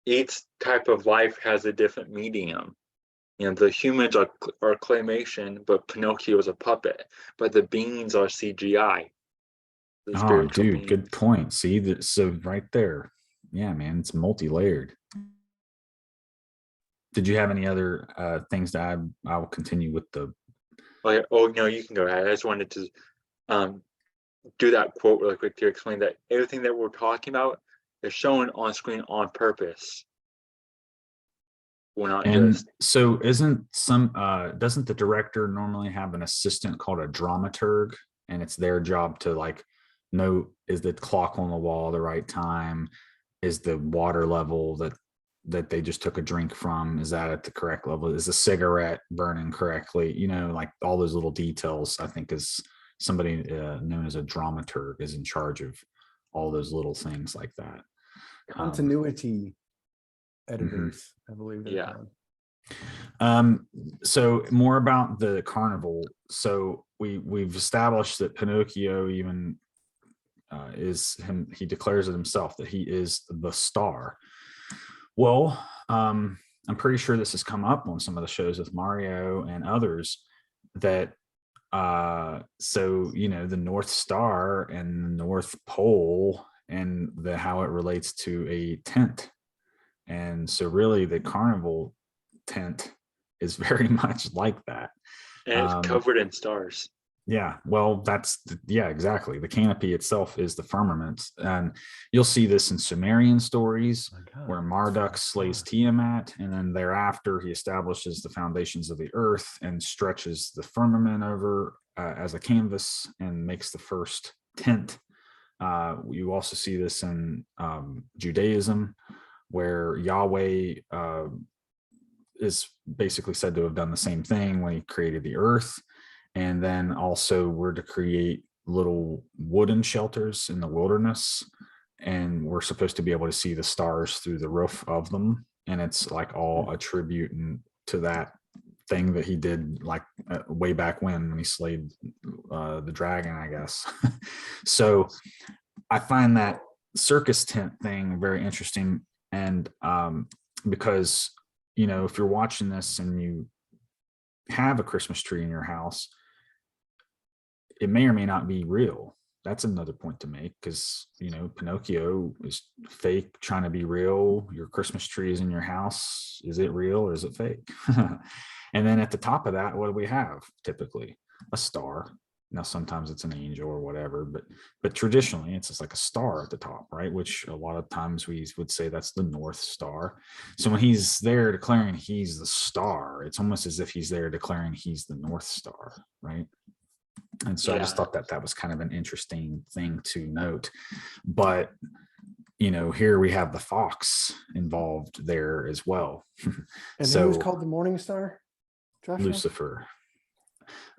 each type of life has a different medium. The humans are claymation, but Pinocchio is a puppet. But the beings are CGI. The Oh, spiritual dude, beings. good point. See that? So right there, yeah, man, it's multi-layered. Did you have any other things to add? I will continue with the. Oh no, you can go ahead. I just wanted to do that quote really quick to explain that everything that we're talking about is shown on screen on purpose. We're not And just. so doesn't the director normally have an assistant called a dramaturg, and it's their job to like know, is the clock on the wall the right time, is the water level that they just took a drink from, is that at the correct level, is the cigarette burning correctly, like all those little details. I think is somebody known as a dramaturg is in charge of all those little things like that. Continuity editors, I believe. Yeah. So more about the carnival. So we've established that Pinocchio even is him. He declares it himself that he is the star. Well, I'm pretty sure this has come up on some of the shows with Mario and others, that so the North Star and the North Pole and how it relates to a tent. And so really the carnival tent is very much like that. And it's covered in stars. Yeah, well, exactly. The canopy itself is the firmament. And you'll see this in Sumerian stories where Marduk slays Tiamat, and then thereafter he establishes the foundations of the earth and stretches the firmament over as a canvas and makes the first tent. You also see this in Judaism, where Yahweh is basically said to have done the same thing when he created the earth. And then also we're to create little wooden shelters in the wilderness, and we're supposed to be able to see the stars through the roof of them. And it's like all a tribute to that thing that he did like way back when he slayed the dragon, I guess. So I find that circus tent thing very interesting. And because, if you're watching this and you have a Christmas tree in your house, it may or may not be real. That's another point to make, because Pinocchio is fake trying to be real. Your Christmas tree is in your house. Is it real or is it fake? And then at the top of that, what do we have? Typically a star. Now sometimes it's an angel or whatever, but traditionally it's just like a star at the top, right? Which a lot of times we would say that's the North Star. So when he's there declaring he's the star, it's almost as if he's there declaring he's the North Star, right? And so I just thought that was kind of an interesting thing to note. But here we have the fox involved there as well. And so who's called the morning star, Joshua? Lucifer.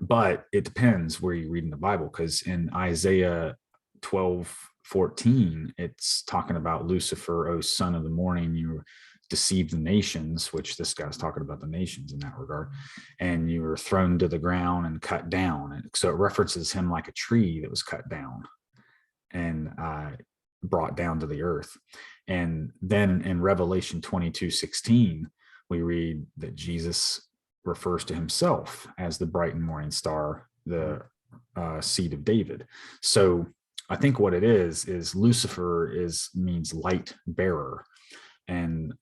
But it depends where you read in the Bible, because in Isaiah 12:14, it's talking about Lucifer, O son of the morning, you deceived the nations, which this guy's talking about the nations in that regard, and you were thrown to the ground and cut down. And so it references him like a tree that was cut down and brought down to the earth. And then in Revelation 22:16, we read that Jesus refers to himself as the bright and morning star, the seed of David. So I think what it is Lucifer means light bearer. And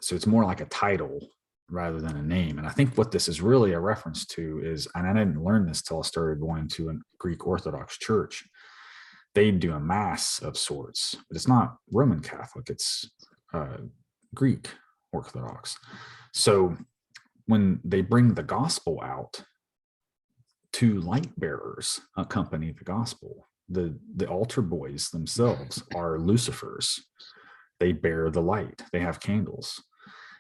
so it's more like a title rather than a name. And I think what this is really a reference to is, and I didn't learn this till I started going to a Greek Orthodox church, they do a mass of sorts, but it's not Roman Catholic, it's Greek Orthodox. So when they bring the gospel out, two light bearers accompany the gospel. The altar boys themselves are Lucifers. They bear the light. They have candles.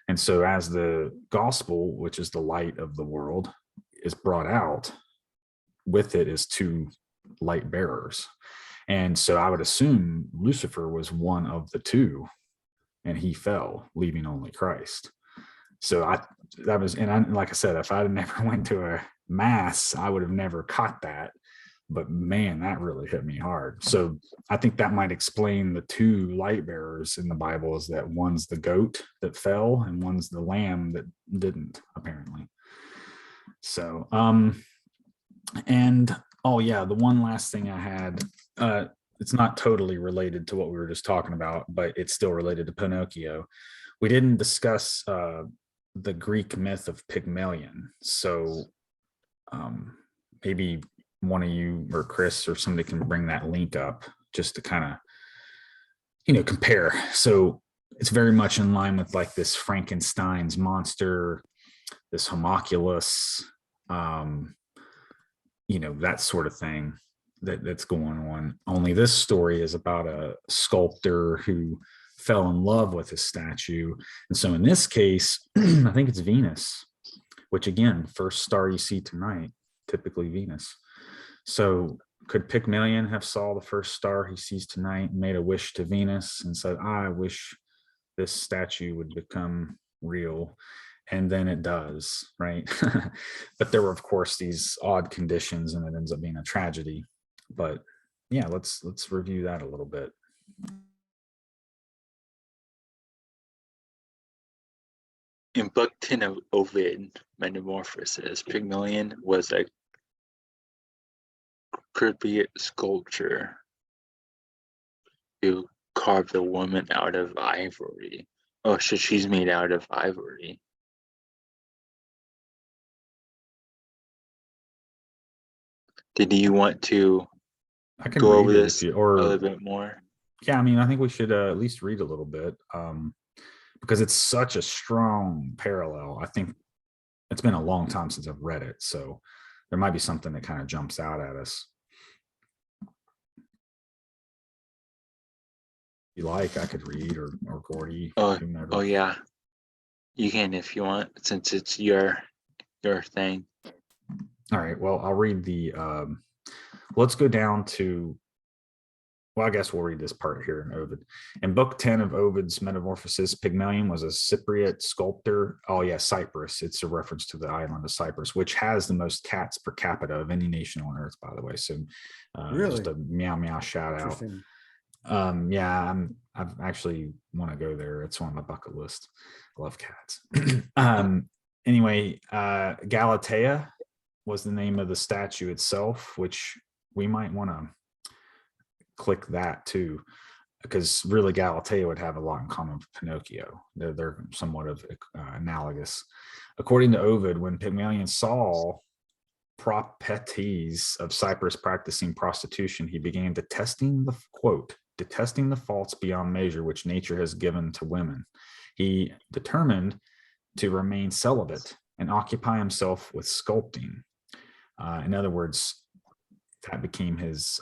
And so as the gospel, which is the light of the world, is brought out, with it is two light bearers. And so I would assume Lucifer was one of the two, and he fell, leaving only Christ. So like I said, if I had never went to a mass, I would have never caught that. But man, that really hit me hard. So I think that might explain the two light bearers in the Bible, is that one's the goat that fell and one's the lamb that didn't, apparently. So, and oh yeah, the one last thing I had, it's not totally related to what we were just talking about, but it's still related to Pinocchio. We didn't discuss the Greek myth of Pygmalion. So maybe one of you or Chris or somebody can bring that link up just to kind of, compare. So it's very much in line with like this Frankenstein's monster, this homunculus, that sort of thing that's going on. Only this story is about a sculptor who fell in love with his statue. And so in this case, I think it's Venus, which again, first star you see tonight, typically Venus. So could Pygmalion have saw the first star he sees tonight, made a wish to Venus and said, I wish this statue would become real? And then it does, right? But there were, of course, these odd conditions, and it ends up being a tragedy. But yeah, let's review that a little bit. In Book 10 of Ovid, Metamorphosis, Pygmalion was a Cypriot sculpture who carved a woman out of ivory. Oh, so she's made out of ivory. Did you want to I can go read over it this if you, a or little bit more? yeah, I mean, I think we should at least read a little bit, because it's such a strong parallel. I think it's been a long time since I've read it, so there might be something that kind of jumps out at us. If you like, I could read, or Gordy, Oh, whomever. oh yeah, you can if you want, since it's your thing. All right. Well, I'll read the. Let's go down to. Well, I guess we'll read this part here in Ovid. In Book 10 of Ovid's Metamorphosis, Pygmalion was a Cypriot sculptor. Oh, yeah, Cyprus. It's a reference to the island of Cyprus, which has the most cats per capita of any nation on earth, by the way. So Really? just a meow meow shout out. Yeah, I've actually want to go there. It's on my bucket list. I love cats. Anyway, Galatea was the name of the statue itself, which we might want to click that too, because really Galatea would have a lot in common with Pinocchio. They're somewhat of analogous. According to Ovid, when Pygmalion saw Propetes of Cyprus practicing prostitution, he began detesting the faults beyond measure which nature has given to women. He determined to remain celibate and occupy himself with sculpting. In other words, that became his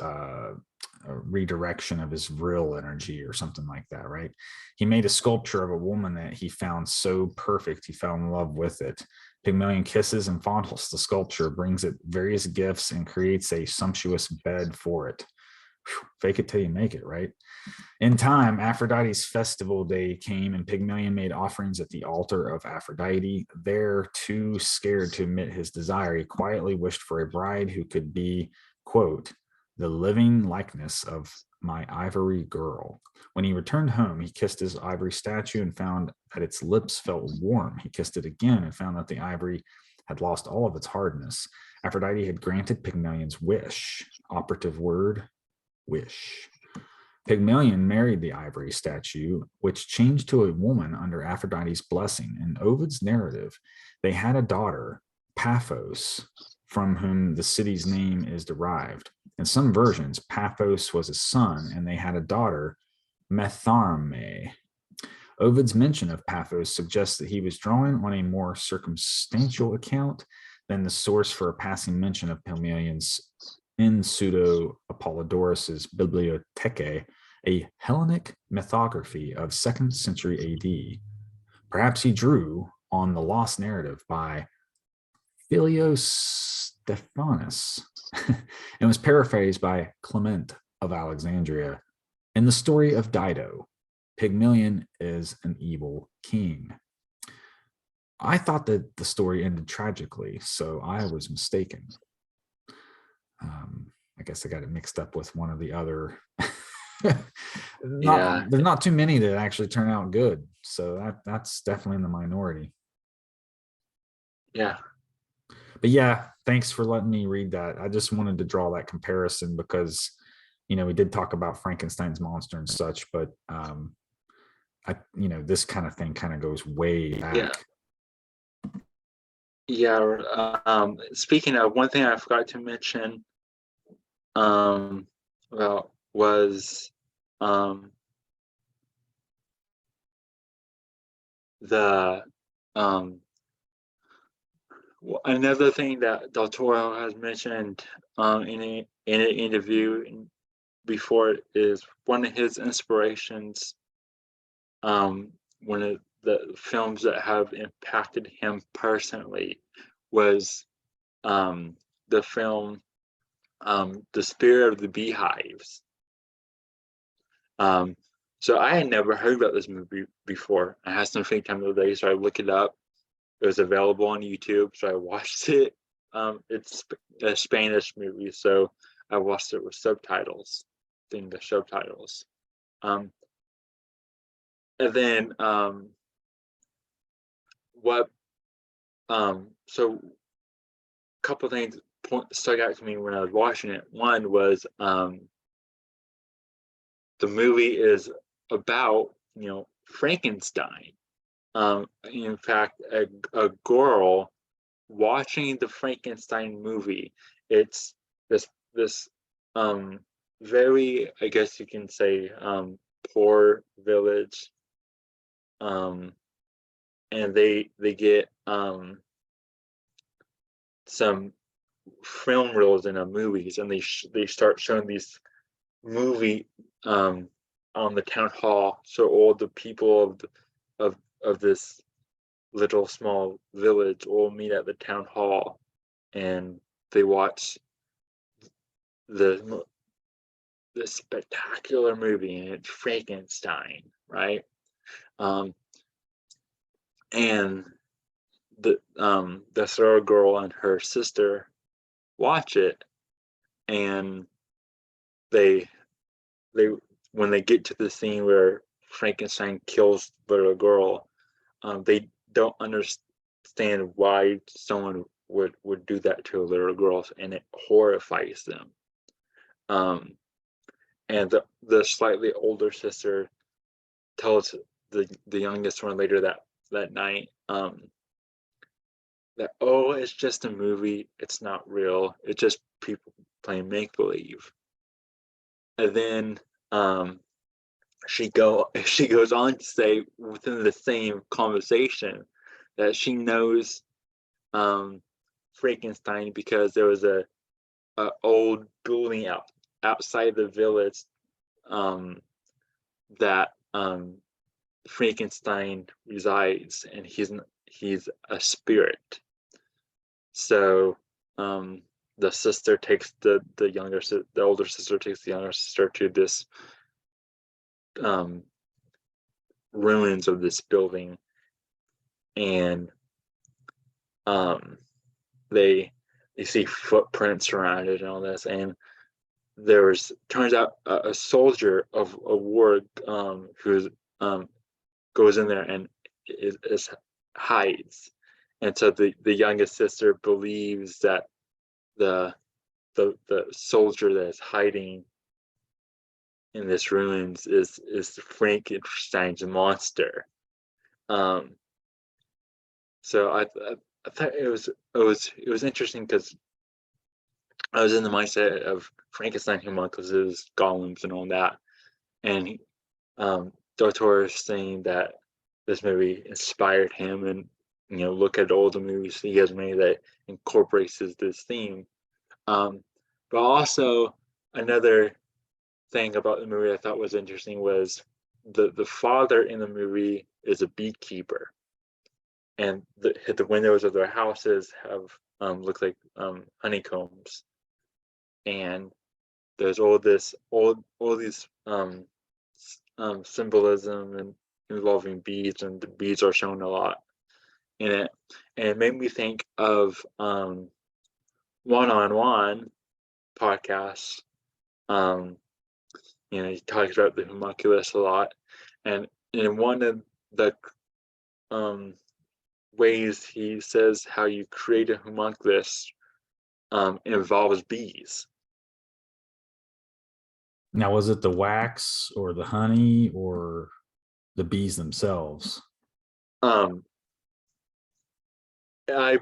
redirection of his real energy or something like that, right? He made a sculpture of a woman that he found so perfect, he fell in love with it. Pygmalion kisses and fondles the sculpture, brings it various gifts, and creates a sumptuous bed for it. Whew, fake it till you make it, right? In time, Aphrodite's festival day came, and Pygmalion made offerings at the altar of Aphrodite. There, too scared to admit his desire, he quietly wished for a bride who could be, quote, the living likeness of my ivory girl. When he returned home, he kissed his ivory statue and found that its lips felt warm. He kissed it again and found that the ivory had lost all of its hardness. Aphrodite had granted Pygmalion's wish. Operative word, wish. Pygmalion married the ivory statue, which changed to a woman under Aphrodite's blessing. In Ovid's narrative, they had a daughter, Paphos, from whom the city's name is derived. In some versions, Paphos was a son, and they had a daughter, Metharme. Ovid's mention of Paphos suggests that he was drawing on a more circumstantial account than the source for a passing mention of Pygmalion's in pseudo Apollodorus's Bibliothecae, a Hellenic mythography of 2nd century AD. Perhaps he drew on the lost narrative by Philostephanus and was paraphrased by Clement of Alexandria. In the story of Dido, Pygmalion is an evil king. I thought that the story ended tragically, so I was mistaken. I guess I got it mixed up with one of the other. There's not too many that actually turn out good, so that's definitely in the minority. Yeah. But yeah, thanks for letting me read that. I just wanted to draw that comparison because, we did talk about Frankenstein's monster and such, but this kind of thing kind of goes way back. Speaking of, one thing I forgot to mention was the another thing that Del Toro has mentioned in an interview before is one of his inspirations, one of the films that have impacted him personally was the film The Spirit of the Beehives. So I had never heard about this movie before. I had some free time the other day, so I looked it up. It was available on YouTube, so I watched it. It's a Spanish movie, so I watched it with subtitles, the English subtitles. And then so a couple things stuck out to me when I was watching it. One was the movie is about, Frankenstein. In fact, a girl watching the Frankenstein movie, it's this very, I guess you can say, poor village, and they get some film reels in the movies, and they start showing these movie on the town hall, so all the people of this little small village all meet at the town hall, and they watch the spectacular movie, and it's Frankenstein, right? And this little girl and her sister watch it, and they when they get to the scene where Frankenstein kills the little girl, they don't understand why someone would do that to a little girl, and it horrifies them. And the slightly older sister tells the youngest one later that night, that, oh, it's just a movie, it's not real, it's just people playing make-believe. And then she goes on to say, within the same conversation, that she knows Frankenstein because there was a old building outside the village that Frankenstein resides, and he's a spirit. So the sister takes the older sister takes the younger sister to this ruins of this building, and they see footprints around it and all this, and turns out a soldier of war who goes in there and is hides, and so the youngest sister believes that the soldier that is hiding in this ruins is Frankenstein's monster. So I thought it was interesting, because I was in the mindset of Frankenstein, homunculus, golems, and all that, and Del Toro is saying that this movie inspired him, and look at all the movies he has made that incorporates this theme. But also, another thing about the movie I thought was interesting was the father in the movie is a beekeeper, and the windows of their houses have look like honeycombs, and there's all these symbolism and involving bees, and the bees are shown a lot in it, and it made me think of one-on-one podcasts. He talks about the homunculus a lot, and in one of the ways he says how you create a homunculus involves bees. Now, was it the wax or the honey or the bees themselves? I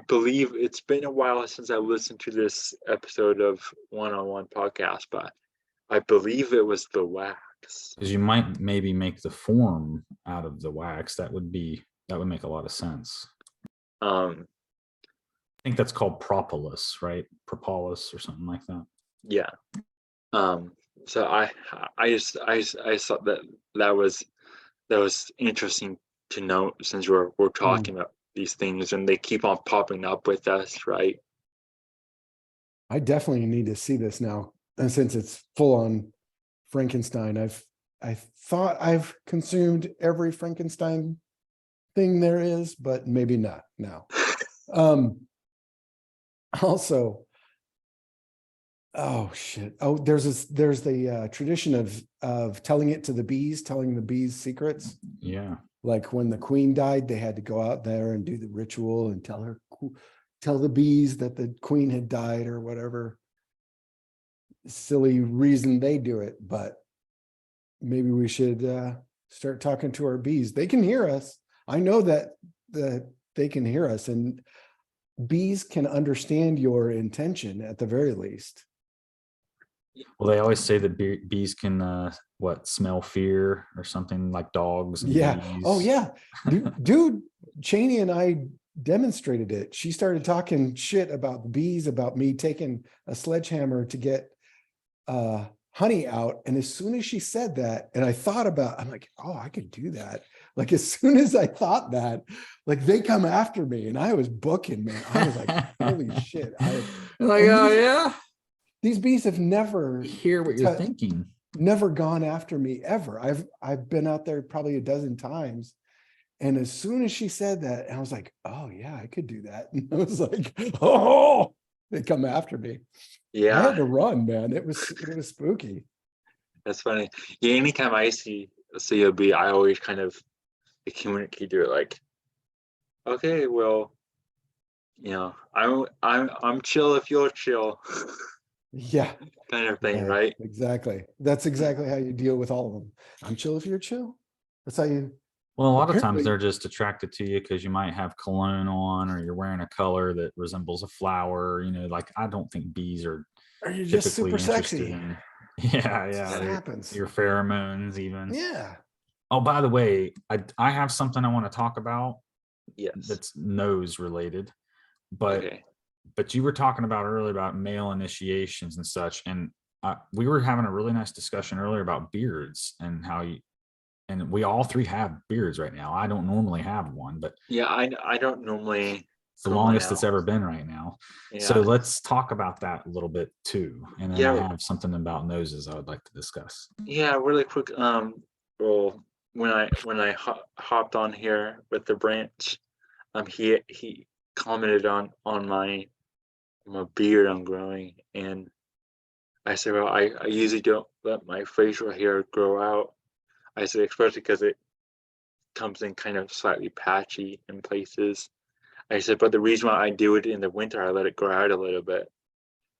believe it's been a while since I listened to this episode of One-on-One podcast, but I believe it was the wax. Because you might maybe make the form out of the wax. That would make a lot of sense. I think that's called propolis, right? Propolis or something like that. Yeah. So I just thought that was interesting to note, since we're talking about these things and they keep on popping up with us, right? I definitely need to see this now, and since it's full on Frankenstein. I thought I've consumed every Frankenstein thing there is, but maybe not now. Also, Oh shit. Oh, there's the tradition of telling it to the bees, telling the bees secrets. Yeah. Like when the queen died, they had to go out there and do the ritual and tell the bees that the queen had died or whatever silly reason they do it. But maybe we should start talking to our bees. They can hear us. I know that they can hear us, and bees can understand your intention at the very least. Well, they always say that bees can smell fear or something, like dogs and Yeah. bees. Oh yeah. Dude, Cheney and I demonstrated it. She started talking shit about the bees, about me taking a sledgehammer to get honey out. And as soon as she said that, and I thought about, I'm like, oh, I could do that. Like as soon as I thought that, like they come after me, and I was booking, man. I was like, holy shit. Like, oh yeah, These bees have never hear what you're thinking. Never gone after me ever. I've been out there probably a dozen times. And as soon as she said that, I was like, oh yeah, I could do that. And I was like, oh, they come after me. Yeah. I had to run, man. It was spooky. That's funny. Yeah, anytime I see a bee, I always kind of communicate to it like, okay, well, I'm chill if you're chill. Yeah. Kind of thing, Yeah, right? exactly. That's exactly how you deal with all of them. I'm chill if you're chill. That's how you. Well, a lot of times Apparently- they're just attracted to you because you might have cologne on, or you're wearing a color that resembles a flower. Like, I don't think bees are Or you're just typically super interested sexy. in. Yeah, That yeah. happens. Your pheromones, even. Yeah. Oh, by the way, I have something I want to talk about Yes. that's nose related, but Okay. but you were talking about earlier about male initiations and such, and we were having a really nice discussion earlier about beards and how and we all three have beards right now. I don't normally have one, but Yeah, I don't normally. it's the grow mine longest it's out. ever been right now. Yeah. So let's talk about that a little bit too. And then Yeah. I have something about noses I would like to discuss. Yeah, really quick. Well, when I hopped on here with the branch, he commented on my beard I'm growing, and I said, well, I usually don't let my facial hair grow out. I said, especially because it comes in kind of slightly patchy in places. I said, but the reason why I do it in the winter, I let it grow out a little bit,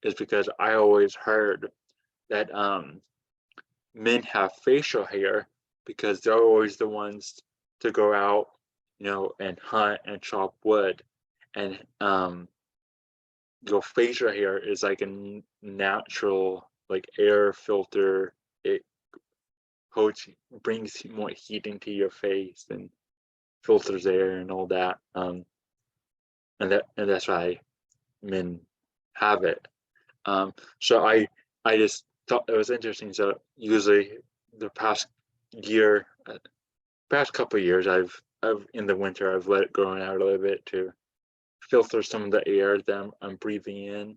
is because I always heard that men have facial hair because they're always the ones to go out, and hunt and chop wood, and your facial hair is like a natural like air filter. It brings more heat into your face and filters air and all that. And that's why men have it. So I just thought it was interesting. So usually the past couple of years, I've in the winter I've let it grow out a little bit to filter some of the air that I'm breathing in.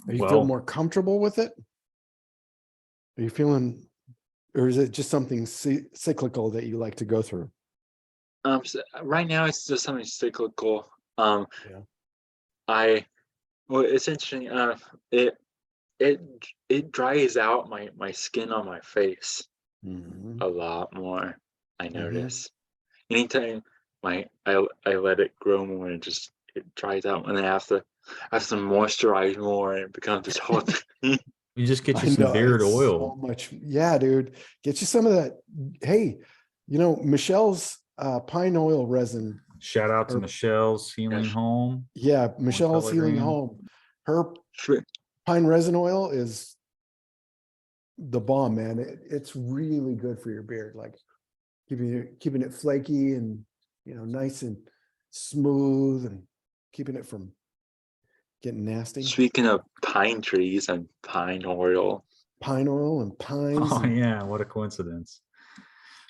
Are you feel more comfortable with it? Are you feeling, or is it just something cyclical that you like to go through? So right now it's just something cyclical. Yeah. Well, it's interesting. It dries out my skin on my face a lot more. I notice. Anytime I let it grow more, it dries out, and then I have to moisturize more, and it becomes this whole thing. You just get you some beard oil. So much. Yeah, dude. Get you some of that. Hey, Michelle's pine oil resin. Shout out to Michelle's Healing Home. Yeah, Michelle's Healing Home. Her pine resin oil is the bomb, man. It's really good for your beard, like keeping it flaky and nice and smooth, and keeping it from getting nasty. Speaking of pine trees and pine oil and pines. Oh yeah, what a coincidence.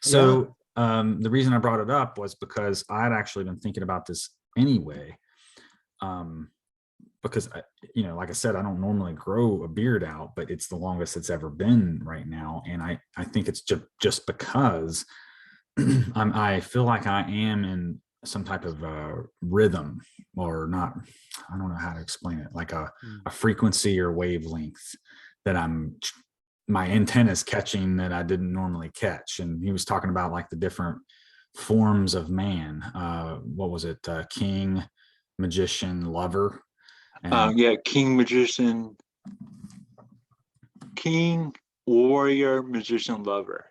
So the reason I brought it up was because I had actually been thinking about this anyway. Because like I said, I don't normally grow a beard out, but it's the longest it's ever been right now. And I think it's just because I feel like I am in some type of rhythm, or not, I don't know how to explain it, like a frequency or wavelength that my antenna's catching that I didn't normally catch. And he was talking about like the different forms of man. What was it? King, magician, lover. And Yeah, king, magician, king, warrior, magician, lover.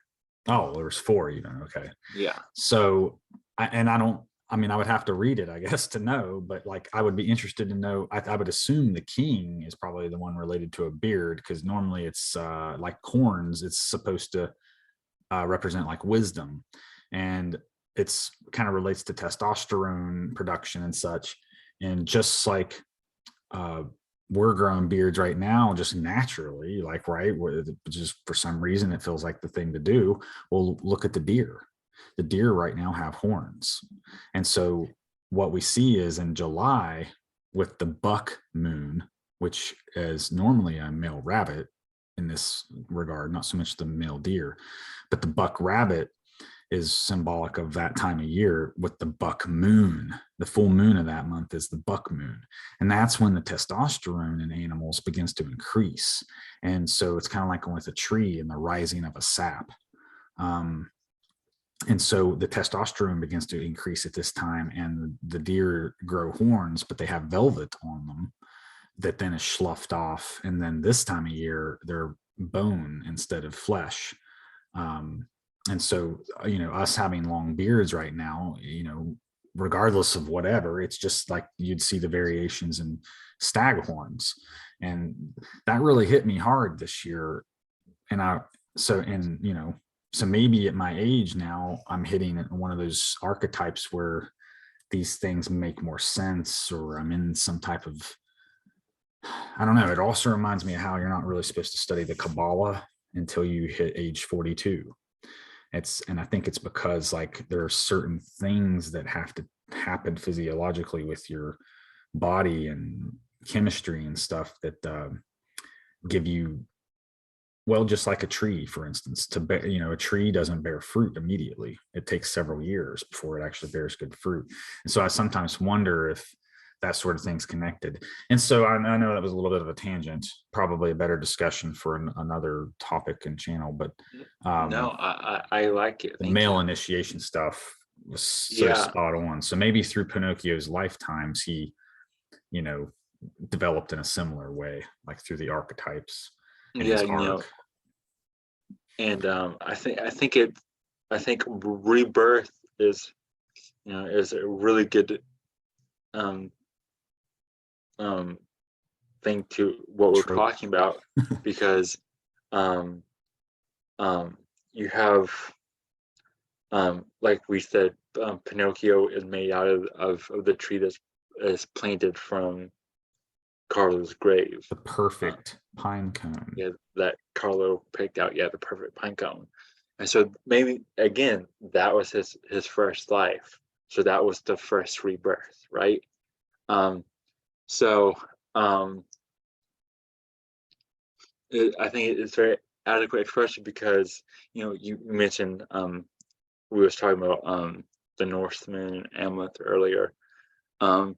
oh, there was 4 even. Okay. Yeah. So, I would have to read it, I guess, to know, but like, I would be interested to know. I would assume the king is probably the one related to a beard, because normally it's like horns. It's supposed to represent like wisdom, and it's kind of relates to testosterone production and such. And just like we're growing beards right now, just naturally, like, right, just for some reason it feels like the thing to do. Well, look at the deer. The deer right now have horns. And so what we see is in July, with the buck moon, which is normally a male rabbit in this regard, not so much the male deer, but the buck rabbit is symbolic of that time of year with the buck moon. The full moon of that month is the buck moon. And that's when the testosterone in animals begins to increase. And so it's kind of like with a tree and the rising of a sap. And so the testosterone begins to increase at this time, and the deer grow horns, but they have velvet on them that then is sloughed off. And then this time of year, they're bone instead of flesh. And so, us having long beards right now, regardless of whatever, it's just like you'd see the variations in stag horns. And that really hit me hard this year. So maybe at my age now, I'm hitting one of those archetypes where these things make more sense, or I'm in some type of, I don't know. It also reminds me of how you're not really supposed to study the Kabbalah until you hit age 42. And I think it's because like there are certain things that have to happen physiologically with your body and chemistry and stuff that give you, well, just like a tree, for instance, a tree doesn't bear fruit immediately. It takes several years before it actually bears good fruit. And so I sometimes wonder if that sort of thing's connected. And so I know that was a little bit of a tangent, probably a better discussion for another topic and channel, but no, I like it. the Thank male you. initiation stuff was so spot on. So maybe through Pinocchio's lifetimes, he, developed in a similar way, like through the archetypes. Yeah, and I think rebirth is a really good thing to what we're talking about, because you have like we said, Pinocchio is made out of the tree that is planted from Carlo's grave. The perfect pine cone. Yeah, that Carlo picked out. Yeah, the perfect pine cone. And so maybe again, that was his first life. So that was the first rebirth, right? I think it's very adequate expression, because you mentioned we was talking about the Norseman and Amleth earlier, and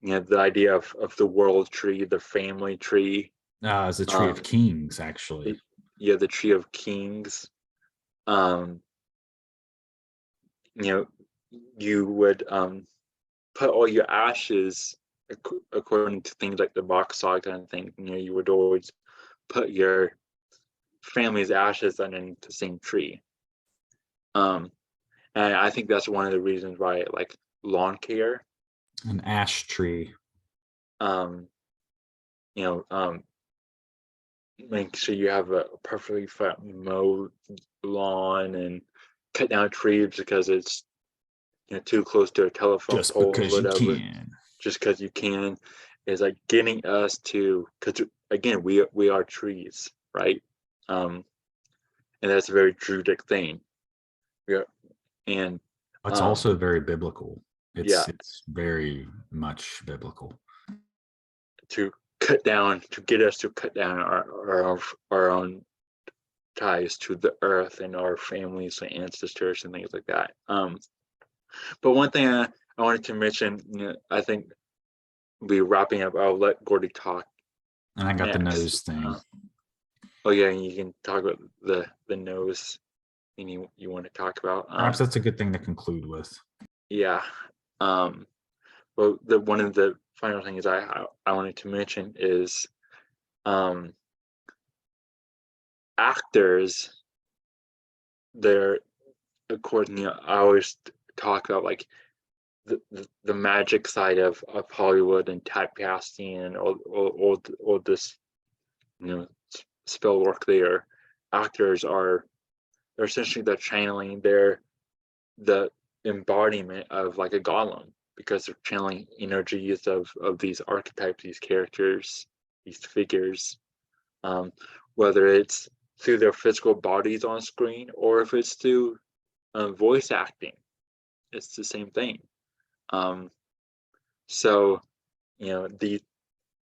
the idea of the world tree, the family tree. It's a tree of kings, actually. The tree of kings. You would put all your ashes, according to things like the Bach saga and things. You would always put your family's ashes underneath the same tree. And I think that's one of the reasons why, like lawn care, an ash tree, make sure you have a perfectly mowed lawn, and cut down trees because it's too close to a telephone just pole, because whatever. you can. Just because you can, is like getting us to, because again, we are trees, right? And that's a very Druidic thing. And it's also very biblical. It's very much biblical. To get us to cut down our own ties to the earth and our families and ancestors and things like that. But one thing I wanted to mention, I think we're wrapping up. I'll let Gordy talk. And I got the next. nose thing. Oh yeah, and you can talk about the nose thing you want to talk about. Perhaps that's a good thing to conclude with. Yeah. Well, one of the final things I wanted to mention is actors. They're according. I always talk about like the magic side of Hollywood and typecasting and all this, spell work there. Actors they're essentially the channeling. They're the embodiment of like a golem, because they're channeling energies of these archetypes, these characters, these figures, whether it's through their physical bodies on screen or if it's through voice acting. It's the same thing. So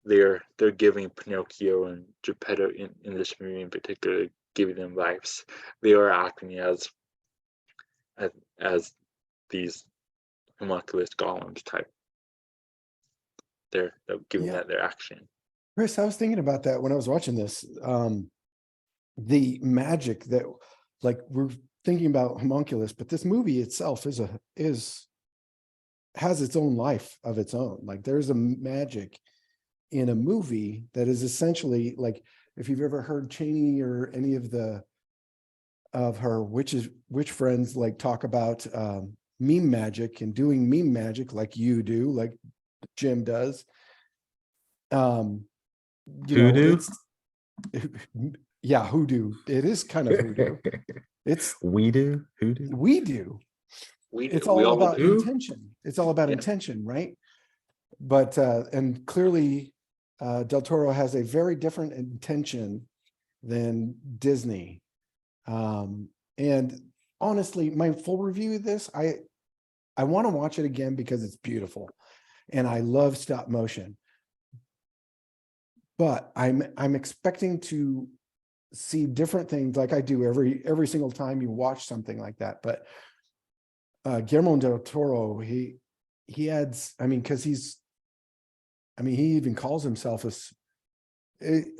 they're giving Pinocchio and Geppetto in this movie in particular, giving them lives. They are acting as these homunculus golems type. They're giving that their action. Chris, I was thinking about that when I was watching this. The magic that, like, we're thinking about homunculus, but this movie itself has its own life of its own. Like, there's a magic in a movie that is essentially like, if you've ever heard Cheney or any of her witch friends like talk about meme magic and doing meme magic like you do, like Jim does. Hoodoo? Yeah, hoodoo. It is kind of hoodoo. It's We do? Hoodoo? we do. It's all about intention. It's all about intention, right? But and clearly Del Toro has a very different intention than Disney. And honestly, my full review of this, I want to watch it again because it's beautiful and I love stop motion. But I'm expecting to see different things, like I do every single time you watch something like that. But Guillermo del Toro, he adds, because he even calls himself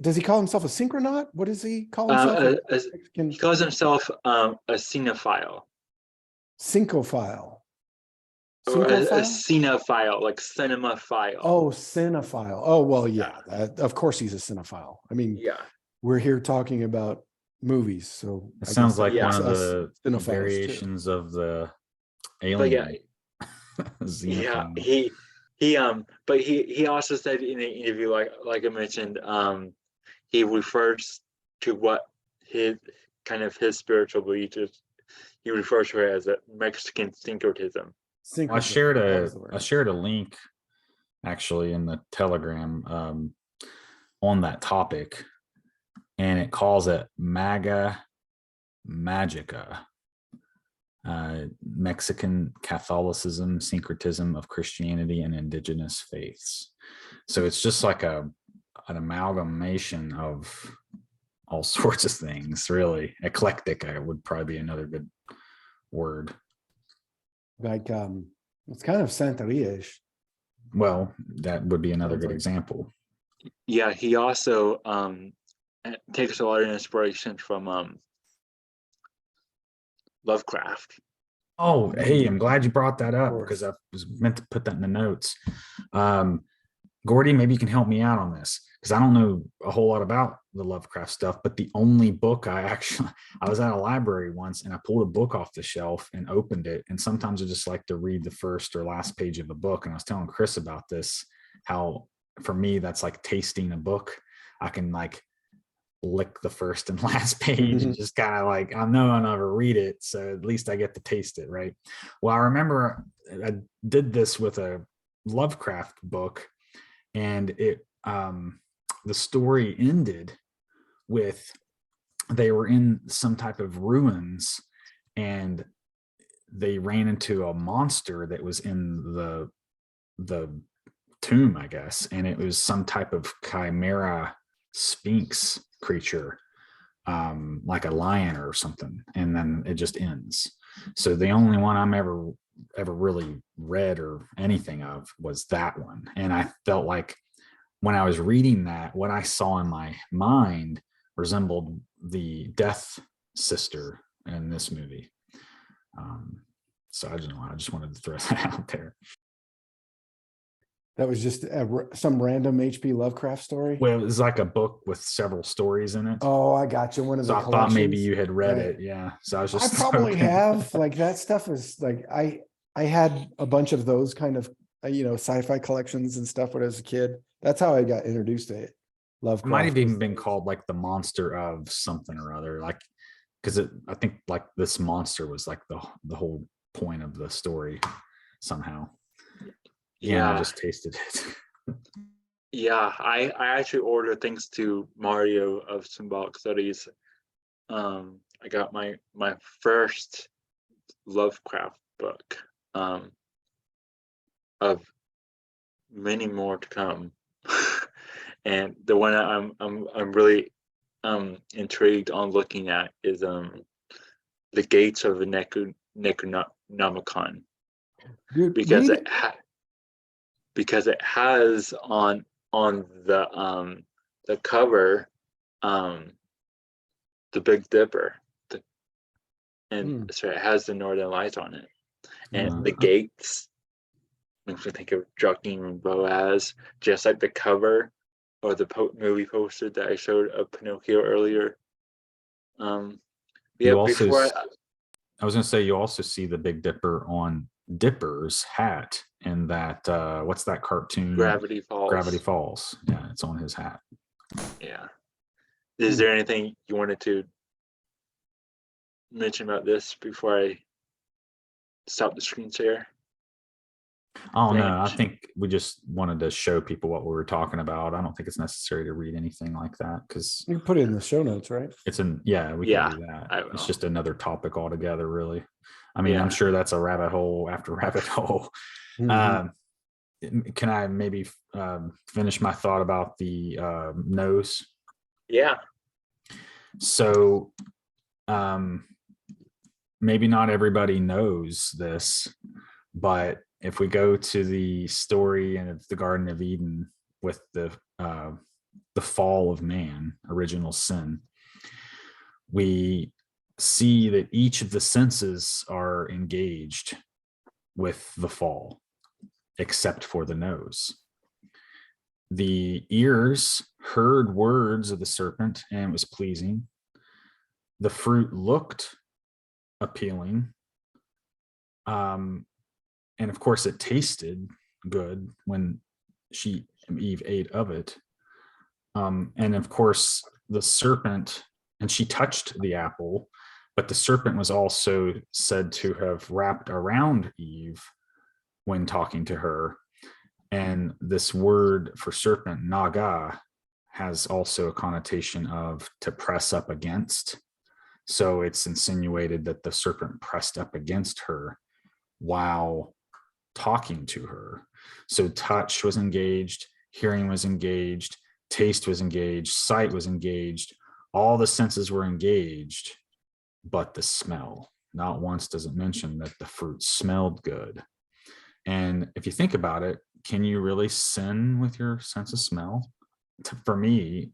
does he call himself a synchronaut? What does he call himself? He calls himself a cinephile. Syncophile. Or a cinephile, like cinemaphile. Oh, cinephile. Oh, well, yeah. Of course he's a cinephile. Yeah. We're here talking about movies, so it sounds like one of the the variations of the alien. But yeah, but he also said in the interview, like I mentioned, he refers to what his spiritual belief is. He refers to it as a Mexican syncretism. I shared a link actually in the Telegram on that topic, and it calls it Maga Magica, Mexican Catholicism, syncretism of Christianity and indigenous faiths. So it's just like an amalgamation of all sorts of things, really. Eclectic would probably be another good word. Like it's kind of Santeria-ish. Well, that would be another good example. Yeah, he also takes a lot of inspiration from Lovecraft. Oh, hey, I'm glad you brought that up because I was meant to put that in the notes. Gordy, maybe you can help me out on this because I don't know a whole lot about the Lovecraft stuff, but the only book I was at a library once and I pulled a book off the shelf and opened it. And sometimes I just like to read the first or last page of a book. And I was telling Chris about this, how for me, that's like tasting a book. I can like lick the first and last page and just kind of like, I know I'll never read it. So at least I get to taste it. Right. Well, I remember I did this with a Lovecraft book. And the story ended with they were in some type of ruins and they ran into a monster that was in the tomb, I guess. And it was some type of chimera sphinx creature, like a lion or something. And then it just ends. So the only one I'm ever ever really read or anything of was that one. And I felt like when I was reading that, what I saw in my mind resembled the Death Sister in this movie. So I don't know. I just wanted to throw that out there. That was just some random H.P. Lovecraft story. Well, it was like a book with several stories in it. Oh, I got you. One of So the I thought maybe collections. you had read Right. it. Yeah. So I was I just probably hoping. have. Like that stuff is like I had a bunch of those kind of sci-fi collections and stuff when I was a kid. That's how I got introduced to it. It might have Lovecraft. even been called like the monster of something or other, like because I think like this monster was like the whole point of the story somehow. Yeah, I just tasted it. Yeah, I actually ordered thanks to Mario of Symbolic Studies. I got my first Lovecraft book, of many more to come. And the one I'm really intrigued on looking at is The Gates of the Necronomicon, Dude, because it has on the cover the Big Dipper, and so it has the Northern Lights on it, and the gates makes me think of Joaquin and Boaz, just like the cover or the movie poster that I showed of Pinocchio earlier. Yeah, before I was going to say, you also see the Big Dipper on Dipper's hat in that, what's that cartoon? Gravity Falls. Gravity Falls. Yeah, it's on his hat. Yeah. Is there anything you wanted to mention about this before I stop the screen share? Oh, no, I think we just wanted to show people what we were talking about. I don't think it's necessary to read anything like that because you put it in the show notes, right? it's we can do that. It's just another topic altogether, really. I mean, I'm sure that's a rabbit hole after rabbit hole. Can I maybe finish my thought about the nose? Yeah. So maybe not everybody knows this, but if we go to the story in the Garden of Eden with the fall of man, original sin, we see that each of the senses are engaged with the fall, except for the nose. The ears heard words of the serpent and it was pleasing. The fruit looked appealing. And of course, it tasted good when Eve ate of it. And of course, the serpent, and she touched the apple, but the serpent was also said to have wrapped around Eve when talking to her. And this word for serpent, naga, has also a connotation of to press up against. So it's insinuated that the serpent pressed up against her while talking to her. So touch was engaged, hearing was engaged, taste was engaged, sight was engaged, all the senses were engaged, but the smell. Not once does it mention that the fruit smelled good. And if you think about it, can you really sin with your sense of smell? For me,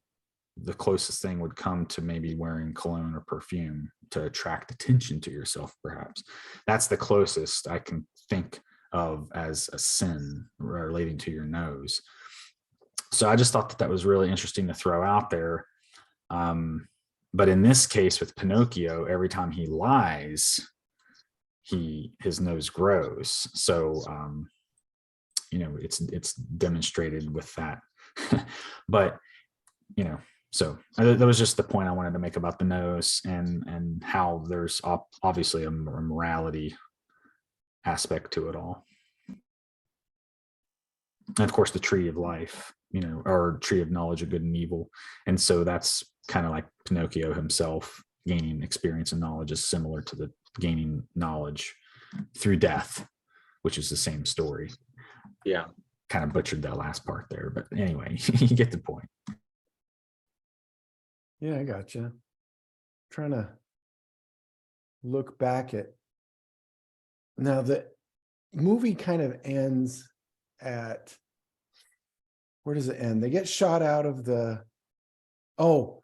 the closest thing would come to maybe wearing cologne or perfume to attract attention to yourself, perhaps. That's the closest I can think of as a sin relating to your nose. So I just thought that was really interesting to throw out there. But in this case with Pinocchio, every time he lies, his nose grows. So it's demonstrated with that. But so that was just the point I wanted to make about the nose and how there's obviously a morality aspect to it all. And of course, the tree of life, or tree of knowledge of good and evil. And so that's kind of like Pinocchio himself gaining experience and knowledge is similar to the gaining knowledge through death, which is the same story. Yeah. Kind of butchered that last part there, but anyway, you get the point. Yeah, I gotcha. Trying to look back at now that movie kind of ends at, where does it end? They get shot out of the, oh,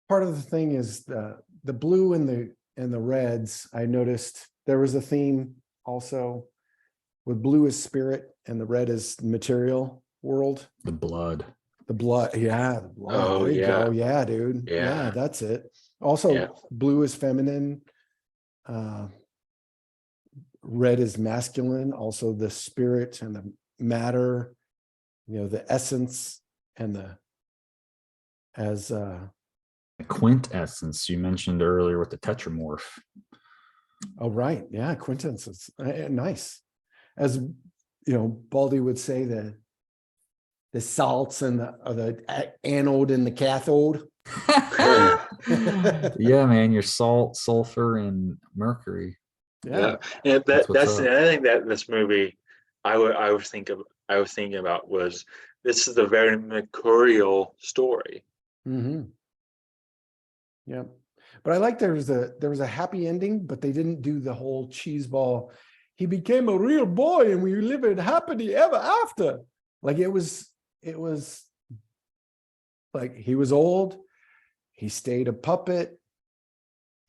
part of the thing is the blue and the reds. I noticed there was a theme also with blue is spirit and the red is material world. The blood. The blood, yeah, the blood. Oh, There you yeah. go. Yeah, dude. Yeah. Yeah, that's it. Also, Yeah. blue is feminine. Red is masculine. Also, the spirit and the matter, the essence and the The quintessence you mentioned earlier with the tetramorph. oh, right. Yeah, quintessence. Nice. As Baldy would say, the salts and the anode and the cathode. Yeah, man, your salt, sulfur, and mercury. Yeah, and That's what's that's up. another thing that this movie I was thinking about was this is a very mercurial story. Mm-hmm. Yeah, but I like there was a happy ending, but they didn't do the whole cheese ball. He became a real boy, and we lived happily ever after. Like it was like he was old. He stayed a puppet.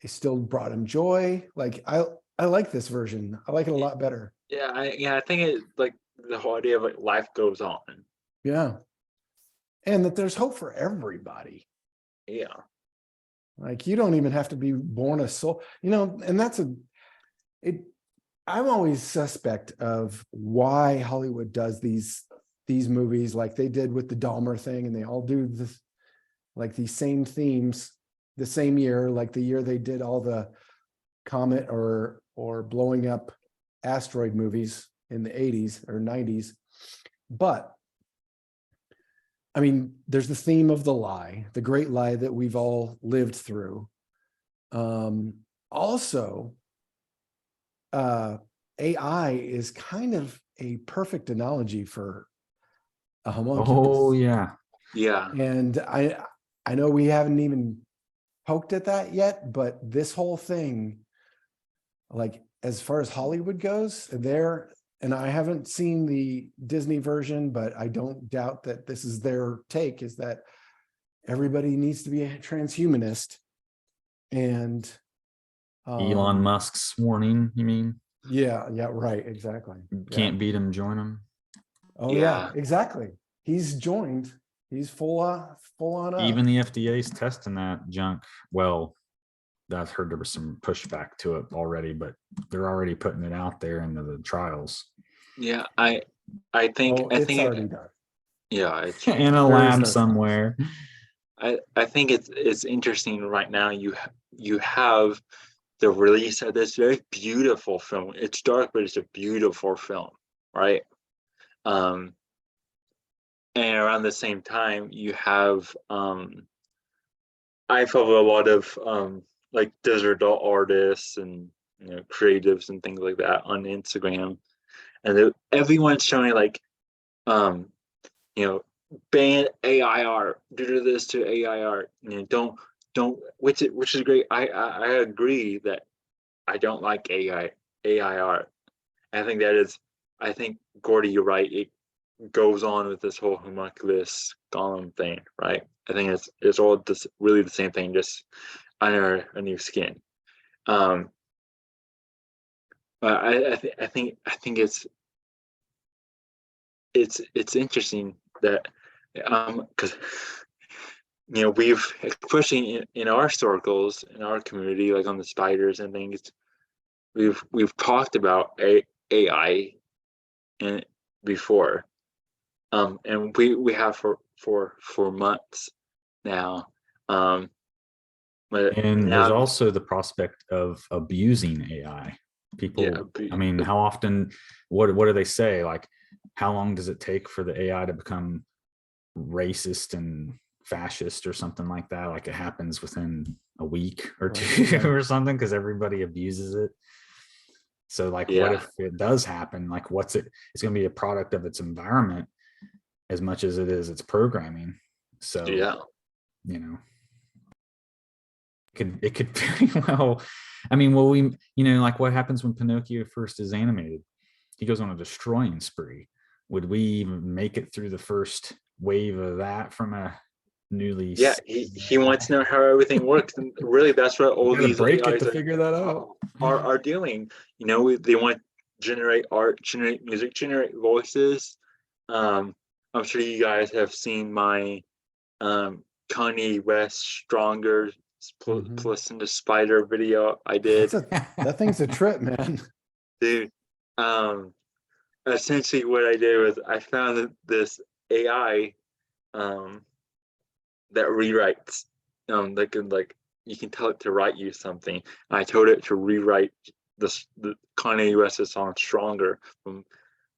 It still brought him joy. Like I like this version. I like it a lot better. Yeah, I think it like the whole idea of like life goes on. Yeah, and that there's hope for everybody. Yeah, Like you don't even have to be born a soul, and I'm always suspect of why Hollywood does these movies like they did with the Dahmer thing, and they all do this, like these same themes the same year, like the year they did all the comet or blowing up asteroid movies in the 80s or 90s. But I mean, there's the theme of the lie, the great lie that we've all lived through. Also, AI is kind of a perfect analogy for a homunculus. Oh yeah. yeah, And I know we haven't even poked at that yet, but this whole thing, like as far as Hollywood goes, and I haven't seen the Disney version, but I don't doubt that this is their take, is that everybody needs to be a transhumanist. And Elon Musk's warning, you mean? yeah, right, exactly. Can't beat him, join him. Oh yeah, exactly. He's joined. He's full on up. Even the FDA's testing that junk. Well, I've heard there was some pushback to it already, but they're already putting it out there into the trials. yeah. I think it's already done. Yeah, In a lab somewhere. I think it's interesting right now. You have the release of this very beautiful film. It's dark, but it's a beautiful film, right? And around the same time, you have I follow a lot of like digital artists and creatives and things like that on Instagram, and everyone's showing like ban AI art, do this to AI art. Don't which is great. I agree that I don't like AI art. I think Gordy, you're right. It goes on with this whole homunculus golem thing, right? I think it's all just really the same thing, just under a new skin. But I think it's interesting that because we've, especially in our circles, in our community, like on the spiders and things, we've talked about AI and before, and we have for months now. But And now, there's also the prospect of abusing AI. People, I mean, how often, what do they say? Like, how long does it take for the AI to become racist and fascist or something like that? Like it happens within a week or two or something, because everybody abuses it. So like, what if it does happen? Like, it's going to be a product of its environment as much as it is its programming. So, it could very well, I mean, like what happens when Pinocchio first is animated? he goes on a destroying spree. Would we even make it through the first wave of that from a newly? Yeah, he wants to know how everything works, and really, that's what all Gotta these break it AIs to figure that out. are doing. You know, they want to generate art, generate music, generate voices. I'm sure you guys have seen my Kanye West Stronger plus into Spider video I did. That thing's a trip, man. Dude, essentially what I did was I found this AI that rewrites, like you can tell it to write you something. And I told it to rewrite the Kanye West's song "Stronger" from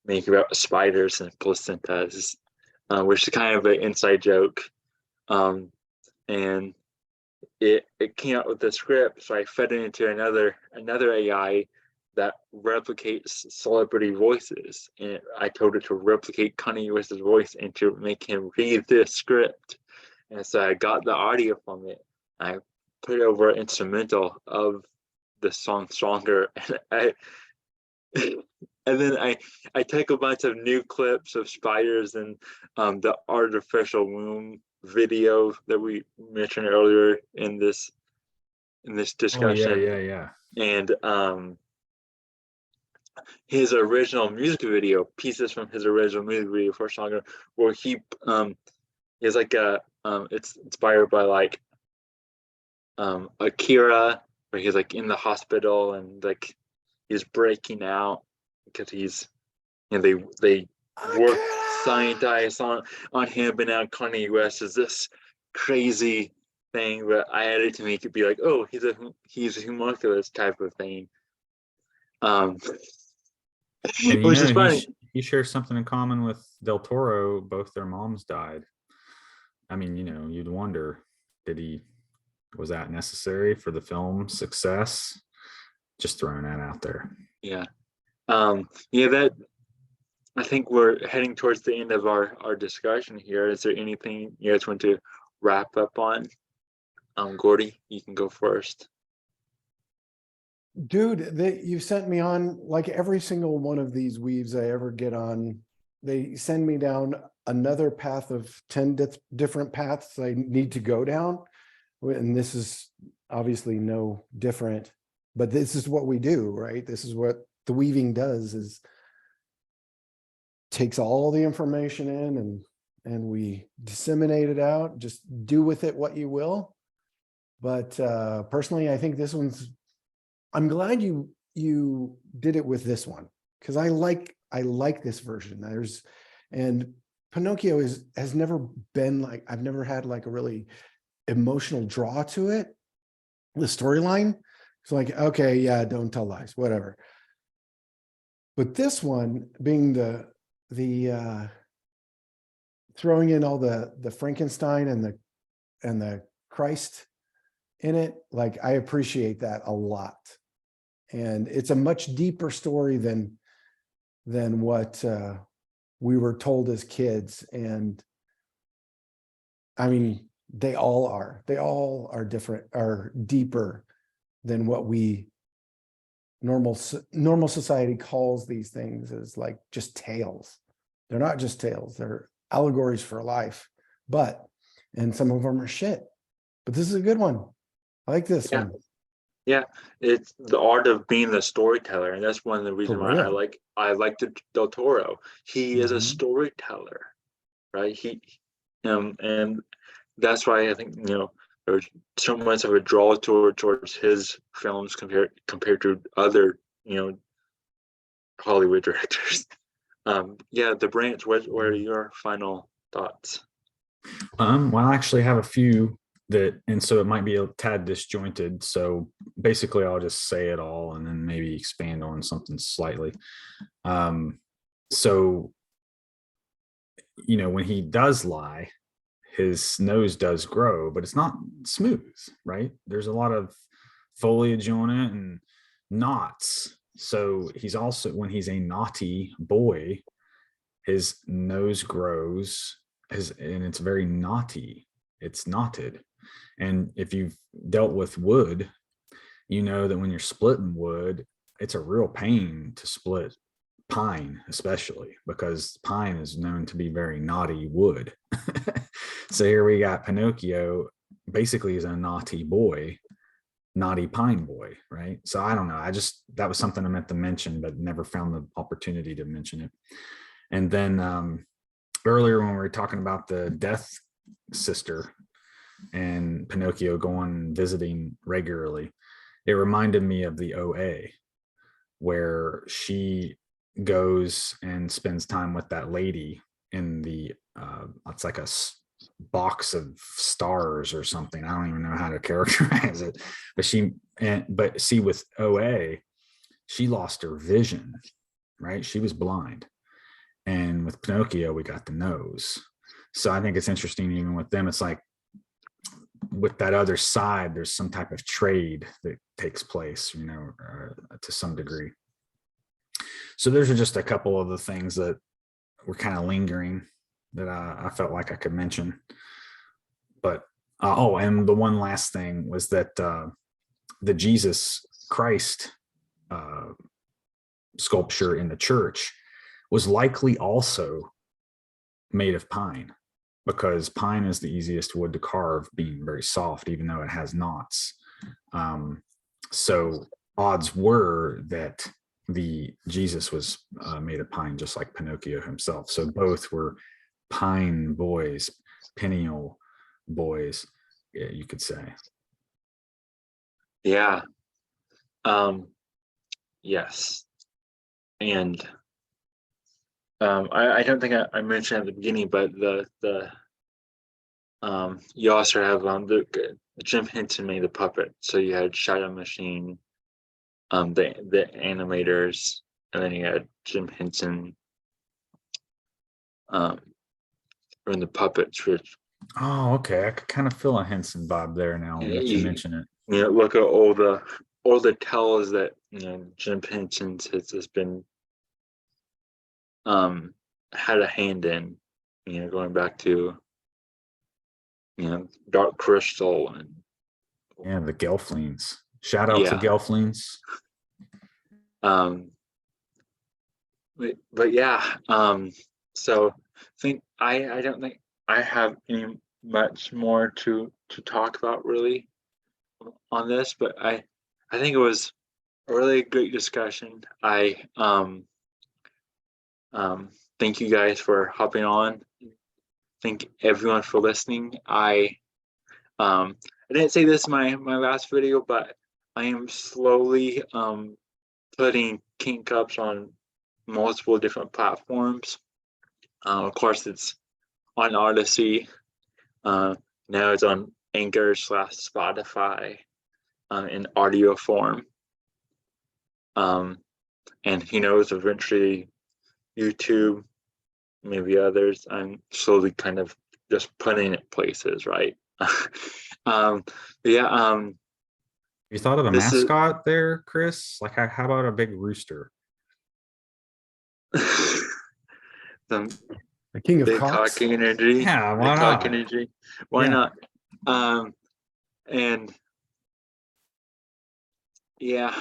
making about spiders and placentas, which is kind of an inside joke. And it came out with the script, so I fed it into another AI that replicates celebrity voices, and I told it to replicate Kanye West's voice and to make him read this script. And so I got the audio from it. I put it over an instrumental of the song "Stronger," and then I take a bunch of new clips of spiders and the artificial womb video that we mentioned earlier in this discussion. Oh, yeah. And his original music video, pieces from his original music video for Stronger, where he is like it's inspired by like Akira, where he's like in the hospital and like he's breaking out because he's, and they work scientists on him, but now Kanye West is this crazy thing. But I added to make it be like, oh, he's a homunculus type of thing. Which is funny. He shares something in common with Del Toro. Both their moms died. I mean, you'd wonder, was that necessary for the film success? Just throwing that out there. Yeah. That, I think we're heading towards the end of our discussion here. Is there anything you guys want to wrap up on? Gordy, you can go first. Dude, you sent me on, like every single one of these weaves I ever get on, they send me down another path of 10 different paths I need to go down. And this is obviously no different, but this is what we do, right? This is what the weaving does, is takes all the information in and we disseminate it out. Just do with it what you will. But personally, I think this one's, I'm glad you did it with this one, because I like this version. And Pinocchio has never been like, I've never had like a really emotional draw to it. The storyline, it's like, okay, yeah, don't tell lies, whatever. But this one being the throwing in all the Frankenstein and the Christ in it, like I appreciate that a lot. And it's a much deeper story than what we were told as kids. And I mean, they all are different, are deeper than what we normal society calls these things, as like just tales. They're not just tales, they're allegories for life. And some of them are shit, but this is a good one. I like this one. Yeah, it's the art of being the storyteller, and that's one of the reasons why I like Del Toro. He is a storyteller, right? And that's why I think there's so much of a draw towards his films compared to other Hollywood directors. The Branch. What are your final thoughts? Well, I actually have a few and so it might be a tad disjointed. So basically, I'll just say it all and then maybe expand on something slightly. So when he does lie, his nose does grow, but it's not smooth, right? There's a lot of foliage on it and knots. So he's also, when he's a naughty boy, his nose grows and it's very knotty. It's knotted. And if you've dealt with wood, you know that when you're splitting wood, it's a real pain to split pine, especially because pine is known to be very naughty wood. So here we got Pinocchio, basically is a naughty boy, naughty pine boy, right? So I don't know. That was something I meant to mention, but never found the opportunity to mention it. And then earlier when we were talking about the death sister and Pinocchio going visiting regularly, it reminded me of the OA, where she goes and spends time with that lady in the it's like a box of stars or something. I don't even know how to characterize it, but see, with OA, she lost her vision, right? She was blind. And with Pinocchio, we got the nose. So I think it's interesting, even with them, it's like with that other side, there's some type of trade that takes place, to some degree. So those are just a couple of the things that were kind of lingering that I felt like I could mention. But and the one last thing was that the Jesus Christ sculpture in the church was likely also made of pine, because pine is the easiest wood to carve, being very soft, even though it has knots. So odds were that the Jesus was made of pine, just like Pinocchio himself. So both were pine boys, pineal boys, you could say. Yeah. Yes. And I don't think I mentioned at the beginning, but you also have the Jim Henson made the puppet. So you had Shadow Machine, the animators, and then you had Jim Henson from the puppets, which Okay, I could kind of feel a Henson vibe there now that you mention it. Look at all the tells that Jim Henson has been had a hand in, going back to Dark Crystal and the Gelflings. Shout out to Gelflings. But yeah, so I don't think I have any much more to talk about really on this, but I think it was a really great discussion. I thank you guys for hopping on. Thank everyone for listening. I didn't say this in my last video, but I am slowly putting King Cups on multiple different platforms. Of course, it's on Odyssey. Now it's on Anchor/Spotify in audio form. And who knows, eventually YouTube, maybe others. I'm slowly kind of just putting it places, right? Yeah. You thought of a mascot there, Chris? Like, how about a big rooster? The king of big cocks. cock energy. Yeah, why not? Cock energy. Why not? And yeah,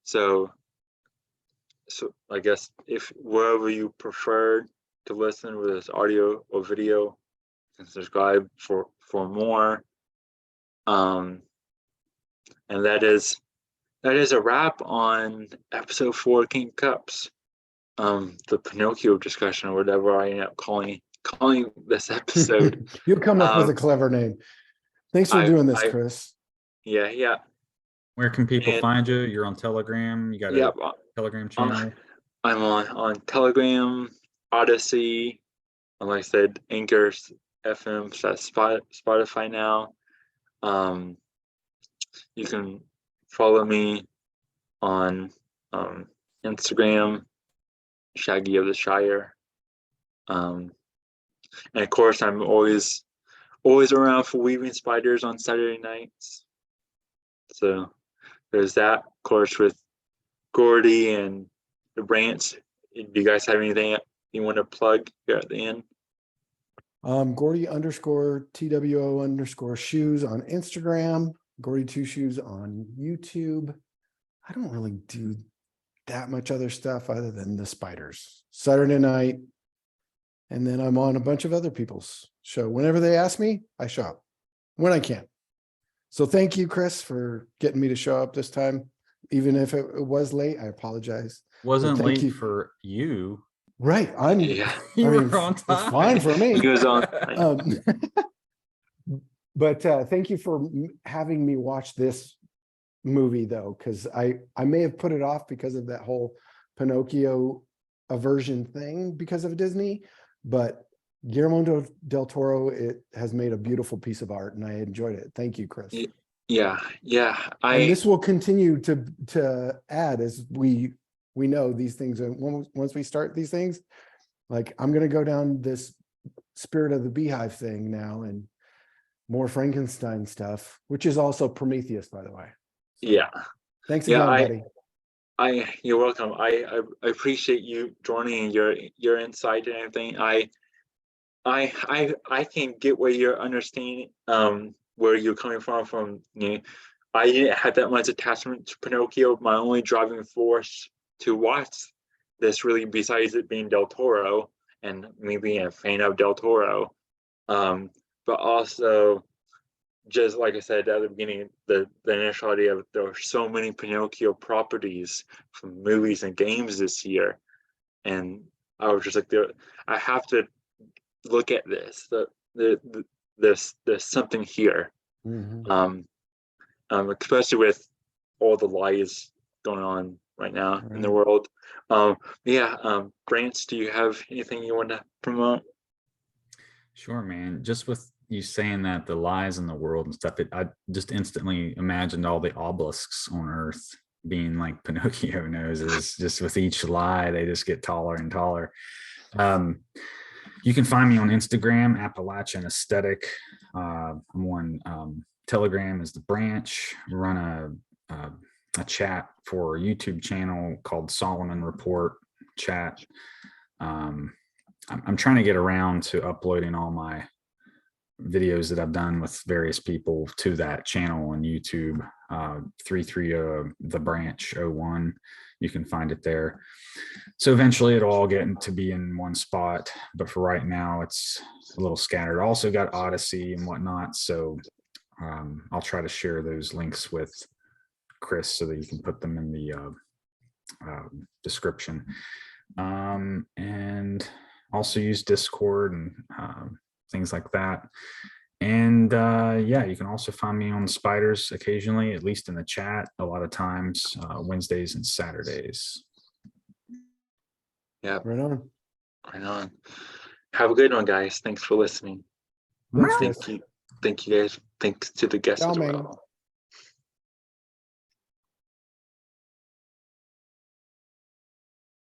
so I guess if wherever you prefer to listen, whether it's audio or video, you can subscribe for more. And that is a wrap on episode 4 King Cups. The Pinocchio discussion, or whatever I end up calling this episode. You'll come up with a clever name. Thanks for doing this, Chris. Yeah. Where can people find you? You're on Telegram. You got a Telegram channel? I'm on Telegram, Odyssey, and like I said, Anchor FM, Spotify now. You can follow me on Instagram, Shaggy of the Shire. And of course, I'm always around for Weaving Spiders on Saturday nights. So there's that. Of course, with Gordy and the Branch. Do you guys have anything you want to plug here at the end? Gordy_TWO_shoes on Instagram, GordyTwoShoes on YouTube. I don't really do that much other stuff other than the spiders. Saturday night, and then I'm on a bunch of other people's show. Whenever they ask me, I show up when I can. So thank you, Chris, for getting me to show up this time. Even if it was late, I apologize. Wasn't thank late you. for you. Right. I'm Yeah. You I mean, were on it's time. fine for me. He was on. But thank you for having me watch this movie, though, because I may have put it off because of that whole Pinocchio aversion thing because of Disney, but Guillermo del Toro, it has made a beautiful piece of art, and I enjoyed it. Thank you, Chris. Yeah. And this will continue to add as we know these things. And once we start these things, like I'm going to go down this Spirit of the Beehive thing now, and more Frankenstein stuff, which is also Prometheus, by the way. Yeah. Thanks again, buddy. You're welcome. I appreciate you joining your insight and everything. I can get where you're understanding where you're coming from. You know, I didn't have that much attachment to Pinocchio. My only driving force to watch this, really, besides it being Del Toro and me being a fan of Del Toro, but also, just like I said at the beginning, the initial idea of there are so many Pinocchio properties from movies and games this year, and I was just like, I have to look at this. There's something here, especially with all the lies going on right now in the world. Branch, do you have anything you want to promote? Sure, man. Just with you saying that, the lies in the world and stuff, I just instantly imagined all the obelisks on Earth being like Pinocchio noses. Just with each lie, they just get taller and taller. You can find me on Instagram, Appalachian Aesthetic. I'm on Telegram as The Branch. We run a chat for a YouTube channel called Solomon Report Chat. I'm trying to get around to uploading all my videos that I've done with various people to that channel on YouTube, 330 The Branch 01. You can find it there. So eventually it'll all get to be in one spot, but for right now it's a little scattered. Also got Odyssey and whatnot, so I'll try to share those links with Chris so that you can put them in the description, and also use Discord and things like that. And yeah, you can also find me on Spiders occasionally, at least in the chat, a lot of times, Wednesdays and Saturdays. Yeah, Right on. Have a good one, guys. Thanks for listening. Thanks, Thank you guys. Thanks to the guests as well.